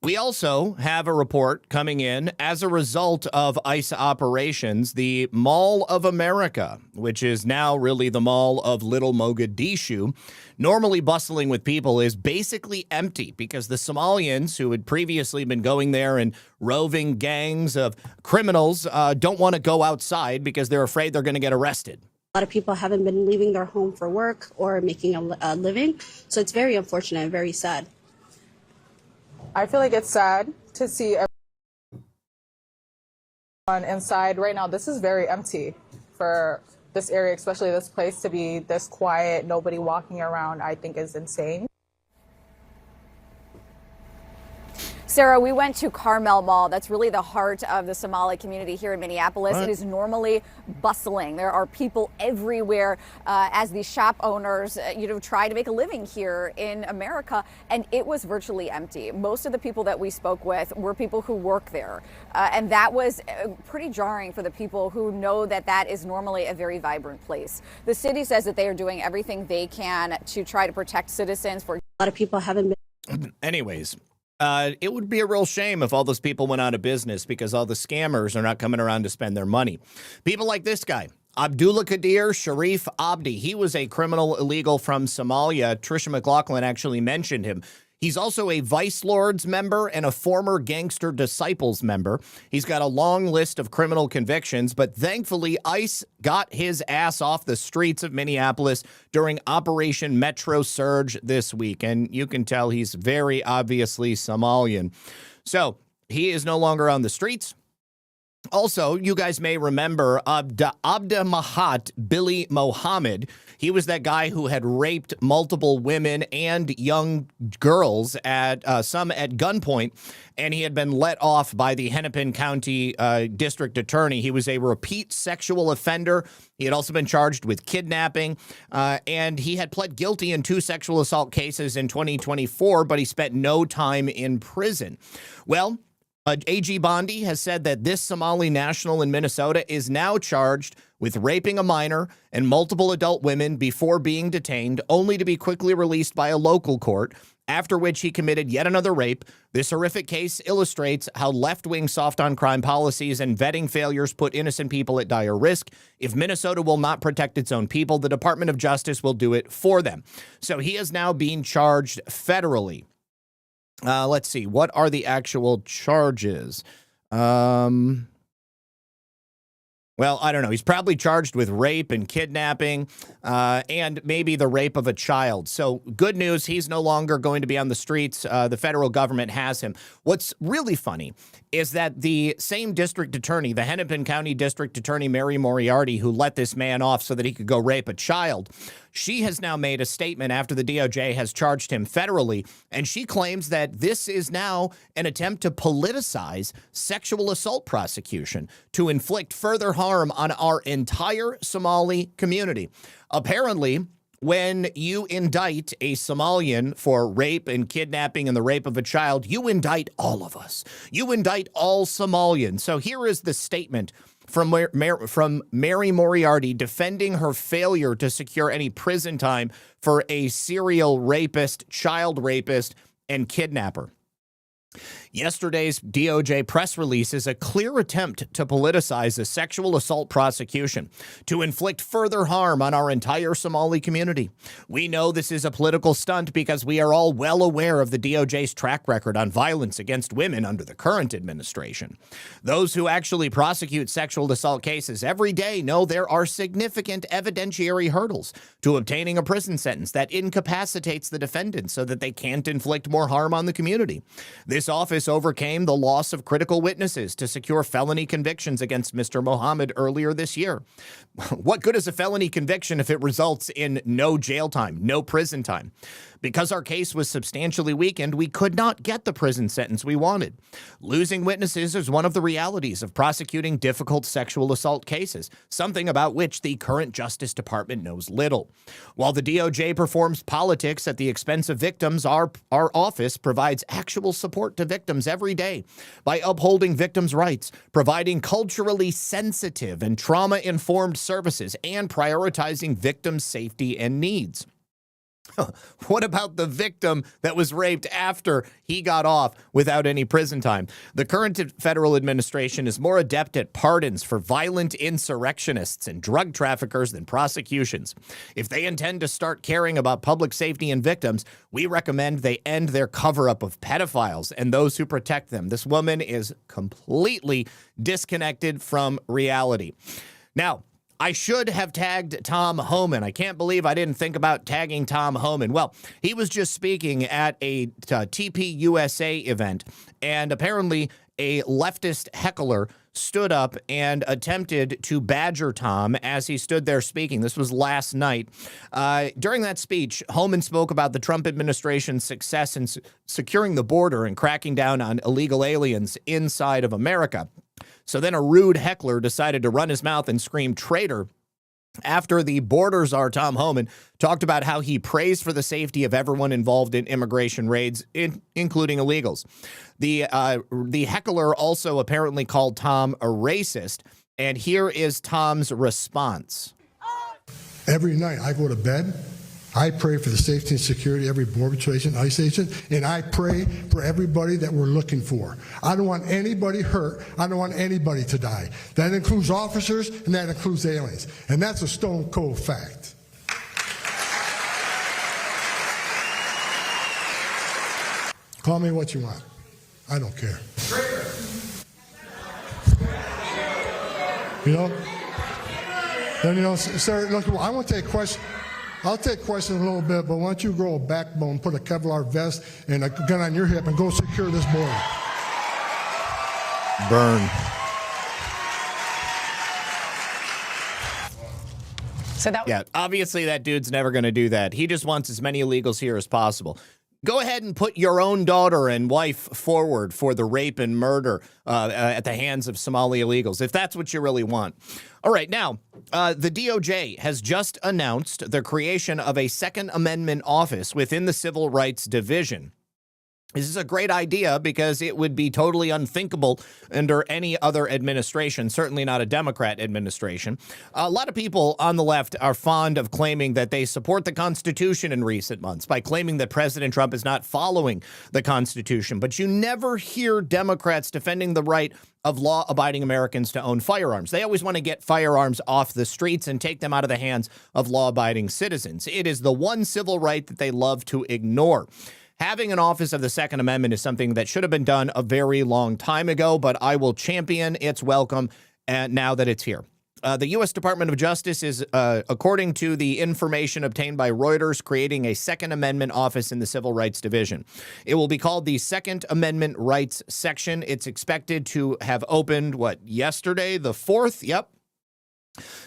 we also have a report coming in as a result of ICE operations. The Mall of America, which is now really the Mall of Little Mogadishu, normally bustling with people, is basically empty because the Somalians who had previously been going there and roving gangs of criminals don't want to go outside because they're afraid they're going to get arrested. A lot of people haven't been leaving their home for work or making a living, so it's very unfortunate and very sad. I feel like it's sad to see Inside right now, this is very empty for this area, especially this place to be this quiet, nobody walking around, I think is insane. Sarah, we went to Carmel Mall. That's really the heart of the Somali community here in Minneapolis. It is normally bustling. There are people everywhere as these shop owners, try to make a living here in America, and it was virtually empty. Most of the people that we spoke with were people who work there, and that was pretty jarring for the people who know that that is normally a very vibrant place. The city says that they are doing everything they can to try to protect citizens. For a lot of people haven't been. Anyways. It would be a real shame if all those people went out of business because all the scammers are not coming around to spend their money. People like this guy, Abdullah Qadir Sharif Abdi. He was a criminal illegal from Somalia. Trisha McLaughlin actually mentioned him. He's also a Vice Lords member and a former Gangster Disciples member. He's got a long list of criminal convictions, but thankfully ICE got his ass off the streets of Minneapolis during Operation Metro Surge this week. And you can tell he's very obviously Somalian. So he is no longer on the streets. Also, you guys may remember Abda Mahat Billy Mohammed. He was that guy who had raped multiple women and young girls at some at gunpoint, and he had been let off by the Hennepin County District Attorney. He was a repeat sexual offender. He had also been charged with kidnapping, and he had pled guilty in 2 sexual assault cases in 2024, but he spent no time in prison. Well, AG Bondi has said that this Somali national in Minnesota is now charged with raping a minor and multiple adult women before being detained, only to be quickly released by a local court, after which he committed yet another rape. This horrific case illustrates how left-wing soft-on-crime policies and vetting failures put innocent people at dire risk. If Minnesota will not protect its own people, the Department of Justice will do it for them. So he is now being charged federally. Let's see. What are the actual charges? Well, I don't know. He's probably charged with rape and kidnapping and maybe the rape of a child. So good news. He's no longer going to be on the streets. The federal government has him. What's really funny is that the same district attorney, the Hennepin County District Attorney Mary Moriarty, who let this man off so that he could go rape a child, she has now made a statement after the DOJ has charged him federally, and she claims that this is now an attempt to politicize sexual assault prosecution to inflict further harm on our entire Somali community. Apparently, when you indict a Somalian for rape and kidnapping and the rape of a child, you indict all of us. You indict all Somalians. So here is the statement from Mary Moriarty defending her failure to secure any prison time for a serial rapist, child rapist, and kidnapper. Yesterday's DOJ press release is a clear attempt to politicize a sexual assault prosecution to inflict further harm on our entire Somali community. We know this is a political stunt because we are all well aware of the DOJ's track record on violence against women under the current administration. Those who actually prosecute sexual assault cases every day know there are significant evidentiary hurdles to obtaining a prison sentence that incapacitates the defendant so that they can't inflict more harm on the community. This office overcame the loss of critical witnesses to secure felony convictions against Mr. Mohammed earlier this year. What good is a felony conviction if it results in no jail time, no prison time? Because our case was substantially weakened, we could not get the prison sentence we wanted. Losing witnesses is one of the realities of prosecuting difficult sexual assault cases, something about which the current Justice Department knows little. While the DOJ performs politics at the expense of victims, our office provides actual support to victims every day by upholding victims' rights, providing culturally sensitive and trauma-informed services, and prioritizing victims' safety and needs. What about the victim that was raped after he got off without any prison time? The current federal administration is more adept at pardons for violent insurrectionists and drug traffickers than prosecutions. If they intend to start caring about public safety and victims, we recommend they end their cover-up of pedophiles and those who protect them. This woman is completely disconnected from reality. Now, I should have tagged Tom Homan. I can't believe I didn't think about tagging Tom Homan. Well, he was just speaking at a TPUSA event, and apparently a leftist heckler stood up and attempted to badger Tom as he stood there speaking. This was last night. During that speech, Homan spoke about the Trump administration's success in securing the border and cracking down on illegal aliens inside of America. So then a rude heckler decided to run his mouth and scream traitor after the border czar, Tom Homan, talked about how he prays for the safety of everyone involved in immigration raids, including illegals. The heckler also apparently called Tom a racist, and here is Tom's response. Every night I go to bed, I pray for the safety and security of every border station, ICE agent, and I pray for everybody that we're looking for. I don't want anybody hurt. I don't want anybody to die. That includes officers, and that includes aliens. And that's a stone cold fact. Call me what you want. I don't care. You know? Then, you know, sir, look, I want to take questions. I'll take questions in a little bit, but why don't you grow a backbone, put a Kevlar vest and a gun on your hip and go secure this border. Burn. So that yeah, obviously that dude's never going to do that. He just wants as many illegals here as possible. Go ahead and put your own daughter and wife forward for the rape and murder at the hands of Somali illegals, if that's what you really want. All right, now, the DOJ has just announced the creation of a Second Amendment office within the Civil Rights Division. This is a great idea because it would be totally unthinkable under any other administration, certainly not a Democrat administration. A lot of people on the left are fond of claiming that they support the Constitution in recent months by claiming that President Trump is not following the Constitution. But you never hear Democrats defending the right of law-abiding Americans to own firearms. They always want to get firearms off the streets and take them out of the hands of law-abiding citizens. It is the one civil right that they love to ignore. Having an office of the Second Amendment is something that should have been done a very long time ago, but I will champion its welcome now that it's here. The U.S. Department of Justice is, according to the information obtained by Reuters, creating a Second Amendment office in the Civil Rights Division. It will be called the Second Amendment Rights Section. It's expected to have opened, yesterday, the 4th? Yep.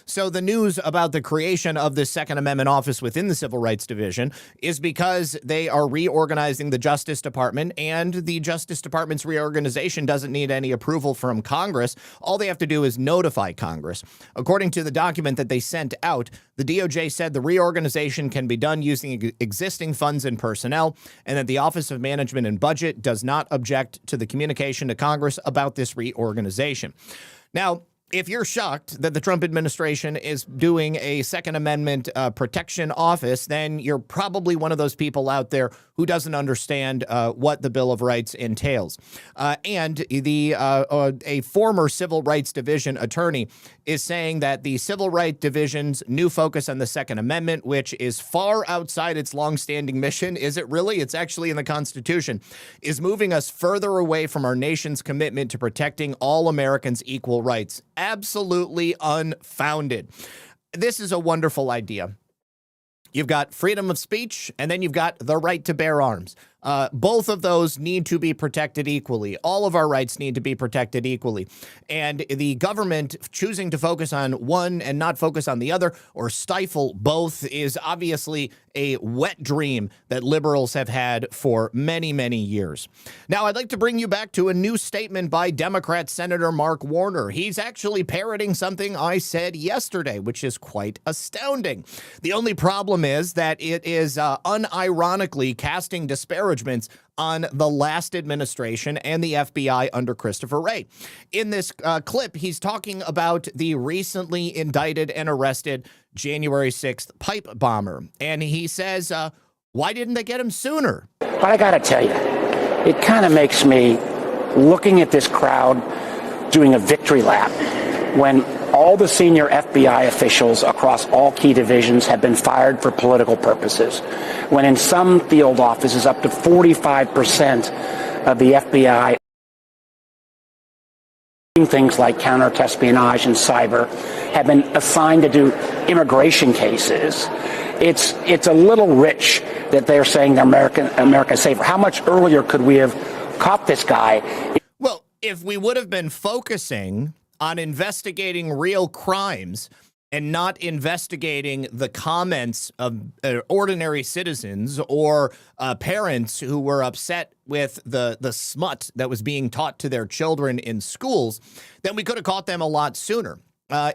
So the news about the creation of this Second Amendment office within the Civil Rights Division is because they are reorganizing the Justice Department, and the Justice Department's reorganization doesn't need any approval from Congress. All they have to do is notify Congress. According to the document that they sent out, the DOJ said the reorganization can be done using existing funds and personnel, and that the Office of Management and Budget does not object to the communication to Congress about this reorganization. Now, if you're shocked that the Trump administration is doing a Second Amendment protection office, then you're probably one of those people out there who doesn't understand what the Bill of Rights entails. And a former Civil Rights Division attorney is saying that the Civil Rights Division's new focus on the Second Amendment, which is far outside its longstanding mission, is it really? It's actually in the Constitution, is moving us further away from our nation's commitment to protecting all Americans' equal rights. Absolutely unfounded. This is a wonderful idea. You've got freedom of speech, and then you've got the right to bear arms. Both of those need to be protected equally. All of our rights need to be protected equally. And the government choosing to focus on one and not focus on the other, or stifle both, is obviously a wet dream that liberals have had for many, many years. Now, I'd like to bring you back to a new statement by Democrat Senator Mark Warner. He's actually parroting something I said yesterday, which is quite astounding. The only problem is that it is unironically casting disparagements on the last administration and the FBI under Christopher Wray. In this clip, he's talking about the recently indicted and arrested January 6th pipe bomber. And he says, why didn't they get him sooner? But I got to tell you, it kind of makes me, looking at this crowd doing a victory lap, when all the senior FBI officials across all key divisions have been fired for political purposes, when in some field offices up to 45% of the FBI things like counter-espionage and cyber have been assigned to do immigration cases. It's a little rich that they're saying America's safer. How much earlier could we have caught this guy? Well, if we would have been focusing on investigating real crimes and not investigating the comments of ordinary citizens or parents who were upset with the smut that was being taught to their children in schools, then we could have caught them a lot sooner.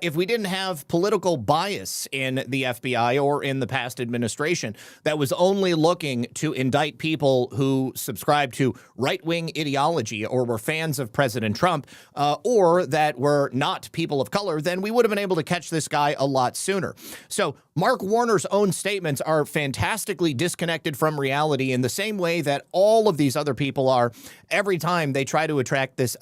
If we didn't have political bias in the FBI or in the past administration that was only looking to indict people who subscribe to right-wing ideology or were fans of President Trump or that were not people of color, then we would have been able to catch this guy a lot sooner. So Mark Warner's own statements are fantastically disconnected from reality in the same way that all of these other people are every time they try to attack this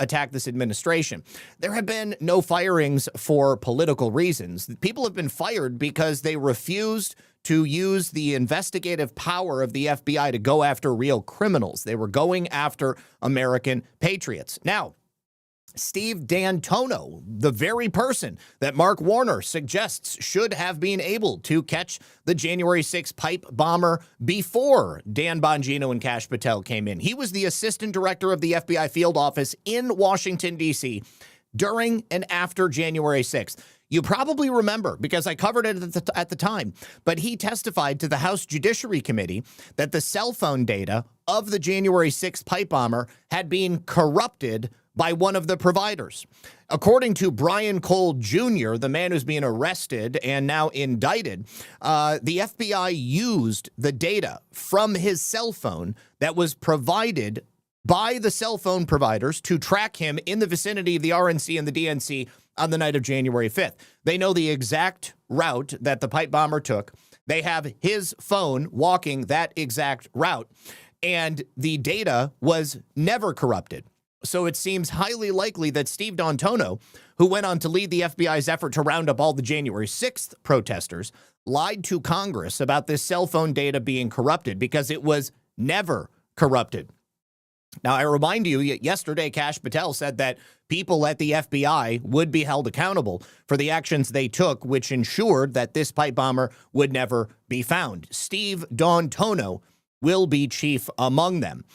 administration. There have been no firings for political reasons. People have been fired because they refused to use the investigative power of the FBI to go after real criminals. They were going after American patriots. Now, Steve D'Antonio, the very person that Mark Warner suggests should have been able to catch the January 6th pipe bomber before Dan Bongino and Kash Patel came in. He was the assistant director of the FBI field office in Washington, D.C. during and after January 6th. You probably remember, because I covered it at the time, but he testified to the House Judiciary Committee that the cell phone data of the January 6th pipe bomber had been corrupted by one of the providers. According to Brian Cole Jr., the man who's being arrested and now indicted, the FBI used the data from his cell phone that was provided by the cell phone providers to track him in the vicinity of the RNC and the DNC on the night of January 5th. They know the exact route that the pipe bomber took. They have his phone walking that exact route, and the data was never corrupted. So it seems highly likely that Steve D'Antonio, who went on to lead the FBI's effort to round up all the January 6th protesters, lied to Congress about this cell phone data being corrupted because it was never corrupted. Now, I remind you, yesterday, Kash Patel said that people at the FBI would be held accountable for the actions they took, which ensured that this pipe bomber would never be found. Steve D'Antonio will be chief among them.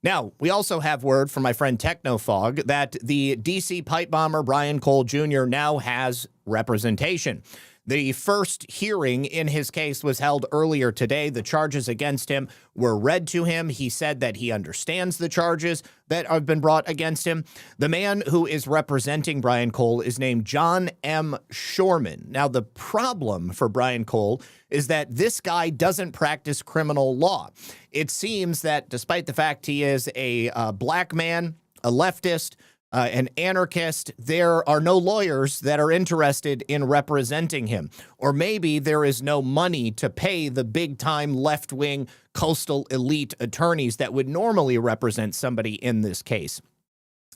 Now, we also have word from my friend Technofog that the D.C. pipe bomber Brian Cole Jr. now has representation. The first hearing in his case was held earlier today. The charges against him were read to him. He said that he understands the charges that have been brought against him. The man who is representing Brian Cole is named John M. Shorman. Now, the problem for Brian Cole is that this guy doesn't practice criminal law. It seems that despite the fact he is a black man, a leftist, an anarchist, there are no lawyers that are interested in representing him. Or maybe there is no money to pay the big-time left-wing coastal elite attorneys that would normally represent somebody in this case.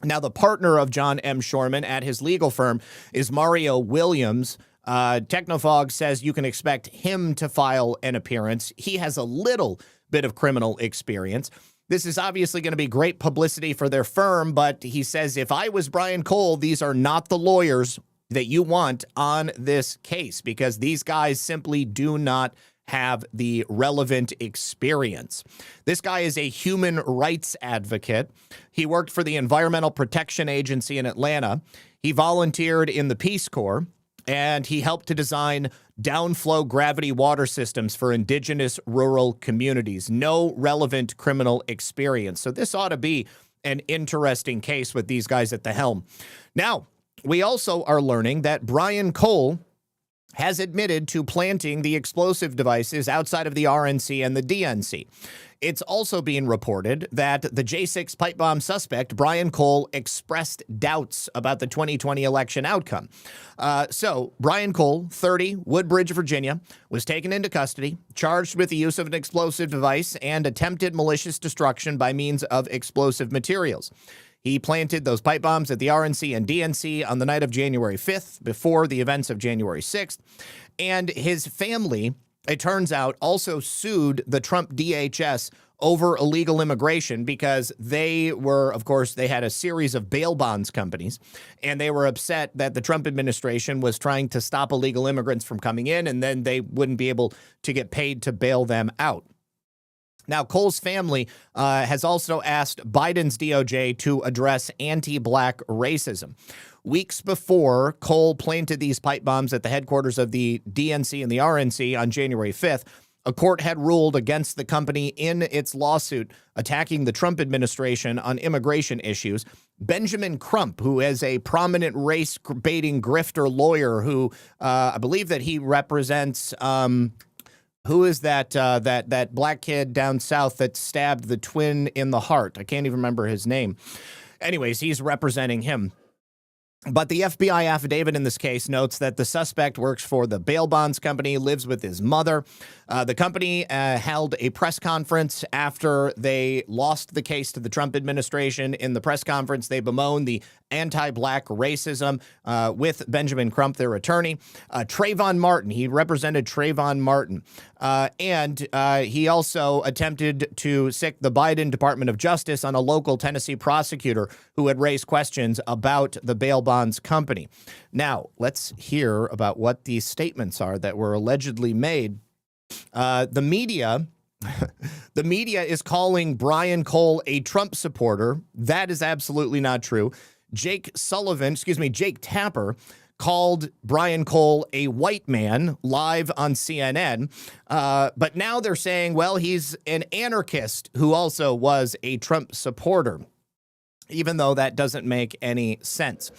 Now, the partner of John M. Shorman at his legal firm is Mario Williams. Technofog says you can expect him to file an appearance. He has a little bit of criminal experience. This is obviously going to be great publicity for their firm, but he says, if I was Brian Cole, these are not the lawyers that you want on this case because these guys simply do not have the relevant experience. This guy is a human rights advocate. He worked for the Environmental Protection Agency in Atlanta. He volunteered in the Peace Corps, and he helped to design downflow gravity water systems for indigenous rural communities. No relevant criminal experience. So this ought to be an interesting case with these guys at the helm. Now, we also are learning that Brian Cole has admitted to planting the explosive devices outside of the RNC and the DNC. It's also being reported that the J6 pipe bomb suspect, Brian Cole, expressed doubts about the 2020 election outcome. So Brian Cole, 30, Woodbridge, Virginia, was taken into custody, charged with the use of an explosive device and attempted malicious destruction by means of explosive materials. He planted those pipe bombs at the RNC and DNC on the night of January 5th, before the events of January 6th. And his family, it turns out, also sued the Trump DHS over illegal immigration because they were, of course, they had a series of bail bonds companies, and they were upset that the Trump administration was trying to stop illegal immigrants from coming in, and then they wouldn't be able to get paid to bail them out. Now, Cole's family has also asked Biden's DOJ to address anti-black racism. Weeks before Cole planted these pipe bombs at the headquarters of the DNC and the RNC on January 5th, a court had ruled against the company in its lawsuit attacking the Trump administration on immigration issues. Benjamin Crump, who is a prominent race-baiting grifter lawyer who I believe that he represents who is that black kid down south that stabbed the twin in the heart? I can't even remember his name. Anyways, he's representing him. But the FBI affidavit in this case notes that the suspect works for the bail bonds company, lives with his mother. The company held a press conference after they lost the case to the Trump administration. In the press conference, they bemoaned the anti-black racism with Benjamin Crump, their attorney. Trayvon Martin, he represented Trayvon Martin. And he also attempted to sic the Biden Department of Justice on a local Tennessee prosecutor who had raised questions about the bail bonds company. Now, let's hear about what these statements are that were allegedly made. The media is calling Brian Cole a Trump supporter. That is absolutely not true. Jake Tapper called Brian Cole a white man live on CNN. But now they're saying, well, he's an anarchist who also was a Trump supporter, even though that doesn't make any sense.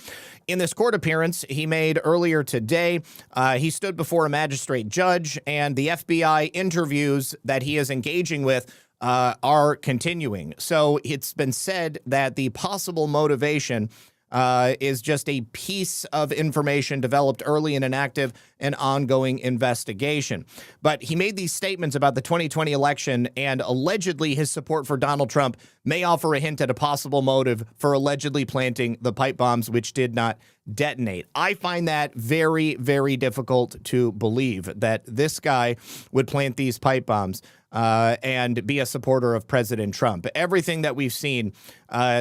In this court appearance he made earlier today, he stood before a magistrate judge, and the FBI interviews that he is engaging with are continuing. So it's been said that the possible motivation is just a piece of information developed early in an active and ongoing investigation. But he made these statements about the 2020 election, and allegedly his support for Donald Trump may offer a hint at a possible motive for allegedly planting the pipe bombs, which did not detonate. I find that very, very difficult to believe that this guy would plant these pipe bombs and be a supporter of President Trump. Everything that we've seen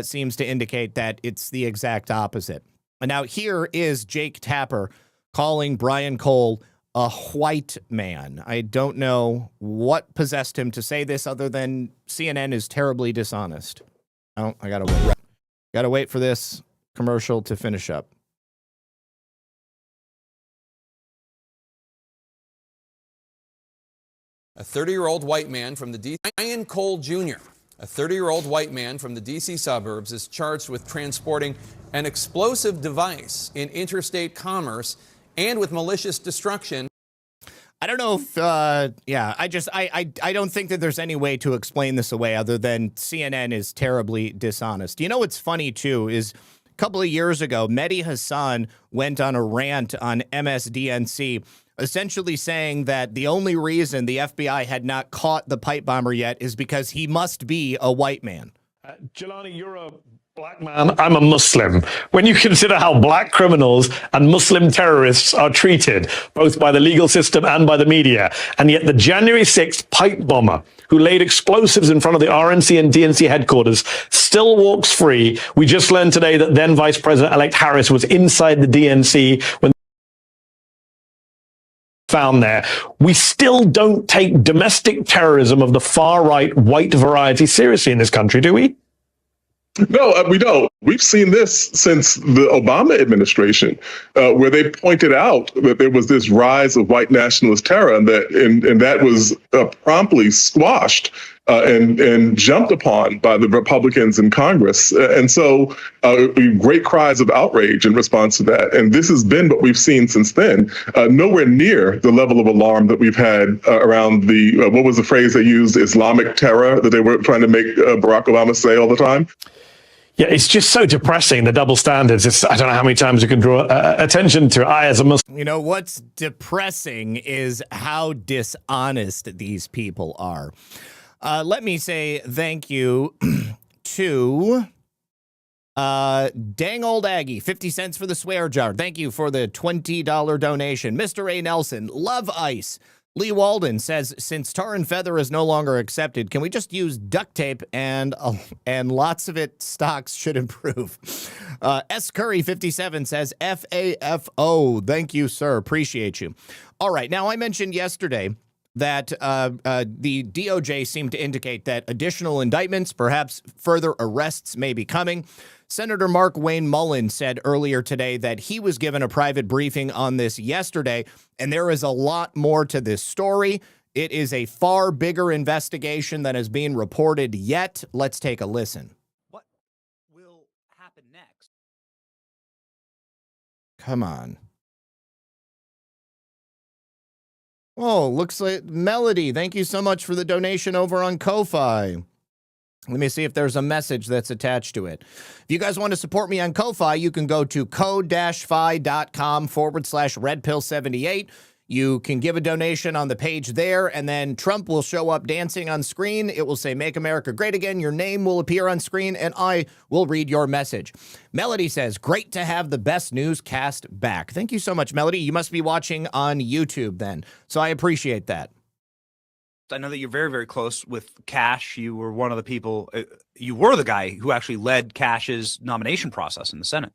seems to indicate that it's the exact opposite. And now here is Jake Tapper calling Brian Cole a white man. I don't know what possessed him to say this other than CNN is terribly dishonest. Oh, I gotta wait. Gotta wait for this commercial to finish up. A 30-year-old white man from the Brian Cole Jr., a 30-year-old white man from the D.C. suburbs is charged with transporting an explosive device in interstate commerce and with malicious destruction. I don't know if, I don't think that there's any way to explain this away other than CNN is terribly dishonest. You know what's funny, too, is a couple of years ago, Mehdi Hassan went on a rant on MSDNC, essentially saying that the only reason the FBI had not caught the pipe bomber yet is because he must be a white man. Jelani, you're a black man. I'm a Muslim. When you consider how black criminals and Muslim terrorists are treated, both by the legal system and by the media, and yet the January 6th pipe bomber who laid explosives in front of the RNC and DNC headquarters still walks free. We just learned today that then Vice President-elect Harris was inside the DNC when found there. We still don't take domestic terrorism of the far-right white variety seriously in this country, do we? No, we don't. We've seen this since the Obama administration, where they pointed out that there was this rise of white nationalist terror, and that was promptly squashed and jumped upon by the Republicans in Congress. And so great cries of outrage in response to that. And this has been what we've seen since then. Nowhere near the level of alarm that we've had around the, what was the phrase they used, Islamic terror that they were trying to make Barack Obama say all the time. Yeah, it's just so depressing, the double standards. I don't know how many times you can draw attention to it. I, as a Muslim. You know, what's depressing is how dishonest these people are. Let me say thank you to Dang Old Aggie, 50 cents for the swear jar. Thank you for the $20 donation. Mr. A. Nelson, Love Ice. Lee Walden says, since tar and feather is no longer accepted, can we just use duct tape and lots of it stocks should improve? S. Curry 57 says, FAFO. Thank you, sir. Appreciate you. All right. Now, I mentioned yesterday that the DOJ seemed to indicate that additional indictments, perhaps further arrests, may be coming. Senator Mark Wayne Mullen said earlier today that he was given a private briefing on this yesterday, and there is a lot more to this story. It is a far bigger investigation than is being reported yet. Let's take a listen. What will happen next? Come on. Oh, looks like Melody. Thank you so much for the donation over on Ko-Fi. Let me see if there's a message that's attached to it. If you guys want to support me on Ko-Fi, you can go to ko-fi.com/redpill78. You can give a donation on the page there, and then Trump will show up dancing on screen. It will say, "Make America Great Again." Your name will appear on screen, and I will read your message. Melody says, "Great to have the best newscast back." Thank you so much, Melody. You must be watching on YouTube then, so I appreciate that. I know that you're very, very close with Cash. You were one of the people, you were the guy who actually led Cash's nomination process in the Senate.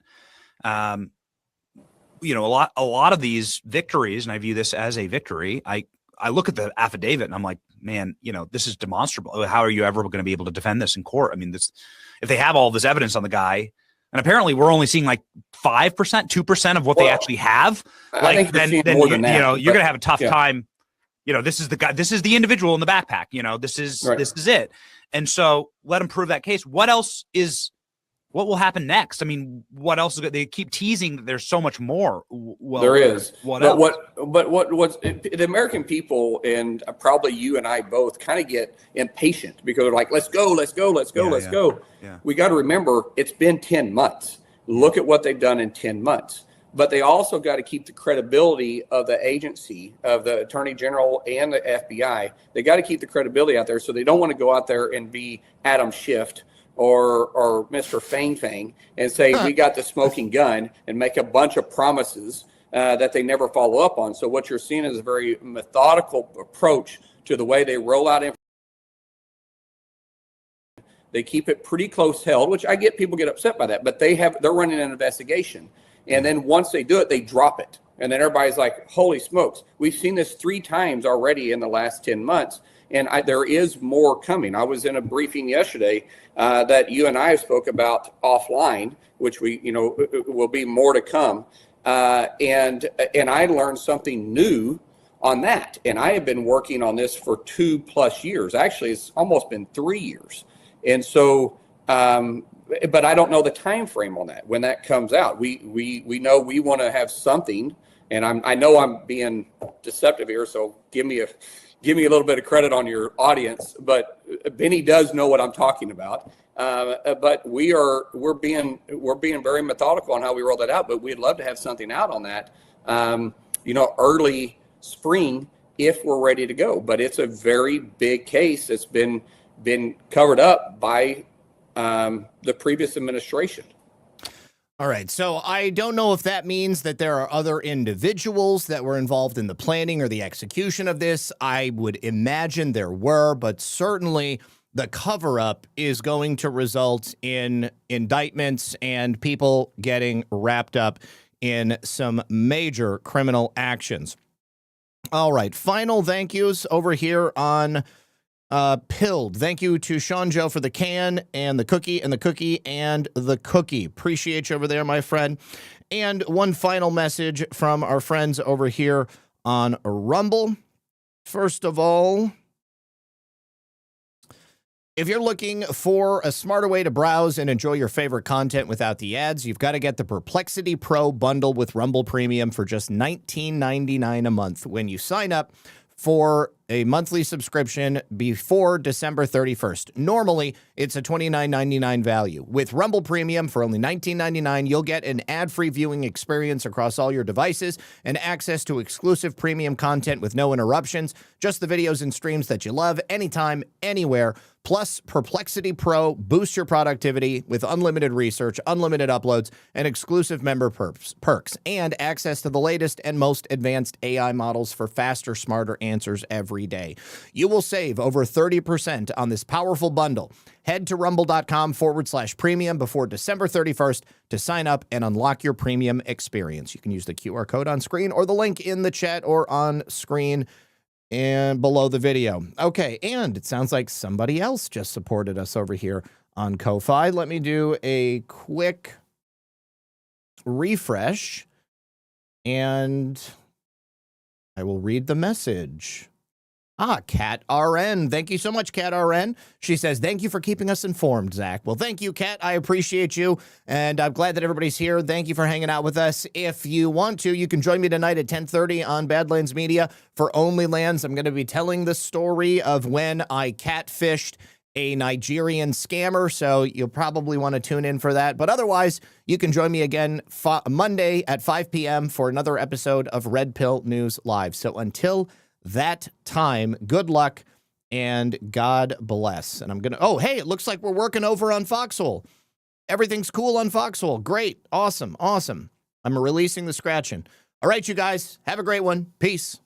You know, a lot of these victories, and I view this as a victory. I look at the affidavit and I'm like, man, you know, this is demonstrable. How are you ever going to be able to defend this in court? I mean, this, if they have all this evidence on the guy, and apparently we're only seeing like 5%, 2% of what they actually have, like then you know, you're going to have a tough time. You know, this is the guy, this is the individual in the backpack, you know, this is it. And so let him prove that case. What will happen next? I mean, what else is they keep teasing that there's so much more. Well, there is. What's the American people, and probably you and I both, kind of get impatient because they're like, let's go. Yeah. We got to remember it's been 10 months. Look at what they've done in 10 months. But they also got to keep the credibility of the agency, of the Attorney General and the FBI. They got to keep the credibility out there, so they don't want to go out there and be Adam Schiff or Mr. Fang Fang and say, we got the smoking gun, and make a bunch of promises that they never follow up on. So what you're seeing is a very methodical approach to the way they roll out information. They keep it pretty close held, which I get people get upset by that, but they're running an investigation. And then once they do it, they drop it. And then everybody's like, holy smokes. We've seen this 3 times already in the last 10 months. And there is more coming. I was in a briefing yesterday that you and I spoke about offline, which will be more to come. And I learned something new on that. And I have been working on this for 2+ years. Actually, it's almost been 3 years. And so, but I don't know the time frame on that when that comes out. We know we want to have something, and I know I'm being deceptive here, so give me a little bit of credit on your audience. But Benny does know what I'm talking about. But we're being very methodical on how we roll that out. But we'd love to have something out on that, early spring if we're ready to go. But it's a very big case that's been covered up by the previous administration. All right, so I don't know if that means that there are other individuals that were involved in the planning or the execution of this. I would imagine there were, but certainly the cover-up is going to result in indictments and people getting wrapped up in some major criminal actions. All right, final thank yous over here on Pilled. Thank you to Sean Joe for the can and the cookie and the cookie and the cookie. Appreciate you over there, my friend. And one final message from our friends over here on Rumble. First of all, if you're looking for a smarter way to browse and enjoy your favorite content without the ads, you've got to get the Perplexity Pro bundle with Rumble Premium for just $19.99 a month when you sign up for a monthly subscription before December 31st. Normally, it's a $29.99 value. With Rumble Premium for only $19.99, you'll get an ad-free viewing experience across all your devices and access to exclusive premium content with no interruptions, just the videos and streams that you love anytime, anywhere. Plus, Perplexity Pro boosts your productivity with unlimited research, unlimited uploads, and exclusive member perks, and access to the latest and most advanced AI models for faster, smarter answers every day. You will save over 30% on this powerful bundle. Head to rumble.com/premium before December 31st to sign up and unlock your premium experience. You can use the QR code on screen or the link in the chat or on screen and below the video. Okay, and it sounds like somebody else just supported us over here on Ko-Fi. Let me do a quick refresh, and I will read the message. Cat RN. Thank you so much, Cat RN. She says, thank you for keeping us informed, Zach. Well, thank you, Cat. I appreciate you, and I'm glad that everybody's here. Thank you for hanging out with us. If you want to, you can join me tonight at 10:30 on Badlands Media for Only Lands. I'm going to be telling the story of when I catfished a Nigerian scammer, so you'll probably want to tune in for that. But otherwise, you can join me again Monday at 5 p.m. for another episode of Red Pill News Live. So until that time, good luck and God bless. And I'm going to, oh, hey, it looks like we're working over on Foxhole. Everything's cool on Foxhole. Great. Awesome. Awesome. I'm releasing the scratching. All right, you guys, have a great one. Peace.